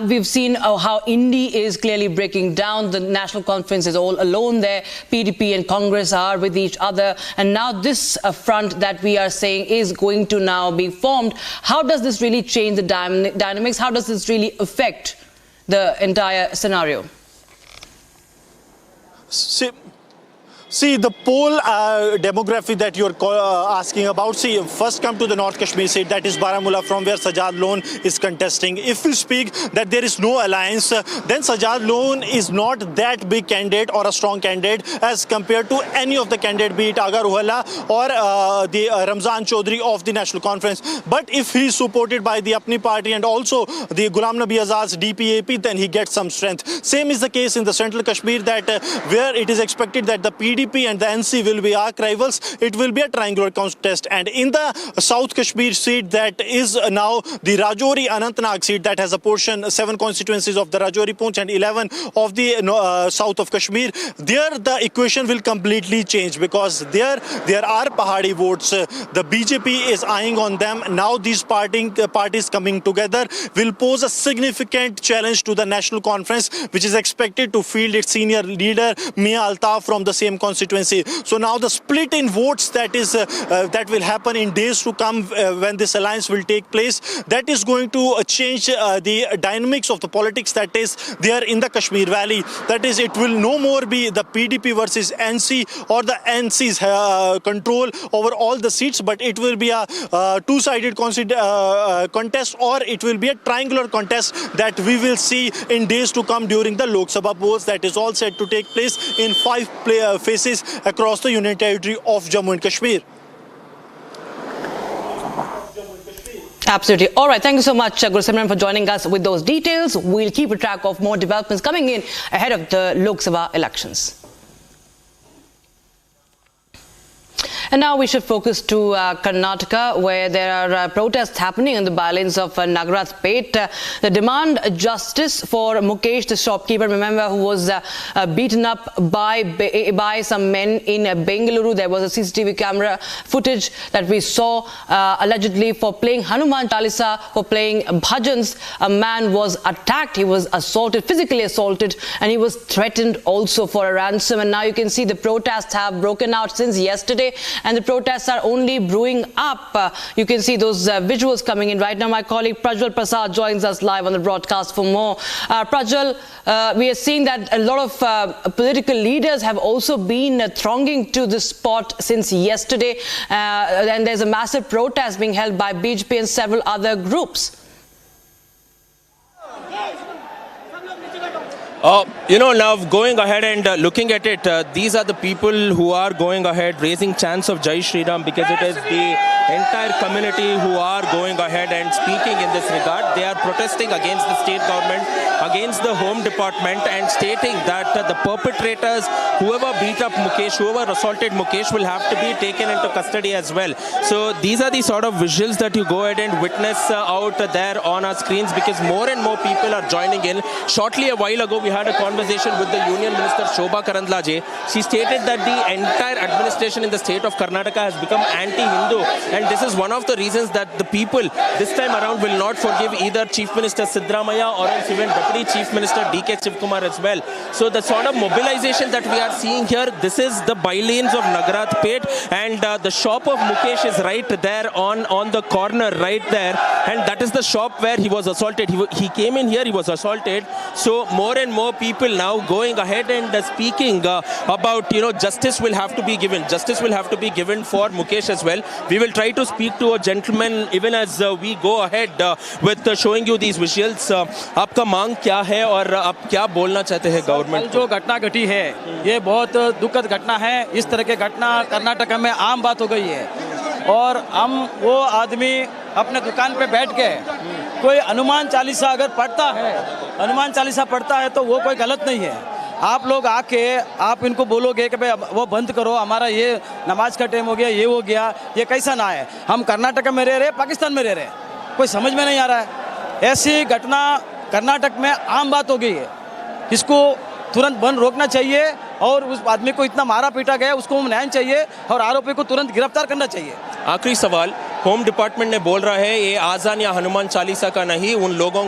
We've seen how Indie is clearly breaking down. The National Conference is all alone there. PDP and Congress are with each other. And now this front that we are saying is going to now be formed. How does this really change the dynamics? How does this really affect the entire scenario? See, the poll demography that you're asking about, first come to the North Kashmir seat, that is Baramulla, from where Sajjad Lone is contesting. If we speak that there is no alliance, then Sajjad Lone is not that big candidate or a strong candidate as compared to any of the candidates, be it Aga Ruhala or the Ramzan Chaudhary of the National Conference. But if he is supported by the Apni party and also the Ghulam Nabi Azad's DPAP, then he gets some strength. Same is the case in the Central Kashmir, that where it is expected that the PDP and the NC will be arch rivals. It will be a triangular contest. And in the South Kashmir seat, that is now the Rajouri Anantnag seat, that has a portion, 7 constituencies of the Rajouri Poonch and 11 of the south of Kashmir. There the equation will completely change, because there are Pahadi votes. The BJP is eyeing on them. Now these parties coming together will pose a significant challenge to the National Conference, which is expected to field its senior leader Mia Altaf from the same constituency. So now the split in votes that will happen in days to come when this alliance will take place, that is going to change the dynamics of the politics that is there in the Kashmir Valley. That is, it will no more be the PDP versus NC or the NC's control over all the seats, but it will be a two-sided contest, or it will be a triangular contest that we will see in days to come during the Lok Sabha polls. That is all set to take place in 5 phases across the Union Territory of Jammu and Kashmir. Absolutely. All right. Thank you so much, Gursimran, for joining us with those details. We'll keep a track of more developments coming in ahead of the Lok Sabha elections. And now we should focus to Karnataka, where there are protests happening in the bylanes of Nagaratpet. The demand justice for Mukesh, the shopkeeper, remember, who was beaten up by some men in Bengaluru. There was a CCTV camera footage that we saw allegedly for playing Hanuman Chalisa, for playing bhajans. A man was attacked, he was assaulted, physically assaulted, and he was threatened also for a ransom. And now you can see the protests have broken out since yesterday, and the protests are only brewing up. You can see those visuals coming in right now. My colleague Prajwal Prasad joins us live on the broadcast for more. Prajwal, we are seeing that a lot of political leaders have also been thronging to this spot since yesterday, and there's a massive protest being held by BJP and several other groups. Now going ahead and looking at it, these are the people who are going ahead raising chants of Jai Shri Ram, because it is the entire community who are going ahead and speaking in this regard. They are protesting against the state government, against the Home Department, and stating that the perpetrators, whoever beat up Mukesh, whoever assaulted Mukesh, will have to be taken into custody as well. So these are the sort of visuals that you go ahead and witness out there on our screens, because more and more people are joining in. Shortly a while ago, we had a conversation with the Union Minister Shobha Karandlaje. She stated that the entire administration in the state of Karnataka has become anti-Hindu, and this is one of the reasons that the people this time around will not forgive either Chief Minister Siddaramaiah or else even Deputy Chief Minister D.K. Shivkumar as well. So the sort of mobilization that we are seeing here, this is the by-lanes of Nagaratpet, and the shop of Mukesh is right there on the corner right there, and that is the shop where he was assaulted. He came in here, he was assaulted. So more and more people now going ahead and speaking about, justice will have to be given. Justice will have to be given for Mukesh as well. We will try to speak to a gentleman even as we go ahead with showing you these visuals. आपका मांग क्या है और आप क्या बोलना चाहते हैं गवर्नमेंट? जो घटना घटी है ये बहुत दुखद घटना है। इस तरह की घटना कर्नाटक में आम बात हो गई है, और हम वो आदमी अपने दुकान पे बैठ के कोई हनुमान चालीसा अगर पढ़ता है तो वो कोई गलत नहीं है। आप लोग आके आप इनको बोलोगे कि भाई वो बंद करो, हमारा ये नमाज का टाइम हो गया, ये हो गया, ये कैसा ना है। हम कर्नाटक में रह रहे, पाकिस्तान में रह रहे, कोई समझ में नहीं आ रहा है। ऐसी घटना कर्नाटक में आम बात हो गई है, इसको तुरंत बंद रोकना चाहिए, और उस आदमी को इतना मारा पीटा गया उसको न्याय चाहिए, और आरोपी को तुरंत गिरफ्तार करना चाहिए। आखिरी सवाल, होम डिपार्टमेंट ने बोल रहा है ये आज़ान या हनुमान चालीसा का नहीं, उन लोगों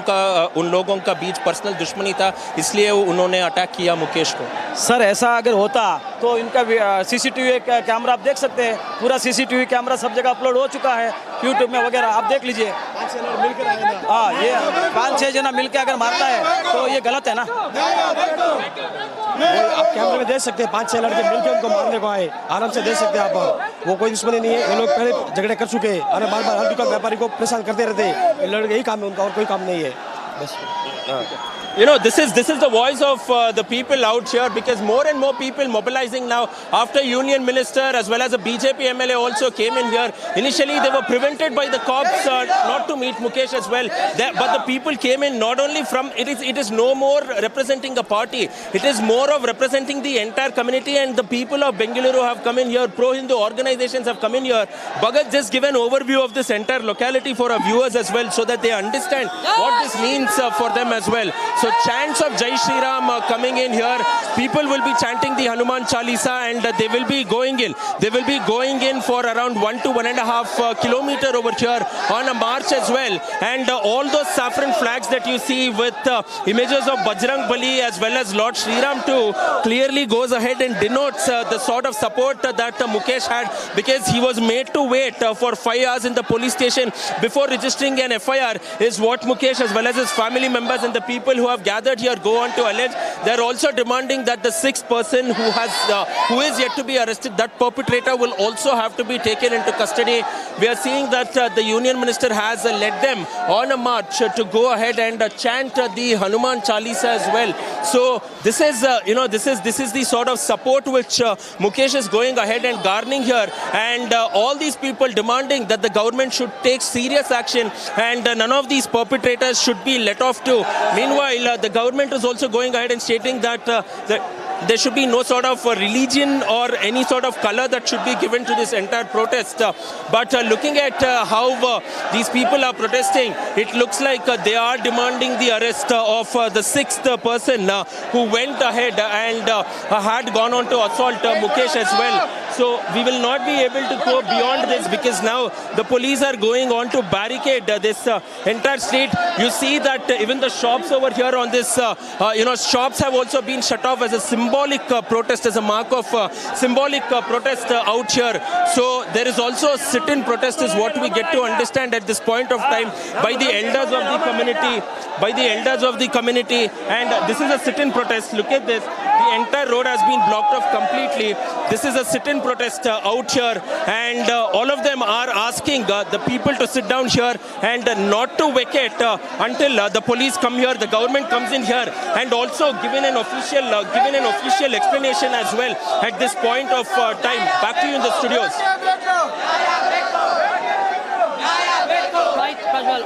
का बीच पर्सनल दुश्मनी था, इसलिए उन्होंने अटैक किया मुकेश को। सर ऐसा अगर होता तो इनका सीसीटीवी कैमरा आप देख सकते हैं, पूरा सीसीटीवी कैमरा सब जगह अपलोड हो चुका है यूट्यूब में वगैरह, आप देख लीजिए। हाँ, ये 5-6 जना मिलकर अगर मारता है तो ये गलत है ना। आप कैमरे में देख सकते हैं, 5-6 लड़के मिलकर उनको मारने को आए, आराम से देख सकते हैं आप। वो कोई दुश्मनी नहीं है, ये लोग पहले झगड़े कर चुके हैं, और बार-बार हर दुकान व्यापारी को परेशान करते रहते हैं। ये लड़के यही काम है उनका, और कोई काम नहीं है बस। This is the voice of the people out here, because more and more people mobilizing now after Union Minister as well as a BJP MLA also came in here. Initially they were prevented by the cops not to meet Mukesh as well, but the people came in not only from, it is no more representing a party, it is more of representing the entire community, and the people of Bengaluru have come in here, pro-Hindu organizations have come in here. Bhagat, just give an overview of this entire locality for our viewers as well, so that they understand what this means for them as well. So chants of Jai Shri Ram coming in here. People will be chanting the Hanuman Chalisa, and they will be going in. They will be going in for around 1 to 1.5 kilometer over here on a march as well. And all those saffron flags that you see with images of Bajrang Bali as well as Lord Shri Ram too clearly goes ahead and denotes the sort of support that Mukesh had, because he was made to wait for 5 hours in the police station before registering an FIR, is what Mukesh as well as his family members and the people who have gathered here go on to allege. They're also demanding that the 6th person who is yet to be arrested, that perpetrator, will also have to be taken into custody. We are seeing that the Union Minister has led them on a march to go ahead and chant the Hanuman Chalisa as well. So this is this is the sort of support which Mukesh is going ahead and garnering here, and all these people demanding that the government should take serious action, and none of these perpetrators should be let off too. Meanwhile, the government is also going ahead and stating that there should be no sort of religion or any sort of color that should be given to this entire protest. But looking at how these people are protesting, it looks like they are demanding the arrest of the 6th person who went ahead and had gone on to assault Mukesh as well. So we will not be able to go beyond this, because now the police are going on to barricade this entire street. You see that even the shops over here on this, shops have also been shut off as a symbolic protest, as a mark of symbolic protest out here. So there is also a sit-in protest, is what we get to understand at this point of time, by the elders of the community, and this is a sit-in protest. Look at this. The entire road has been blocked off completely. This is a sit-in protest out here, and all of them are asking the people to sit down here and not to vacate until the police come here, the government comes in here, and also given an official explanation as well at this point of time. Back to you in the studios.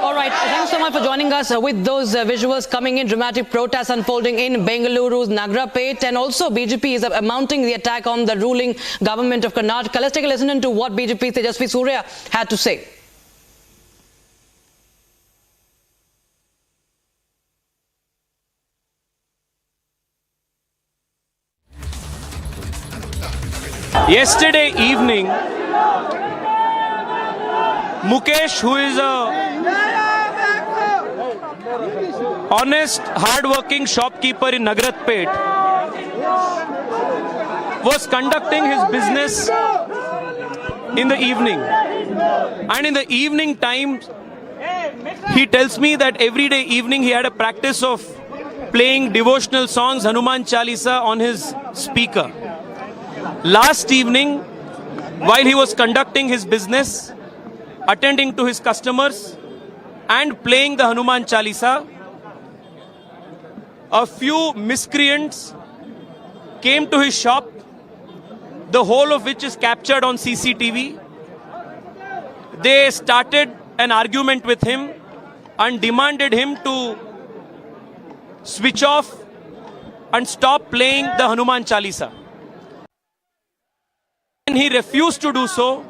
All right, thanks so much for joining us with those visuals coming in. Dramatic protests unfolding in Bengaluru's Nagaratpet, and also BJP is mounting the attack on the ruling government of Karnataka. Let's take a listen to what BJP Tejasvi Surya had to say. Yesterday evening, Mukesh, who is a honest, hard-working shopkeeper in Nagaratpet, was conducting his business in the evening. And in the evening time, he tells me that every day evening he had a practice of playing devotional songs, Hanuman Chalisa, on his speaker. Last evening, while he was conducting his business, attending to his customers and playing the Hanuman Chalisa, a few miscreants came to his shop, the whole of which is captured on CCTV. They started an argument with him and demanded him to switch off and stop playing the Hanuman Chalisa. When he refused to do so,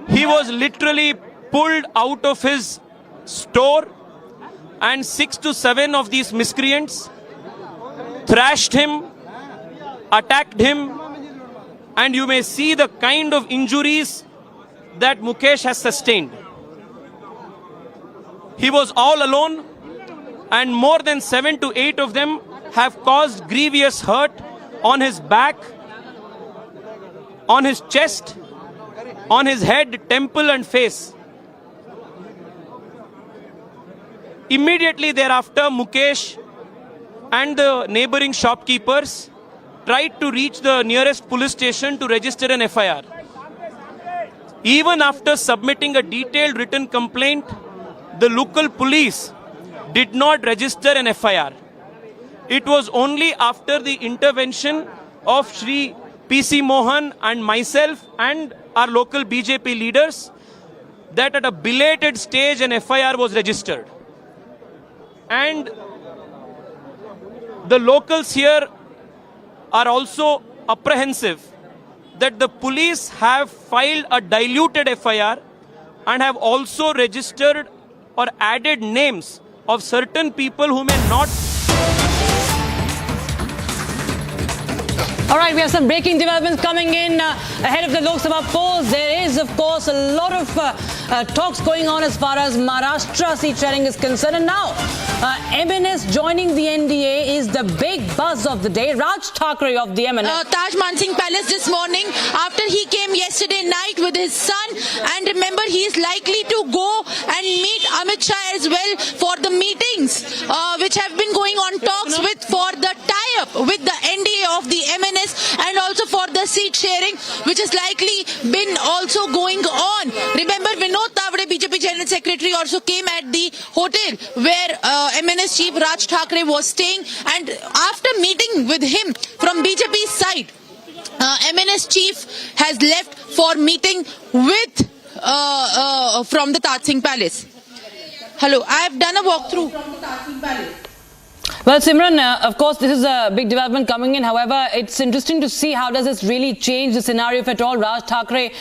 he was literally pulled out of his store, and 6 to 7 of these miscreants thrashed him, attacked him, and you may see the kind of injuries that Mukesh has sustained. He was all alone, and more than 7 to 8 of them have caused grievous hurt on his back, on his chest, on his head, temple and face. Immediately thereafter, Mukesh and the neighboring shopkeepers tried to reach the nearest police station to register an FIR. Even after submitting a detailed written complaint, the local police did not register an FIR. It was only after the intervention of Shri PC Mohan and myself and our local BJP leaders that at a belated stage an FIR was registered. And the locals here are also apprehensive that the police have filed a diluted FIR and have also registered or added names of certain people who may not. All right, we have some breaking developments coming in ahead of the Lok Sabha polls. There is, of course, a lot of talks going on as far as Maharashtra seat sharing is concerned. And now, MNS joining the NDA is the big buzz of the day. Raj Thackeray of the MNS. Taj Mansingh Palace this morning after he came yesterday night with his son. And remember, he is likely to go and meet Amit Shah as well for the meetings which have been going on talks with for the tie-up with the NDA of the MNS and also for the seat sharing, which is likely been also going on. Remember, Vinod Tavade, BJP General Secretary, also came at the hotel where MNS Chief Raj Thackeray was staying, and after meeting with him from BJP's side, MNS Chief has left for meeting with from the Taj Singh Palace. Hello, I have done a walkthrough from the Taj Singh Palace. Well, Simran, of course, this is a big development coming in. However, it's interesting to see how does this really change the scenario if at all Raj Thackeray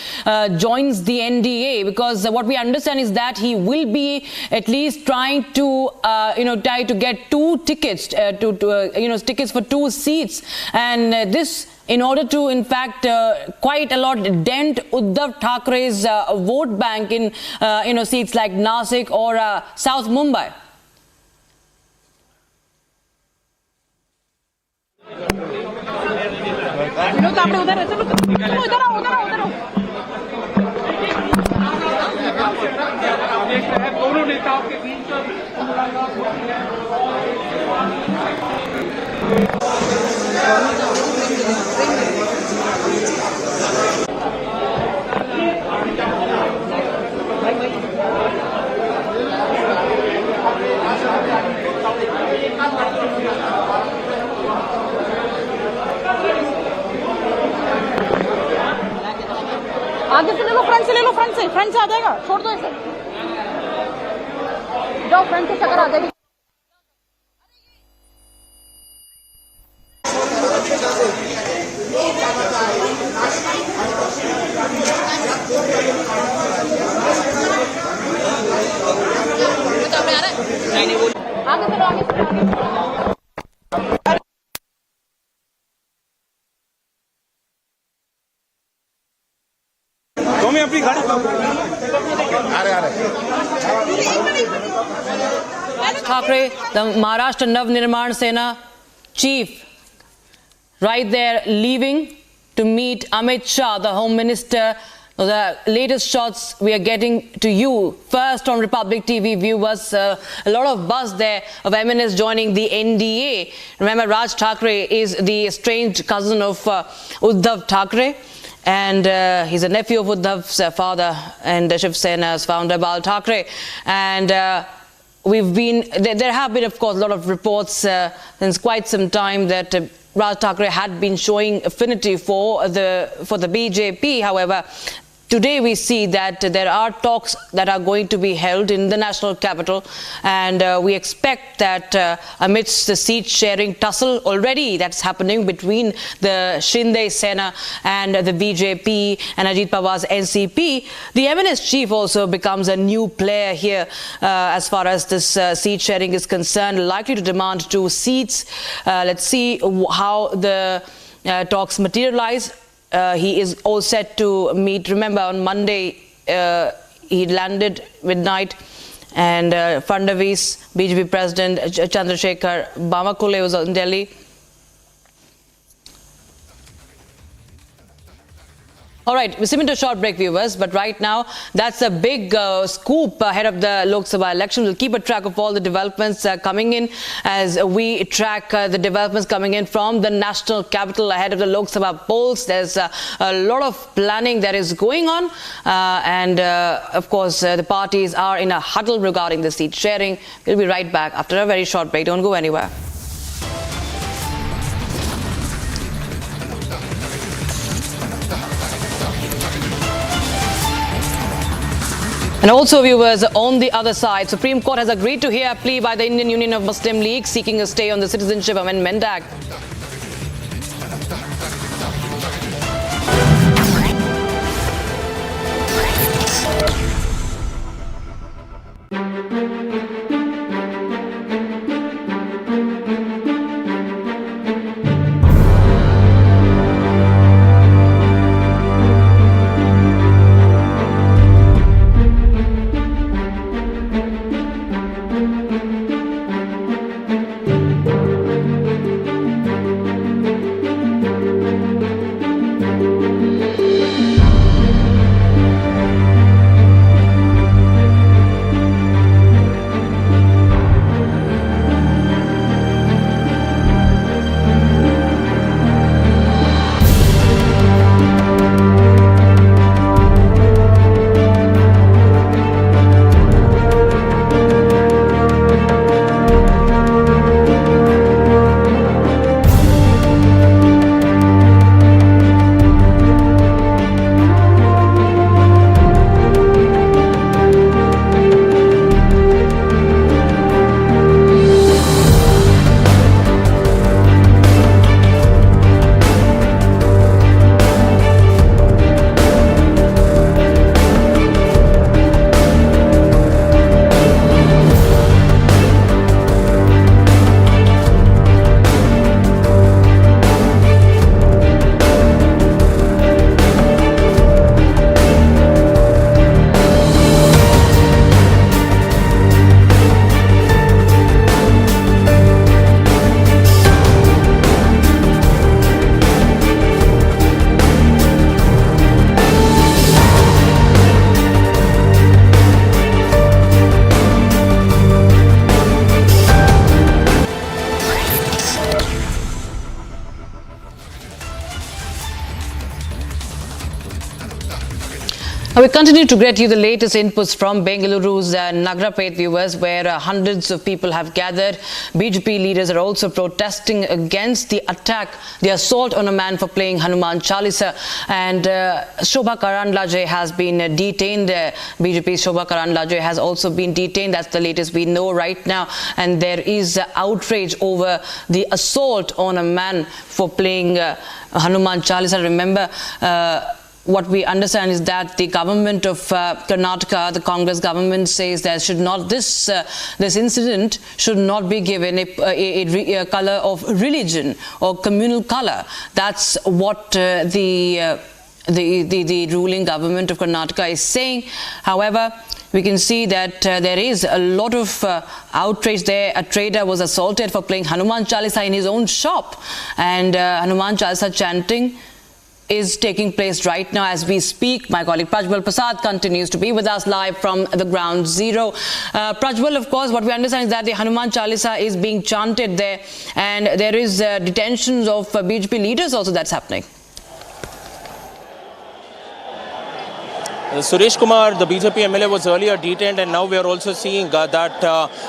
joins the NDA, because what we understand is that he will be at least trying to, try to get 2 tickets, tickets for 2 seats, and this in order to, in fact, quite a lot dent Uddhav Thackeray's vote bank in, seats like Nasik or South Mumbai. दोनों नेताओं के बीच आगे से ले लो, front से ले लो, front से आ जाएगा, छोड़ दो इसे, जाओ फ्रंट से चक्कर आ जाएगी। आगे चलो, आगे। Thackeray, the Maharashtra Nav Nirman Sena chief, right there leaving to meet Amit Shah, the Home Minister. The latest shots we are getting to you first on Republic TV viewers. A lot of buzz there of MNS joining the NDA. Remember, Raj Thackeray is the estranged cousin of Uddhav Thackeray, and he's a nephew of Uddhav's father and Shiv Sena's founder Bal Thackeray. And there have been, of course, a lot of reports since quite some time that Raj Thackeray had been showing affinity for the BJP. However, today we see that there are talks that are going to be held in the national capital, and we expect that amidst the seat-sharing tussle already that's happening between the Shinde Sena and the BJP and Ajit Pawar's NCP, the MNS chief also becomes a new player here as far as this seat-sharing is concerned, likely to demand 2 seats. Let's see how the talks materialize. He is all set to meet. Remember, on Monday, he landed midnight, and Fadnavis, BJP President Chandrasekhar Bamakule was in Delhi. All right, we're moving to a short break, viewers, but right now, that's a big scoop ahead of the Lok Sabha election. We'll keep a track of all the developments coming in as we track the developments coming in from the national capital ahead of the Lok Sabha polls. There's a lot of planning that is going on, and of course, the parties are in a huddle regarding the seat sharing. We'll be right back after a very short break. Don't go anywhere. And also, viewers, on the other side, Supreme Court has agreed to hear a plea by the Indian Union of Muslim League seeking a stay on the Citizenship Amendment Act. We continue to get you the latest inputs from Bengaluru's Nagaratpet, viewers, where hundreds of people have gathered. BJP leaders are also protesting against the attack, the assault on a man for playing Hanuman Chalisa. And Shobha Karandlaje has been detained. BJP's Shobha Karandlaje has also been detained. That's the latest we know right now. And there is outrage over the assault on a man for playing Hanuman Chalisa. Remember, what we understand is that the government of Karnataka, the Congress government, says that should not this incident should not be given a color of religion or communal color. That's what the ruling government of Karnataka is saying. However, we can see that there is a lot of outrage there. A trader was assaulted for playing Hanuman Chalisa in his own shop, and Hanuman Chalisa chanting is taking place right now as we speak. My colleague Prajwal Prasad continues to be with us live from the ground zero. Prajwal, of course, what we understand is that the Hanuman Chalisa is being chanted there, and there is detentions of BJP leaders also that's happening. Suresh Kumar, the BJP MLA, was earlier detained, and now we are also seeing that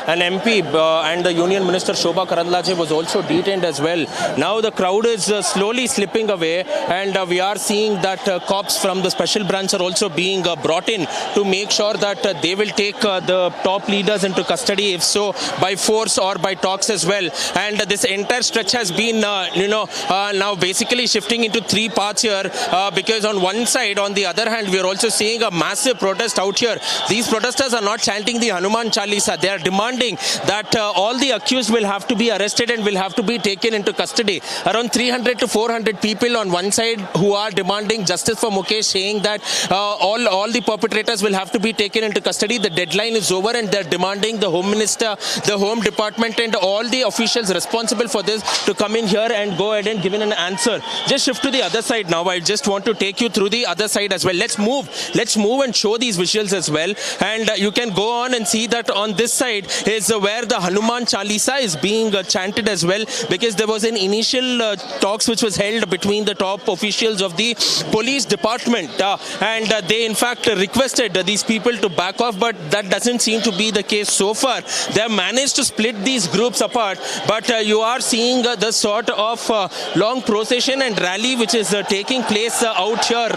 an MP and the Union Minister Shobha Karandlaje was also detained as well. Now the crowd is slowly slipping away, and we are seeing that cops from the special branch are also being brought in to make sure that they will take the top leaders into custody, if so by force or by talks as well. And this entire stretch has been, now basically shifting into three parts here, because on one side, on the other hand, we are also seeing a massive protest out here. These protesters are not chanting the Hanuman Chalisa. They are demanding that all the accused will have to be arrested and will have to be taken into custody. Around 300 to 400 people on one side who are demanding justice for Mukesh, saying that all the perpetrators will have to be taken into custody. The deadline is over, and they're demanding the Home Minister, the Home Department, and all the officials responsible for this to come in here and go ahead and give in an answer. Just shift to the other side now. I just want to take you through the other side as well. Let's move and show these visuals as well, and you can go on and see that on this side is where the Hanuman Chalisa is being chanted as well, because there was an initial talks which was held between the top officials of the police department, and they in fact requested these people to back off, but that doesn't seem to be the case so far. They have managed to split these groups apart, but you are seeing the sort of long procession and rally which is taking place out here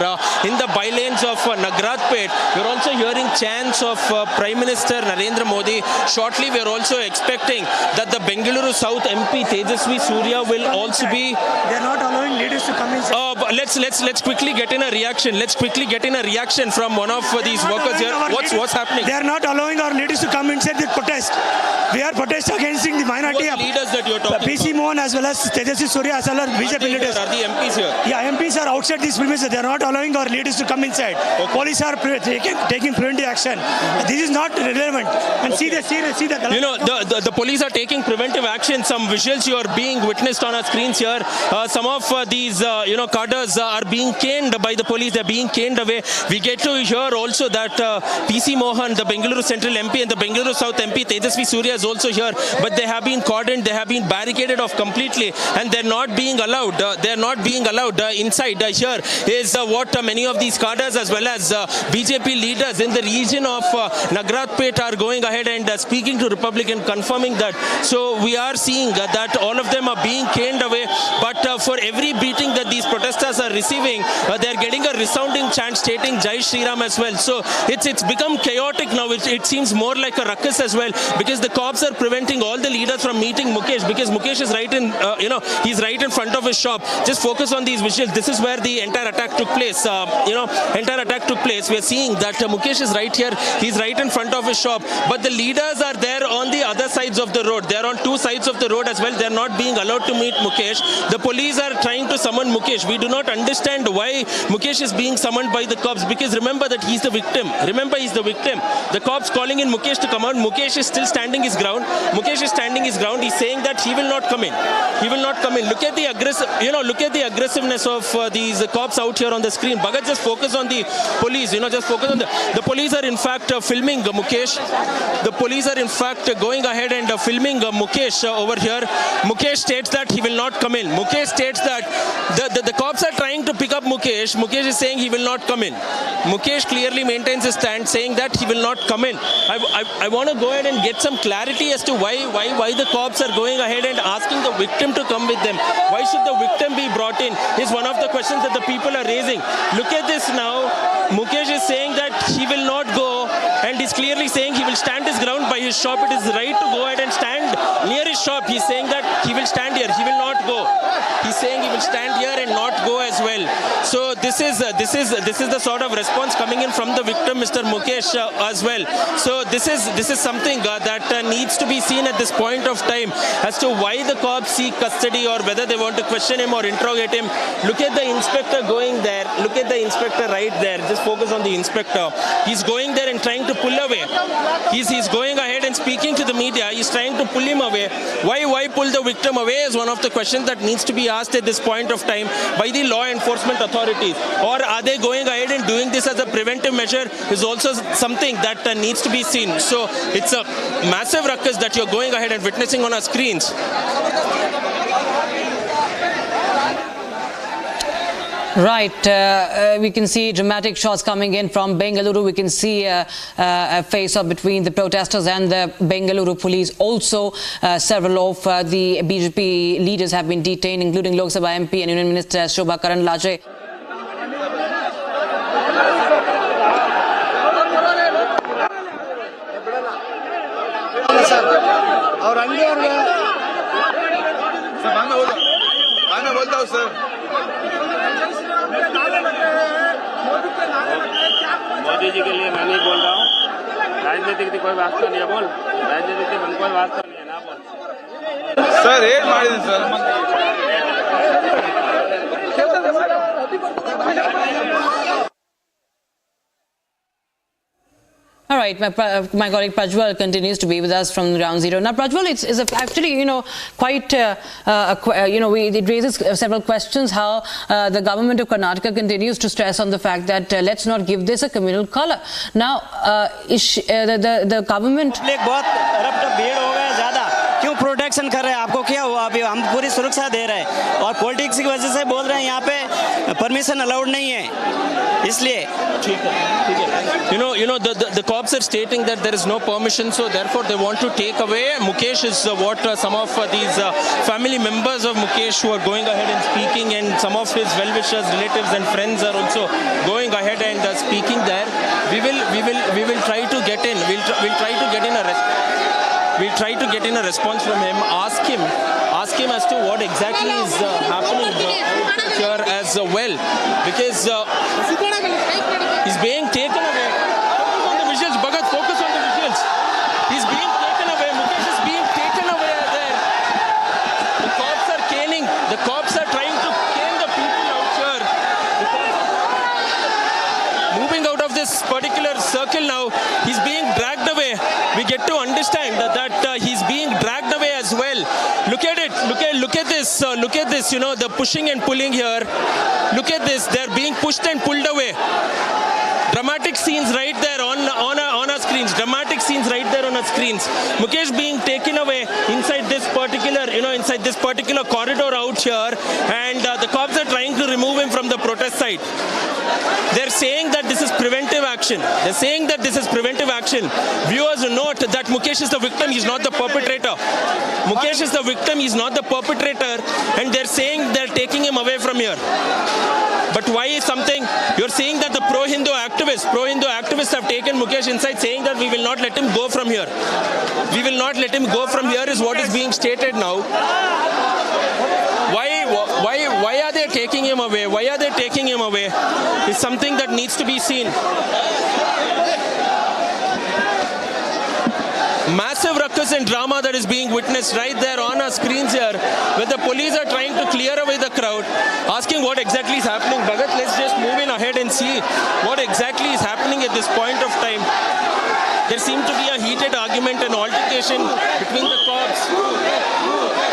in the bylanes of Nagaratpet. We're also hearing chants of Prime Minister Narendra Modi. Shortly, we're also expecting that the Bengaluru South MP Tejasvi Surya will also be. They're not allowing leaders to come inside. Let's quickly get in a reaction. Let's quickly get in a reaction from one of these workers here. What's happening? They are not allowing our leaders to come inside the protest. We are protesting against the minority of leaders that you're talking PC Mohan as well as Tejasvi Surya as well as BJP leaders. Are the MPs here? Yeah, MPs are outside these premises. They are not allowing our leaders to come inside. Okay. Police are taking preventive action. This is not relevant. And see the. The police are taking preventive action. Some visuals you are being witnessed on our screens here. Some of these cadres are being caned by the police. They're being caned away. We get to hear also that PC Mohan, the Bengaluru Central MP, and the Bengaluru South MP Tejasvi Surya is also here, but they have been cordoned. They have been barricaded off completely, and they're not being allowed. They're not being allowed inside. Here is what many of these cadres as well as BJP leaders in the region of Nagaratpet are going ahead and speaking to Republic and confirming that. So we are seeing that all of them are being caned away, but for every beating that these protesters are receiving, they are getting a resounding chant stating Jai Shri Ram as well. So it's become chaotic now. It seems more like a ruckus as well, because the cops are preventing all the leaders from meeting Mukesh, because Mukesh is right in he's right in front of his shop. Just focus on these visuals. This is where the entire attack took place. We are seeing that Mukesh is right here. He's right in front of his shop, but the leaders are there on the other sides of the road. They are on two sides of the road as well. They are not being allowed to meet Mukesh. The police are trying to summon Mukesh. We do not understand why Mukesh is being summoned by the cops, because remember that he's the victim. The cops calling in Mukesh to come out. Mukesh is still standing his ground. He's saying that he will not come in. Look at the aggressiveness of these cops out here on the screen. Bhagat, just focus on the police. The police are in fact filming Mukesh. The police are in fact going ahead and filming Mukesh over here. Mukesh states that he will not come in. Mukesh states that the cops are trying to pick up Mukesh. Mukesh is saying he will not come in. Mukesh clearly maintains his stand, saying that he will not come in. I want to go ahead and get some clarity as to why the cops are going ahead and asking the victim to come with them. Why should the victim be brought in is one of the questions that the people are raising. Look at this now. Mukesh is saying that he will not go, and he's clearly saying he will stand his ground by his shop. It is right to go ahead and stand near his shop. He's saying that he will stand here. He will not go. He's saying he will stand here and not go as well. So this is the sort of response coming in from the victim, Mr. Mukesh, as well. So this is something that needs to be seen at this point of time as to why the cops seek custody, or whether they want to question him or interrogate him. Look at the inspector going there. Look at the inspector right there. Just focus on the inspector. He's going there and trying to pull away. He's going ahead and speaking to the media. He's trying to pull him away. Why pull the victim away is one of the questions that needs to be asked at this point of time by the law enforcement authorities. Or are they going ahead and doing this as a preventive measure is also something that needs to be seen. So it's a massive ruckus that you're going ahead and witnessing on our screens. Right, we can see dramatic shots coming in from Bengaluru. We can see a face-off between the protesters and the Bengaluru police. Also, several of the BJP leaders have been detained, including Lok Sabha MP and Union Minister Shobha Karandlaje. और अंगे मैं बोलता हूँ sir Modi ji के लिए मैं नहीं बोल रहा हूँ राजनीति की कोई वास्ता नहीं है बोल राजनीति की कोई वास्ता नहीं है ना बोल सर रेड मारिए sir All right, my colleague Prajwal continues to be with us from Ground Zero. Now, Prajwal, it's actually, quite, it raises several questions how the government of Karnataka continues to stress on the fact that let's not give this a communal color. Now, the government... क्यों protection कर रहे हैं आपको क्या हुआ अभी हम पूरी सुरक्षा दे रहे हैं और पॉलिटिक्स की वजह से बोल रहे हैं यहाँ पे परमिशन अलाउड नहीं है इसलिए ठीक है the cops are stating that there is no permission, so therefore they want to take away. Mukesh is what some of these family members of Mukesh who are going ahead and speaking, and some of his well-wishers, relatives and friends are also going ahead and speaking there. We will try to get in. We'll try to get in We'll try to get in a response from him, ask him as to what exactly is happening here as well, because he's being taken away. Focus on the visuals, Bhagat, focus on the visuals. He's being taken away, Mukesh is being taken away there. The cops are caning, the cops are trying to cane the people out here. Moving out of this particular circle now, he's being dragged away. We get to understand that he's being dragged away as well. Look at it. Look at this. The pushing and pulling here. Look at this. They're being pushed and pulled away. Dramatic scenes right there on our screens. Dramatic scenes right there on our screens. Mukesh being taken away inside this particular corridor out here, and the cops are trying to remove him from the protest site. They're saying that this is preventive action. Viewers note that Mukesh is the victim, he's not the perpetrator. Mukesh is the victim, he's not the perpetrator, and they're saying they're taking him away from here. But why is something? You're saying that the pro-Hindu activists have taken Mukesh inside, saying that we will not let him go from here. We will not let him go from here is what is being stated now. Why are they taking him away? Why are they taking him away? It's something that needs to be seen. Massive ruckus and drama that is being witnessed right there on our screens here, where the police are trying to clear away the crowd, asking what exactly is happening. Bhagat, let's just move in ahead and see what exactly is happening at this point of time. There seemed to be a heated argument and altercation between the cops.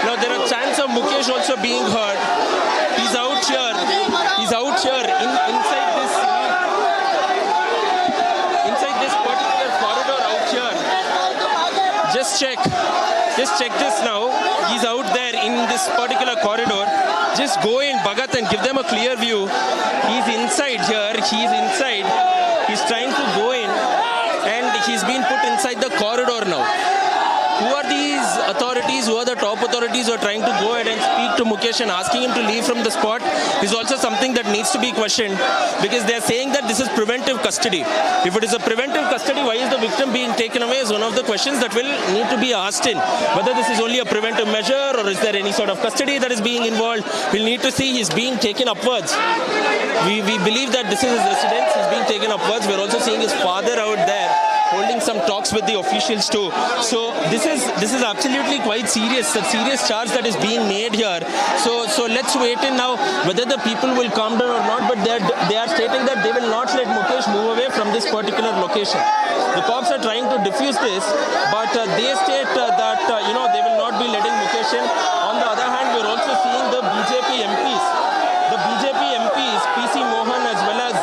Now there are chants of Mukesh also being heard. He's out here. Inside this particular corridor out here. Just check this now. He's out there in this particular corridor. Just go in, Bhagat, and give them a clear view. He's inside here. He's trying to go in, and he's been put inside the corridor now. Who are these authorities? Who are the top authorities who are trying to go ahead and speak to Mukesh and asking him to leave from the spot is also something that needs to be questioned, because they are saying that this is preventive custody. If it is a preventive custody, why is the victim being taken away is one of the questions that will need to be asked in. Whether this is only a preventive measure or is there any sort of custody that is being involved, we'll need to see. He's being taken upwards. We believe that this is his residence. He's being taken upwards. We're also seeing his father out there holding some talks talks with the officials too. So this is absolutely quite serious. A serious charge that is being made here. So let's wait in now whether the people will calm down or not. But they are stating that they will not let Mukesh move away from this particular location. The cops are trying to diffuse this, but they state that they will not be letting Mukesh in. On the other hand, we are also seeing the BJP MPs. The BJP MPs, PC Mohan as well as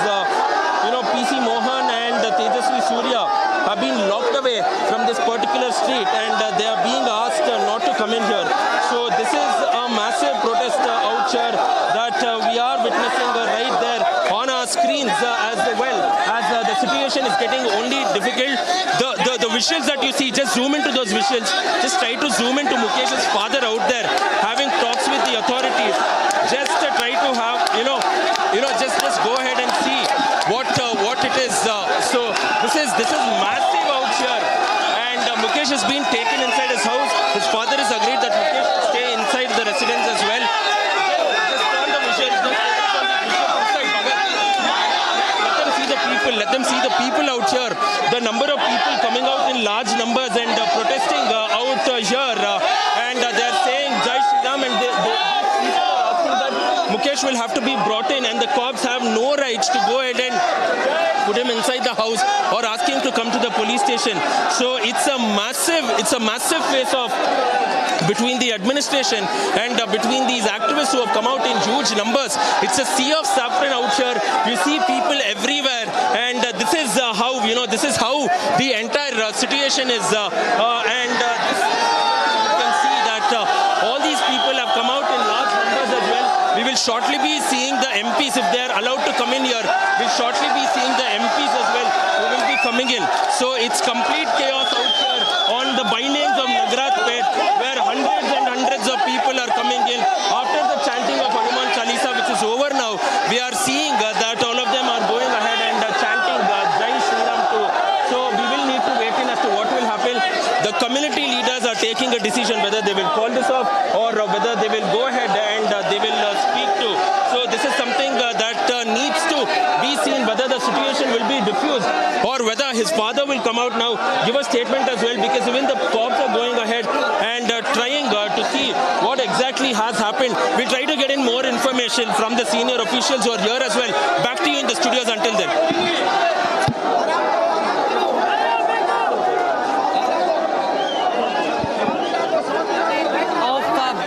PC Mohan and Tejasvi Surya have been locked away from this particular street, and they are being asked not to come in here. So this is a massive protest out here that we are witnessing right there on our screens as well, as the situation is getting only difficult. The visuals that you see, just zoom into those visuals. Just try to zoom into Mukesh's father out there having talks with the authorities. Just try to have, just go ahead and see what it is. So this is massive out here, and Mukesh has been taken inside his house. His father has agreed that Mukesh should stay inside the residence as well. Just turn the visuals. Let them see the people out here. The number of people coming out in large numbers and protesting out here, and they're saying Jai Shri Ram, and they are asking that Mukesh will have to be brought in, and the cops have no rights to go ahead and put him inside the house or ask him to come to the police station. So it's a massive face-off between the administration and between these activists who have come out in huge numbers. It's a sea of saffron out here. You see people everywhere, and this is how the entire situation is. You can see that all these people have come out in large numbers as well. We will shortly be seeing the MPs, if they are allowed to come in here. We'll shortly be seeing the MPs as well who will be coming in. So it's complete chaos out here on the bindings of Nagaratpet, where hundreds and hundreds of people are coming in. After the chanting of Hanuman Chalisa, which is over now, we are seeing that all of them are going ahead and chanting Jai Shri Ram too. So we will need to wait in as to what will happen. The community leaders are taking a decision whether they will call this off or whether they will go ahead and they will speak to. So this is something that needs to be seen, whether the situation will be diffused or whether his father will come out now, give a statement as well, because even the cops are going ahead and trying to see what exactly has happened. We try to get in more information from the senior officials who are here as well. Back to you in the studios until then.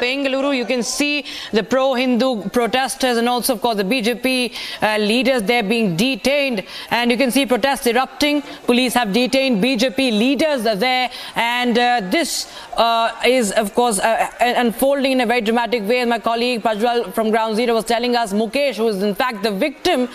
Bengaluru, you can see the pro-Hindu protesters and also, of course, the BJP leaders there being detained. And you can see protests erupting. Police have detained BJP leaders there. And this is, of course, unfolding in a very dramatic way. As my colleague Paswan from Ground Zero was telling us, Mukesh, who is in fact the victim,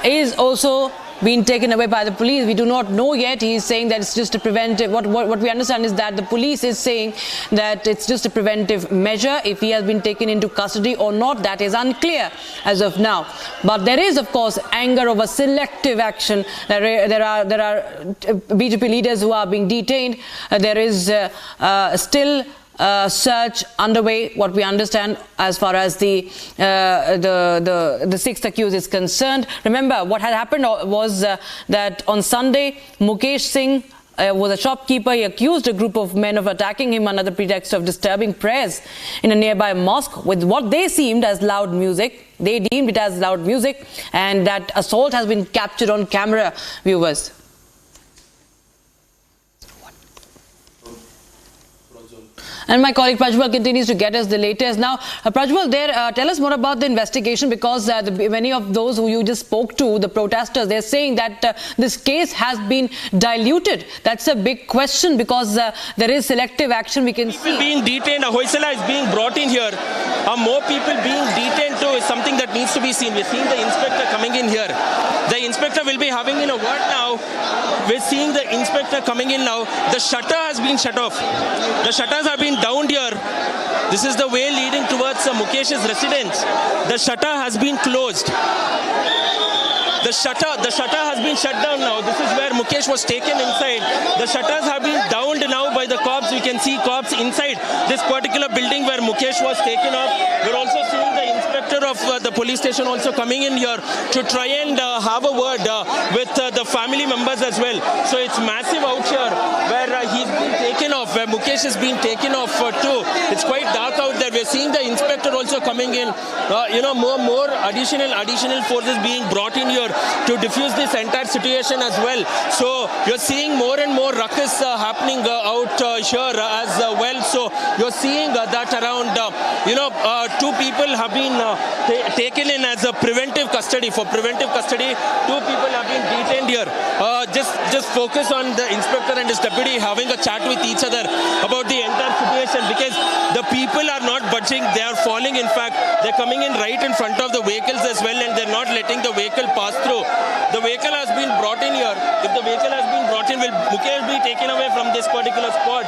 is also been taken away by the police. We do not know yet. He is saying that it's just a preventive. What we understand is that the police is saying that it's just a preventive measure. If he has been taken into custody or not, that is unclear as of now. But there is, of course, anger over selective action. There are BJP leaders who are being detained. There is still search underway, what we understand, as far as the sixth accused is concerned. Remember, what had happened was that on Sunday, Mukesh Singh was a shopkeeper. He accused a group of men of attacking him under the pretext of disturbing prayers in a nearby mosque with what they seemed as loud music. They deemed it as loud music, and that assault has been captured on camera, viewers. And my colleague Prajwal continues to get us the latest. Now, Prajwal, tell us more about the investigation, because many of those who you just spoke to, the protesters, they're saying that this case has been diluted. That's a big question, because there is selective action we can see. People being detained, Hoysala is being brought in here. More people being detained too is something that needs to be seen. We're seeing the inspector coming in here. The inspector will be having in a word now. We're seeing the inspector coming in now. The shutter has been shut off. The shutters have been down here. This is the way leading towards Mukesh's residence. The shutter has been closed. The shutter has been shut down now. This is where Mukesh was taken inside. The shutters have been downed now by the cops. You can see cops inside this particular building where Mukesh was taken off. We're also seeing the inspector of the police station also coming in here to try and have a word with the family members as well. So it's massive out here, where Mukesh is being taken off too. It's quite dark out there. We're seeing the inspector also coming in. More additional forces being brought in here to diffuse this entire situation as well. So you're seeing more and more ruckus happening out here as well. So you're seeing that around, two people have been taken in as a preventive custody. For preventive custody, 2 people have been detained here. Just focus on the inspector and his deputy having a chat with each other about the entire situation, because the people are not budging. They are falling. In fact, they're coming in right in front of the vehicles as well, and they're not letting the vehicle pass through. The vehicle has been brought in here. If the vehicle has been brought in, will Mukesh be taken away from this particular spot?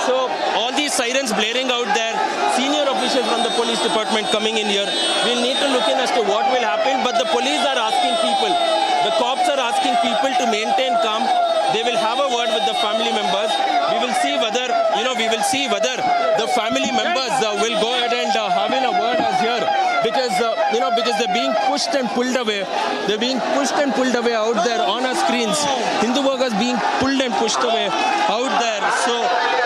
So all these sirens blaring out there, senior officials from the police department coming in here. We'll need to look in as to what will happen, but the police are asking people, the cops are asking people to maintain calm. They will have a word with the family members. We will see whether, the family members will go ahead and have in a word as here. Because they're being pushed and pulled away. They're being pushed and pulled away out there on our screens. Hindu workers being pulled and pushed away out there. So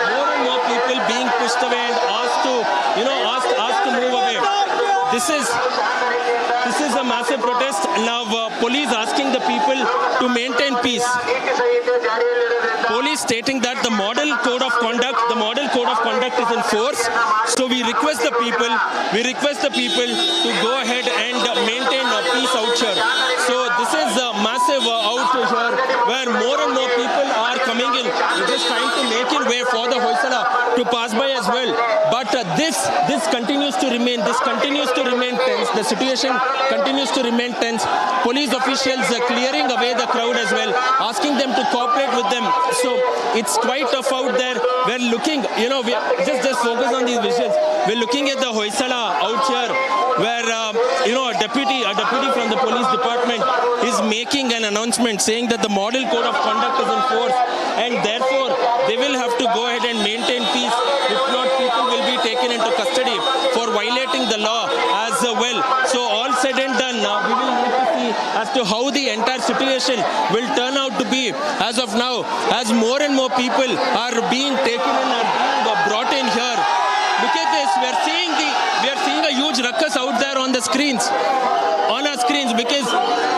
more and more people being pushed away and asked to move away. This is a massive protest. Now police asking the people to maintain peace. Police stating that the model code of conduct is in force. So we request the people to go ahead and maintain peace out here. So this is a massive out here where more and more people are coming in. We're just trying to make it way for the Hoysala to pass by as well. But this continues to remain. Tense. The situation continues to remain tense. Police officials are clearing away the crowd as well, asking them to cooperate with them. So it's quite tough out there. We're looking, we just focus on these visuals. We're looking at the Hoysala out here, where a deputy from the police department is making an announcement saying that the model code of conduct is in force, and therefore they will have to go ahead and maintain peace. If not, people will be taken into custody for violating the law as well. So all said and done, now we will need to see as to how the entire situation will turn out to be as of now, as more and more people are being taken in and being brought in here. Look at this. We are seeing a huge ruckus out there on the screens. On our screens, because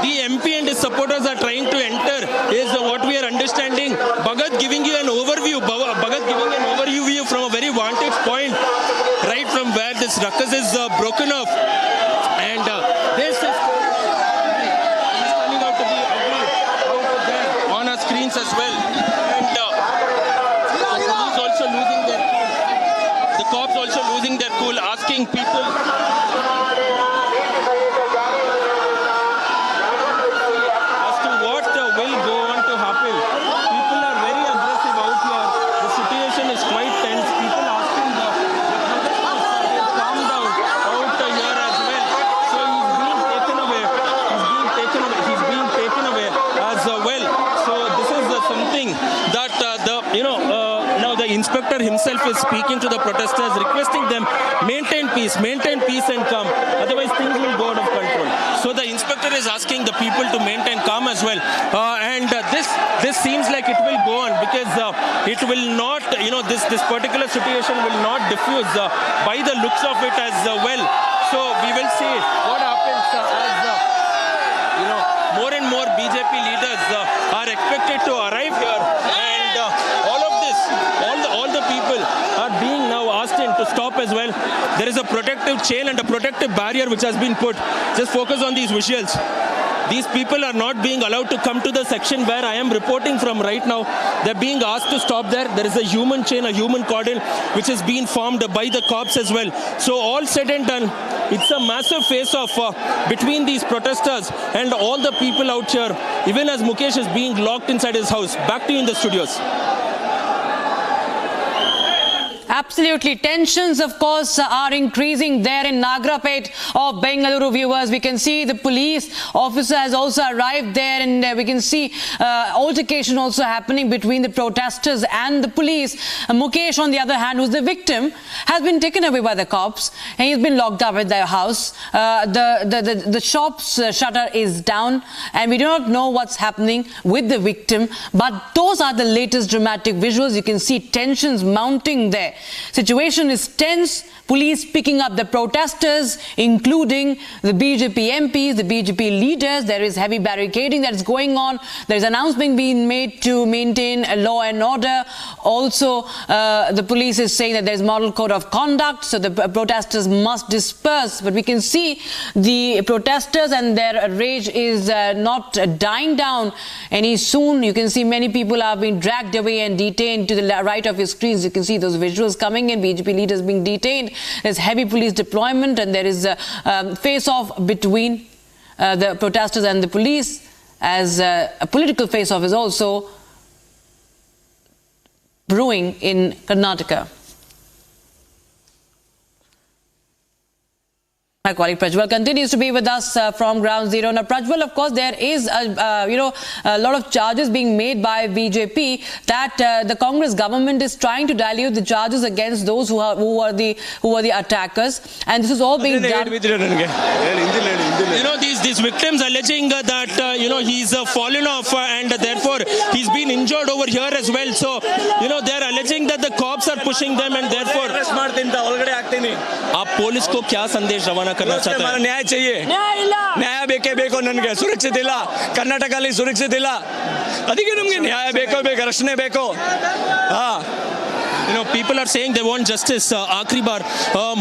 the MP and his supporters are trying to enter, is what we are understanding. Bhagat giving you an overview. From a very vantage point, right from where this ruckus is broken off, and this is turning out to be ugly out there on our screens as well. And the police also losing their cool. The cops also losing their cool, asking people. Inspector himself is speaking to the protesters, requesting them maintain peace and calm. Otherwise, things will go out of control. So the inspector is asking the people to maintain calm as well. And this seems like it will go on, because it will not, this particular situation will not diffuse by the looks of it as well. So we will see what happens as more and more BJP leaders are expected to arrive here. All the people are being now asked in to stop as well. There is a protective chain and a protective barrier which has been put. Just focus on these visuals. These people are not being allowed to come to the section where I am reporting from right now. They're being asked to stop there. There is a human chain, a human cordon, which is being formed by the cops as well. So all said and done, it's a massive face-off between these protesters and all the people out here, even as Mukesh is being locked inside his house. Back to you in the studios. Absolutely. Tensions, of course, are increasing there in Nagaratpet of Bengaluru, viewers. We can see the police officer has also arrived there, and we can see altercation also happening between the protesters and the police. Mukesh, on the other hand, who's the victim, has been taken away by the cops, and he's been locked up at their house. The shop's shutter is down, and we do not know what's happening with the victim, but those are the latest dramatic visuals. You can see tensions mounting there. Situation is tense. Police picking up the protesters, including the BJP MPs, the BJP leaders. There is heavy barricading that is going on. There is an announcement being made to maintain a law and order. Also, the police is saying that there is model code of conduct, so the protesters must disperse. But we can see the protesters and their rage is not dying down any soon. You can see many people are being dragged away and detained. To the right of your screens, you can see those visuals coming in. BJP leaders being detained. There's heavy police deployment, and there is a face-off between the protesters and the police, as a political face-off is also brewing in Karnataka. My colleague Prajwal continues to be with us from Ground Zero. Now, Prajwal, of course, there is a lot of charges being made by BJP that the Congress government is trying to dilute the charges against those who are the attackers, and this is all being done. These victims alleging that he's fallen off and therefore he's been injured over here as well. So they're alleging that the cops are pushing them and therefore. आप police को क्या संदेश रवाना करना चाहते हैं? न्याय चाहिए, न्याय बेके बेको ननगे सुरक्षित ಇಲ್ಲ ಕರ್ನಾಟಕದಲ್ಲಿ ಸುರಕ್ಷಿತ ಇಲ್ಲ ಅದಕ್ಕೆ ನಮಗೆ ನ್ಯಾಯ ಬೇಕೋ ಬೇಕು ರಕ್ಷಣೆ ಬೇಕೋ people are saying they want justice. आखिरी बार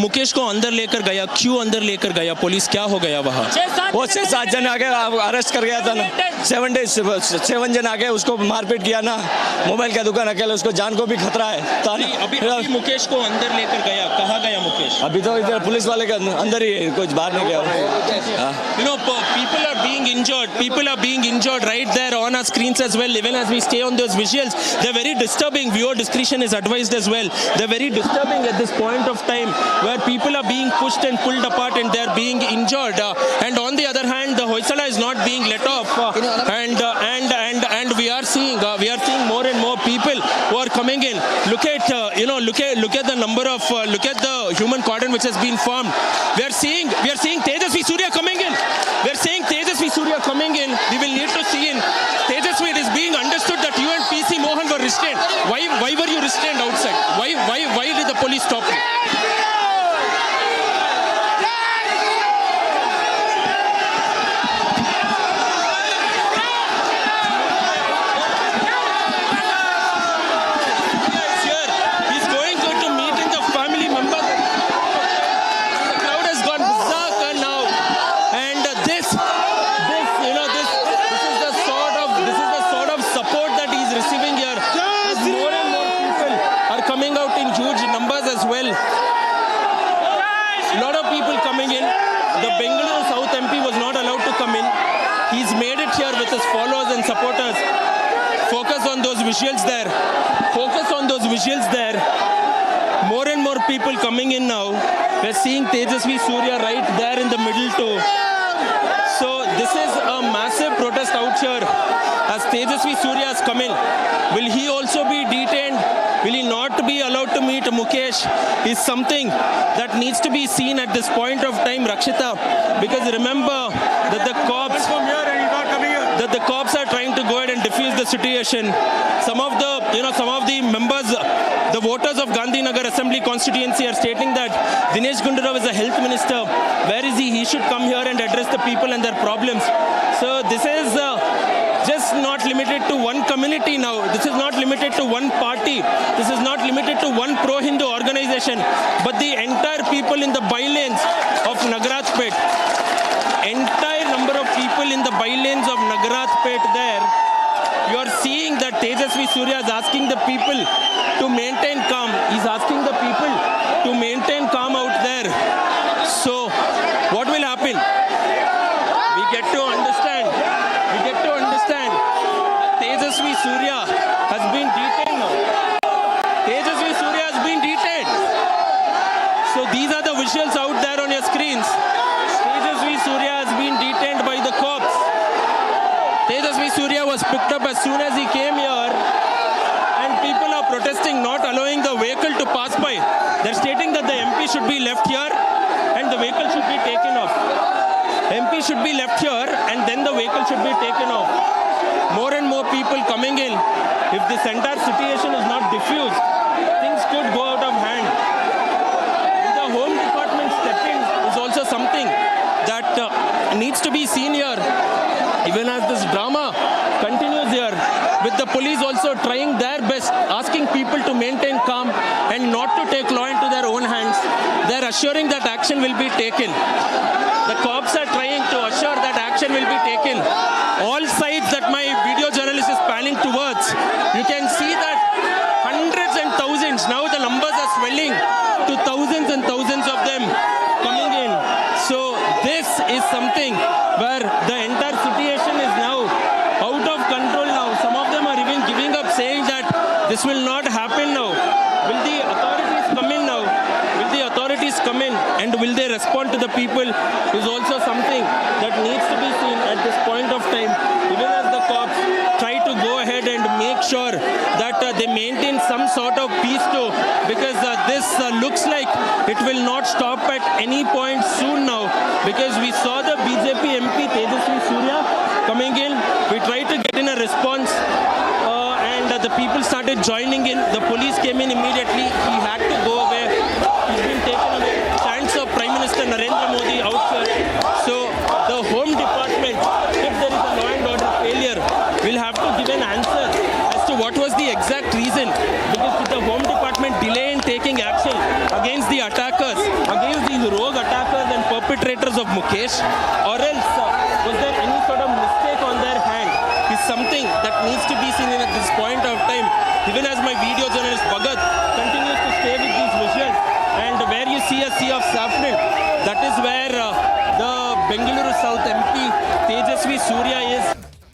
मुकेश को अंदर लेकर गया, क्यों अंदर लेकर गया पुलिस, क्या हो गया वहाँ? वो 6-7 जन आ गए, अरेस्ट कर गया था ना, 7 जन आ गए, उसको मारपीट किया ना, मोबाइल का दुकान अकेले, उसको जान को भी खतरा है। अभी मुकेश को अंदर लेकर गया, कहाँ गया मुकेश? अभी तो इधर पुलिस वाले के अंदर ही है, कुछ बाहर नहीं गया। people are being injured right there on our screens as well. Even as we stay on those visuals, they're very disturbing. Viewer discretion is advised as well. They're very disturbing at this point of time, where people are being pushed and pulled apart and they're being injured. And on the other hand, the Hoysala is not being let off. And we are seeing more and more people who are coming in. Look at the number of look at the human cordon which has been formed. We are seeing Tejasvi Surya coming in. We are seeing Tejasvi Surya coming in. We will need to see in Tejasvi. It is being understood that you and PC Mohan were restrained. Why were you restrained outside? Why did the police stop you? Bengaluru South MP was not allowed to come in. He's made it here with his followers and supporters. Focus on those visuals there. Focus on those visuals there. More and more people coming in now. We're seeing Tejasvi Surya right there in the middle too. So this is a massive protest out here as Tejasvi Surya has come in. Will he also be detained? Will he not be allowed to meet Mukesh? Is something that needs to be seen at this point of time, Rakshita, because remember that the cops are trying to go ahead and diffuse the situation. Some of the members, the voters of Gandhi Nagar Assembly constituency are stating that Dinesh Gundurao is a health minister. Where is he? He should come here and address the people and their problems. So this is just not limited to one community now. This is not limited to one party. This is not limited to one pro-Hindu organization, but the entire people in the bylanes of Nagaratpet. Entire number of people in the bylanes of Nagaratpet there. You are seeing that Tejasvi Surya is asking the people to maintain calm. He's asking the people to maintain calm out there. So what will happen? We get to understand. Tejasvi Surya has been detained now. Tejasvi Surya has been detained. visuals out there on your screens. Tejasvi Surya has been detained by the cops. Tejasvi Surya was picked up as soon as he came here, and people are protesting, not allowing the vehicle to pass by. They're stating that the MP should be left here and the vehicle should be taken off. MP should be left here and then the vehicle should be taken off. More and more people coming in. If this entire situation is not diffused, things could go out of hand. The Home Department stepping is also something that needs to be seen here. Even as this drama continues here, with the police also trying their best, asking people to maintain calm and not to take law into their own hands, they're assuring that action will be taken. The cops are trying to assure that action will be taken. All sides that my video journalist is panning towards, you can see that hundreds and thousands, now the numbers are swelling to thousands and thousands of them coming in. So this is something where the entire situation is now out of control now. Some of them are even giving up, saying that this will not happen now. Will the authorities come in now? Will the authorities come in and will they respond to the people is also something that needs to be seen at this point of time. Even as the cops try to go ahead and make sure that they maintain some sort of peace too, because this looks like it will not stop at any point soon now, because we saw the BJP MP Tejasvi Surya coming in. We tried to get in a response and the people started joining in. The police came in immediately. He had to go away. He's been taken away. Thanks of Prime Minister Narendra Modi out here. So the Home Department, if there is a law and order failure, will have to give an answer as to what was the exact reason. Because with the Home Department delay in taking action against the attackers, against these rogue attackers and perpetrators of Mukesh, or else was there any sort of mistake on their hand, is something that needs to be seen in at this point of time. Even as my video journalist Bhagat continues to stay with these visuals, and where you see a sea of saffron, that is where the Bengaluru South MP Tejasvi Surya is.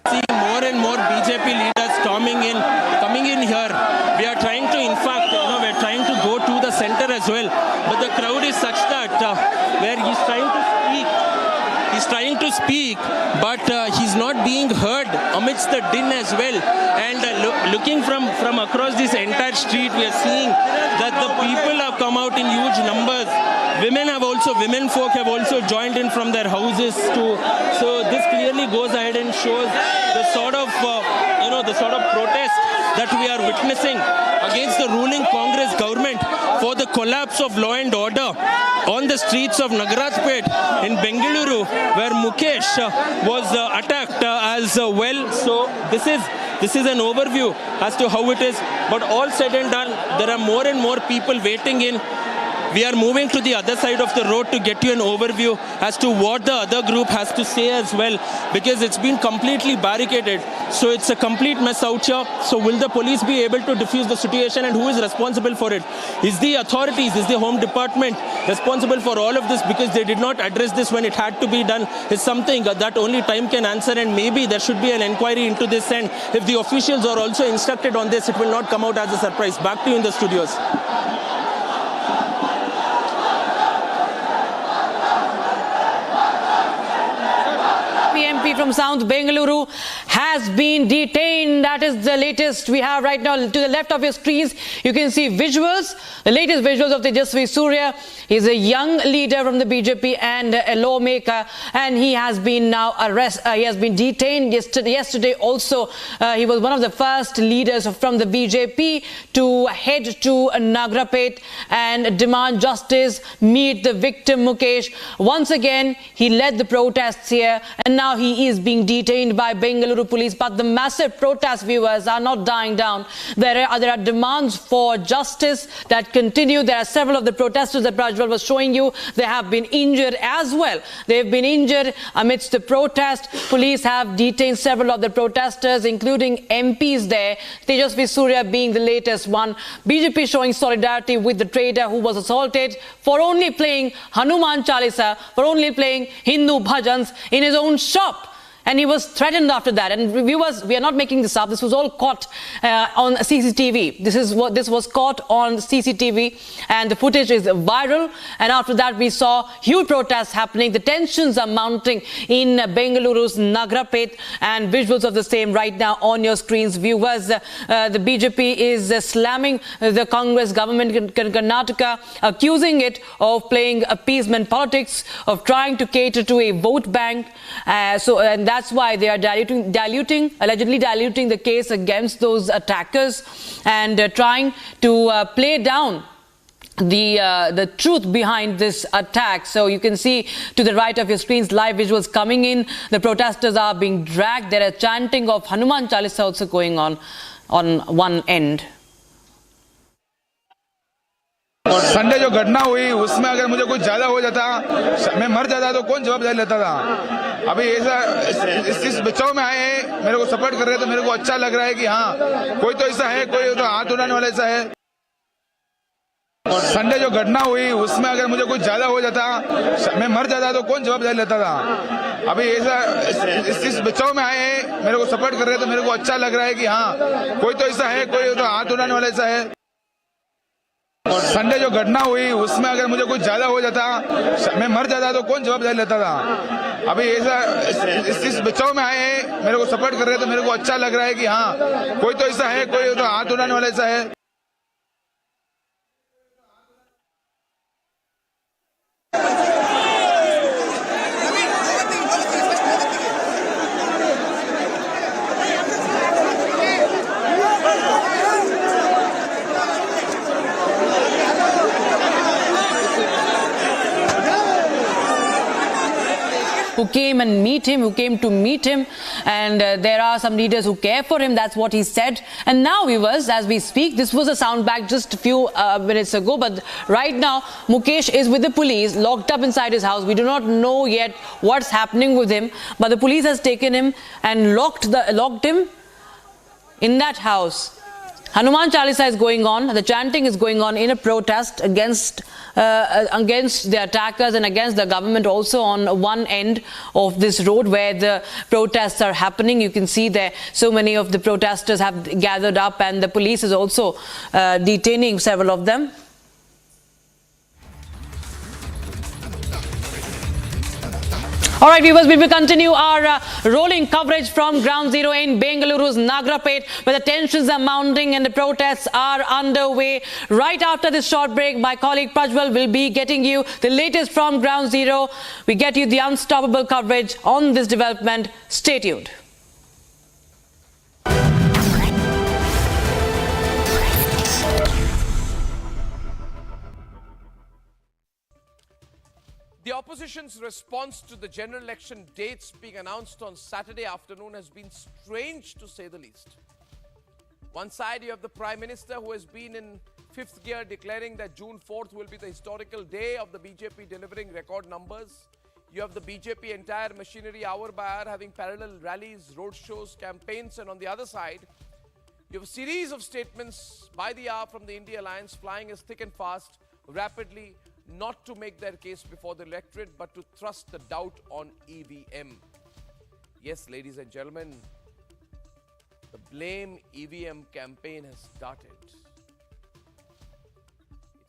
Seeing more and more BJP leaders storming in, coming in here. We are trying to, in fact, we're trying to go to the center as well, but the crowd is such that where he's trying to speak. He's trying to speak, but he's not being heard amidst the din as well. And looking from across this entire street, we are seeing that the people have come out in huge numbers. Women folk have also joined in from their houses too. So this clearly goes ahead and shows the sort of, the sort of protest that we are witnessing against the ruling Congress government for the collapse of law and order on the streets of Nagaratpet in Bengaluru, where Mukesh was attacked as well. So this is an overview as to how it is. But all said and done, there are more and more people waiting in. We are moving to the other side of the road to get you an overview as to what the other group has to say as well, because it's been completely barricaded. So it's a complete mess out here. So will the police be able to defuse the situation, and who is responsible for it? Is the authorities, is the Home Department responsible for all of this because they did not address this when it had to be done? Is something that only time can answer, and maybe there should be an inquiry into this, and if the officials are also instructed on this, it will not come out as a surprise. Back to you in the studios. MP from South Bengaluru has been detained. That is the latest we have right now. To the left of your screens, you can see visuals, the latest visuals of Tejasvi Surya. He's a young leader from the BJP and a lawmaker, and he has been now he has been detained yesterday. Also, he was one of the first leaders from the BJP to head to Nagaratpet and demand justice, meet the victim Mukesh. Once again, he led the protests here, and now he is being detained by Bengaluru police. But the massive protest, viewers, are not dying down. There are demands for justice that continue. There are several of the protesters that Prajwal was showing you. They have been injured as well. They've been injured amidst the protest. Police have detained several of the protesters, including MPs there, Tejasvi Surya being the latest one. BJP showing solidarity with the trader who was assaulted for only playing Hanuman Chalisa, for only playing Hindu bhajans in his own shop. and he was threatened after that. And viewers, we are not making this up. This was all caught on CCTV. This was caught on CCTV, and the footage is viral. And after that, we saw huge protests happening. The tensions are mounting in Bengaluru's Nagaratpet, and visuals of the same right now on your screens, viewers. The BJP is slamming the Congress government in Karnataka, accusing it of playing appeasement politics, of trying to cater to a vote bank. And that's why they are allegedly diluting the case against those attackers, and trying to play down the truth behind this attack. So you can see to the right of your screens live visuals coming in. The protesters are being dragged. There are chanting of Hanuman Chalisa also going on one end. Sunday जो घटना हुई उसमें अगर मुझे कुछ ज्यादा हो जाता, मैं मर जाता, तो कौन जवाबदारी लेता था? अभी ऐसा इस बचाव में आए हैं, मेरे को सपोर्ट कर रहे हैं, तो मेरे को अच्छा लग रहा है कि हाँ, कोई तो ऐसा है, कोई तो हाथ उठाने वाला ऐसा है। संडे जो घटना हुई उसमें अगर मुझे कुछ ज्यादा हो जाता, मैं मर जाता, तो कौन जवाबदारी लेता था? अभी ऐसा इस बचाव में आए हैं, मेरे को सपोर्ट कर रहे हैं, तो मेरे को अच्छा लग रहा है कि हाँ, कोई तो ऐसा है, कोई तो हाथ उठाने वाला ऐसा है। संडे जो घटना हुई उसमें अगर मुझे कुछ ज्यादा हो जाता, मैं मर जाता, तो कौन जवाबदारी लेता था? अभी ऐसा इस बचाव में आए हैं, मेरे को सपोर्ट कर रहे हैं, तो मेरे को अच्छा लग रहा है कि हाँ, कोई तो ऐसा है, कोई तो हाथ उठाने वाला ऐसा है। Who came to meet him, and there are some leaders who care for him. That's what he said. And now, viewers, as we speak, this was a sound back just a few minutes ago, but right now Mukesh is with the police, locked up inside his house. We do not know yet what's happening with him, but the police has taken him and locked him in that house. Hanuman Chalisa is going on. The chanting is going on in a protest against the attackers and against the government also on one end of this road where the protests are happening. You can see there so many of the protesters have gathered up, and the police is also detaining several of them. All right, viewers, we will continue our rolling coverage from ground zero in Bengaluru's Nagaratpet, where the tensions are mounting and the protests are underway. Right after this short break, my colleague Prajwal will be getting you the latest from ground zero. We get you the unstoppable coverage on this development. Stay tuned. The opposition's response to the general election dates being announced on Saturday afternoon has been strange, to say the least. One side, you have the Prime Minister, who has been in fifth gear, declaring that June 4th will be the historical day of the BJP delivering record numbers. You have the BJP entire machinery hour by hour having parallel rallies, roadshows, campaigns, and on the other side, you have a series of statements by the hour from the India Alliance flying as thick and fast, rapidly, not to make their case before the electorate, but to thrust the doubt on EVM. Yes, ladies and gentlemen, the blame EVM campaign has started. It's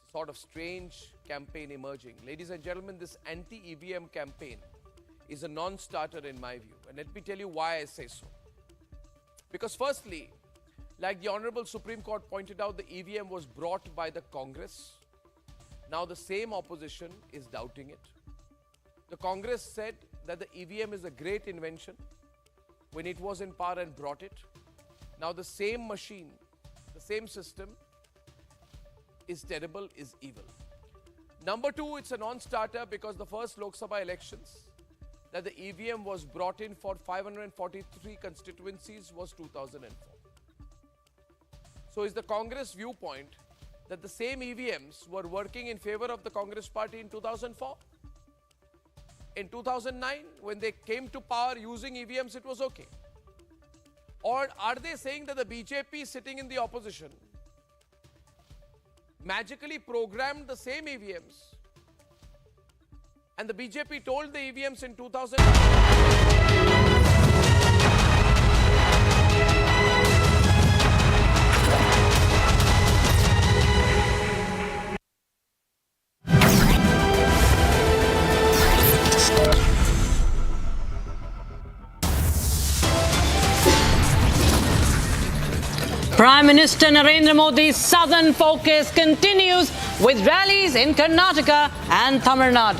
a sort of strange campaign emerging. Ladies and gentlemen, this anti-EVM campaign is a non-starter in my view. And let me tell you why I say so. Because firstly, like the Honorable Supreme Court pointed out, the EVM was brought by the Congress. Now the same opposition is doubting it. The Congress said that the EVM is a great invention when it was in power and brought it. Now the same machine, the same system is terrible, is evil. Number two, it's a non-starter because the first Lok Sabha elections that the EVM was brought in for 543 constituencies was 2004. So is the Congress viewpoint that the same EVMs were working in favor of the Congress party in 2004? In 2009, when they came to power using EVMs, it was okay? Or are they saying that the BJP sitting in the opposition magically programmed the same EVMs, and the BJP told the EVMs in 2009 Prime Minister Narendra Modi's southern focus continues with rallies in Karnataka and Tamil Nadu.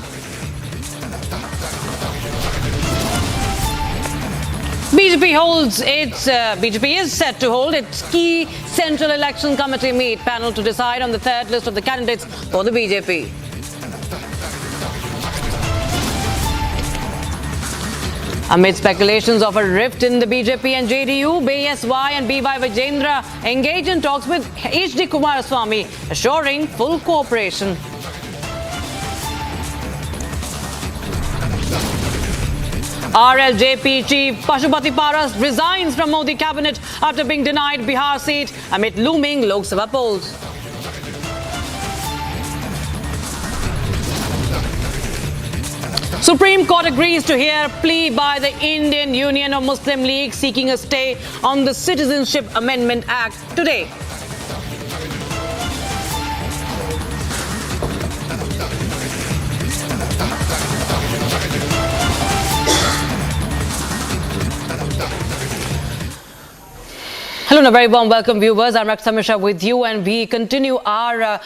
BJP is set to hold its key Central Election Committee meet panel to decide on the third list of the candidates for the BJP. Amid speculations of a rift in the BJP and JDU, BSY and BY Vijendra engage in talks with HD Kumaraswamy, assuring full cooperation. RLJP chief Pashupati Paras resigns from Modi cabinet after being denied Bihar seat amid looming Lok Sabha polls. Supreme Court agrees to hear plea by the Indian Union of Muslim League seeking a stay on the Citizenship Amendment Act today. Hello and a very warm welcome, viewers. I'm Rakshita Mishra with you, and we continue our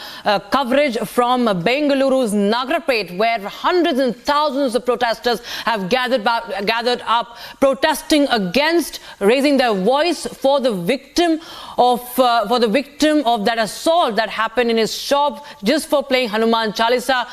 coverage from Bengaluru's Nagaratpet, where hundreds and thousands of protesters have gathered up, protesting against raising their voice for the victim of that assault that happened in his shop just for playing Hanuman Chalisa.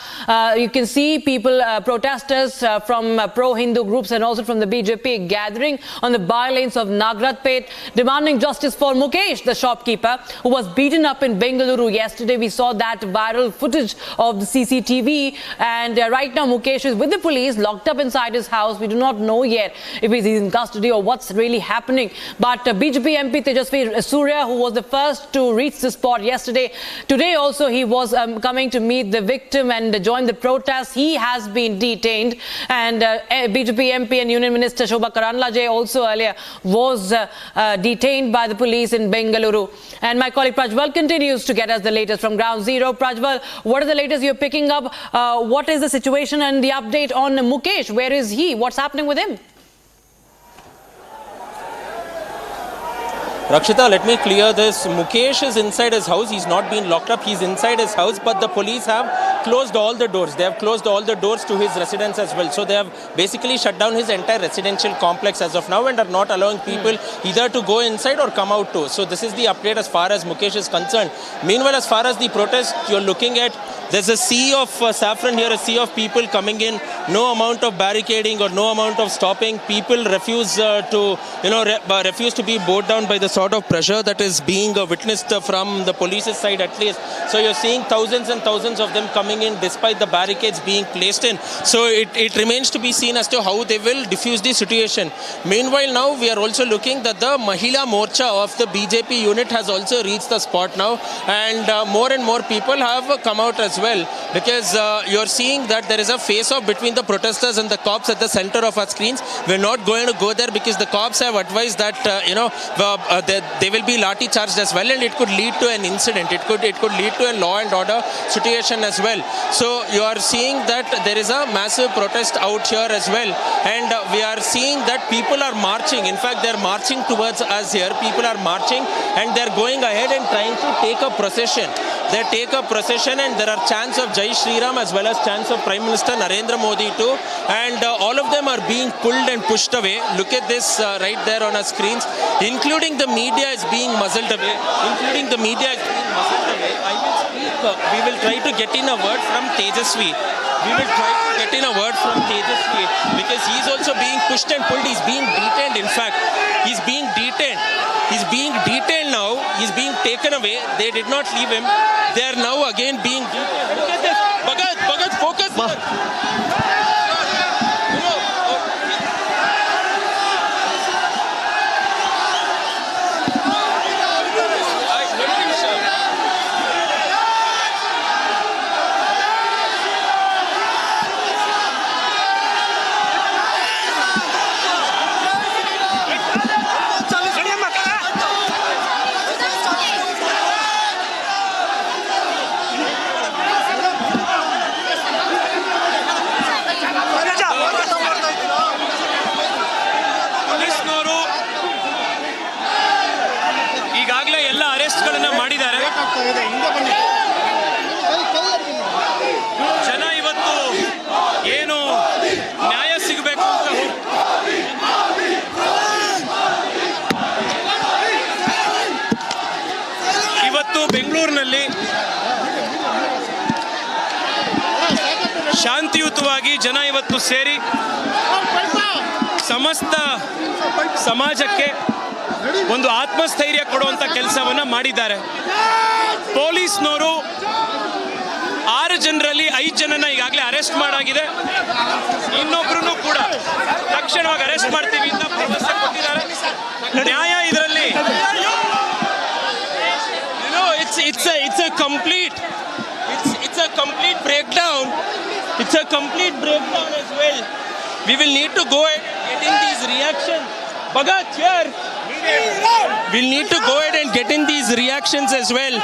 You can see people, protesters from pro-Hindu groups and also from the BJP gathering on the bylanes of Nagaratpet, demanding justice for Mukesh, the shopkeeper who was beaten up in Bengaluru yesterday. We saw that viral footage of the CCTV, and right now Mukesh is with the police, locked up inside his house. We do not know yet if he's in custody or what's really happening. But BJP MP Tejasvi Surya, who was the first to reach the spot yesterday, today also he was coming to meet the victim and join the protest. He has been detained, and BJP MP and Union Minister Shobha Karandlaje also earlier was detained by the police in Bengaluru. And my colleague Prajwal continues to get us the latest from ground zero. Prajwal, what are the latest you're picking up? What is the situation and the update on Mukesh? Where is he? What's happening with him? Rakshita, let me clear this. Mukesh is inside his house. He's not been locked up. He's inside his house, but the police have closed all the doors. They have closed all the doors to his residence as well. So they have basically shut down his entire residential complex as of now and are not allowing people either to go inside or come out too. So this is the update as far as Mukesh is concerned. Meanwhile, as far as the protest you're looking at, there's a sea of saffron here, a sea of people coming in. No amount of barricading or no amount of stopping. People refuse refuse to be bowed down by the sort of pressure that is being witnessed from the police's side at least. So you're seeing thousands and thousands of them coming in despite the barricades being placed in. So it remains to be seen as to how they will diffuse the situation. Meanwhile, now we are also looking that the Mahila Morcha of the BJP unit has also reached the spot now, and more people have come out as well, because you're seeing that there is a face-off between the protesters and the cops at the center of our screens. We're not going to go there because the cops have advised that they will be lathi charged as well, and it could lead to an incident. It could lead to a law and order situation as well. So you are seeing that there is a massive protest out here as well, and we are seeing that people are marching. In fact, they're marching towards us here. People are marching and they're going ahead and trying to take a procession. They take a procession, and there are chants of Jai Shri Ram as well as chants of Prime Minister Narendra Modi too, and all of them are being pulled and pushed away. Look at this right there on our screens. Including the media is being muzzled away. I will speak. We will try to get in a word from Tejasvi. Because he is also being pushed and pulled. He's being detained. In fact, he's being detained. He's being detained now. He's being taken away. They did not leave him. They are now again being detained. Look at this. Bhagat, focus. ಬೆಂಗಳೂರಿನಲ್ಲಿ ಶಾಂತಿಯುತವಾಗಿ ಜನ ಇವತ್ತು ಸೇರಿ ಸಮಸ್ತ ಸಮಾಜಕ್ಕೆ ಒಂದು ಆತ್ಮಸ್ಥೈರ್ಯ ಕೊಡುವಂಥ ಕೆಲಸವನ್ನು ಮಾಡಿದ್ದಾರೆ. ಪೊಲೀಸ್ನವರು 6 ಜನರಲ್ಲಿ 5 ಜನನ ಈಗಾಗಲೇ ಅರೆಸ್ಟ್ ಮಾಡಾಗಿದೆ. ಇನ್ನೊಬ್ಬರನ್ನು ಕೂಡ ತಕ್ಷಣವಾಗಿ ಅರೆಸ್ಟ್ ಮಾಡ್ತೀವಿ ಅಂತ ಭರವಸೆ ಕೊಟ್ಟಿದ್ದಾರೆ. ನ್ಯಾಯ ಇದರಲ್ಲಿ it's a complete breakdown. It's a complete breakdown as well. We will need to go ahead getting these reactions. Bhagat, here. We'll need to go ahead and get in these reactions as well.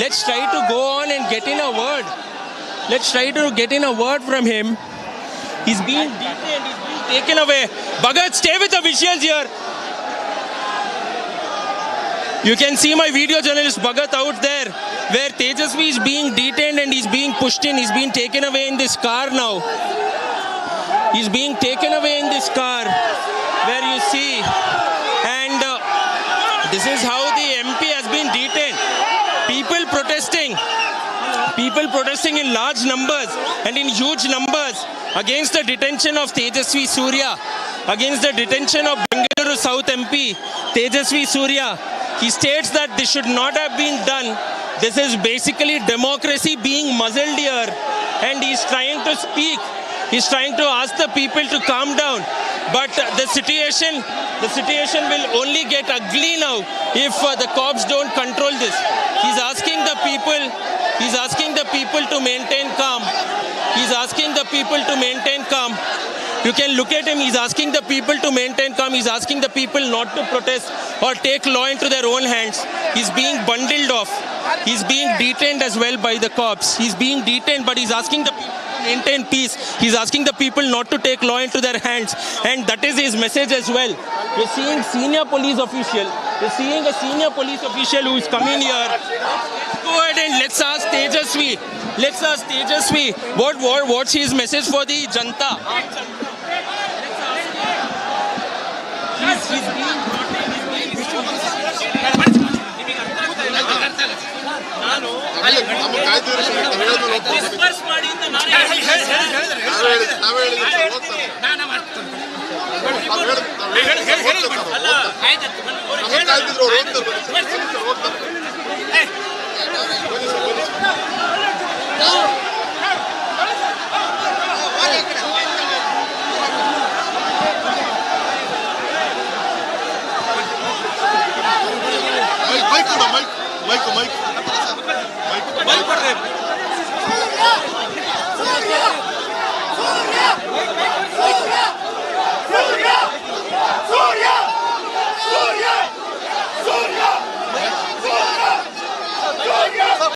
Let's try to go on and get in a word. Let's try to get in a word from him. He's being detained. He's being taken away. Bhagat, stay with the visuals here. You can see my video journalist Bhagat out there, where Tejasvi is being detained and he's being pushed in. He's being taken away in this car now. He's being taken away in this car, where you see. And this is how the MP has been detained. People protesting in large numbers and in huge numbers against the detention of Tejasvi Surya, against the detention of Bengaluru South MP Tejasvi Surya. He states that this should not have been done. This is basically democracy being muzzled here, and he's trying to speak. He's trying to ask the people to calm down. But the situation will only get ugly now if the cops don't control this. He's asking the people to maintain calm. He's asking the people to maintain calm. You can look at him. He's asking the people to maintain calm. He's asking the people not to protest or take law into their own hands. He's being bundled off. He's being detained as well by the cops. He's being detained, but he's asking the people to maintain peace. He's asking the people not to take law into their hands. And that is his message as well. We're seeing senior police official. We're seeing a senior police official who is coming here. Go ahead and let's ask Tejasvi. What's his message for the Janta? He's being disperse ಮಾಡಿ ಅಂತ ನಾನು Mike.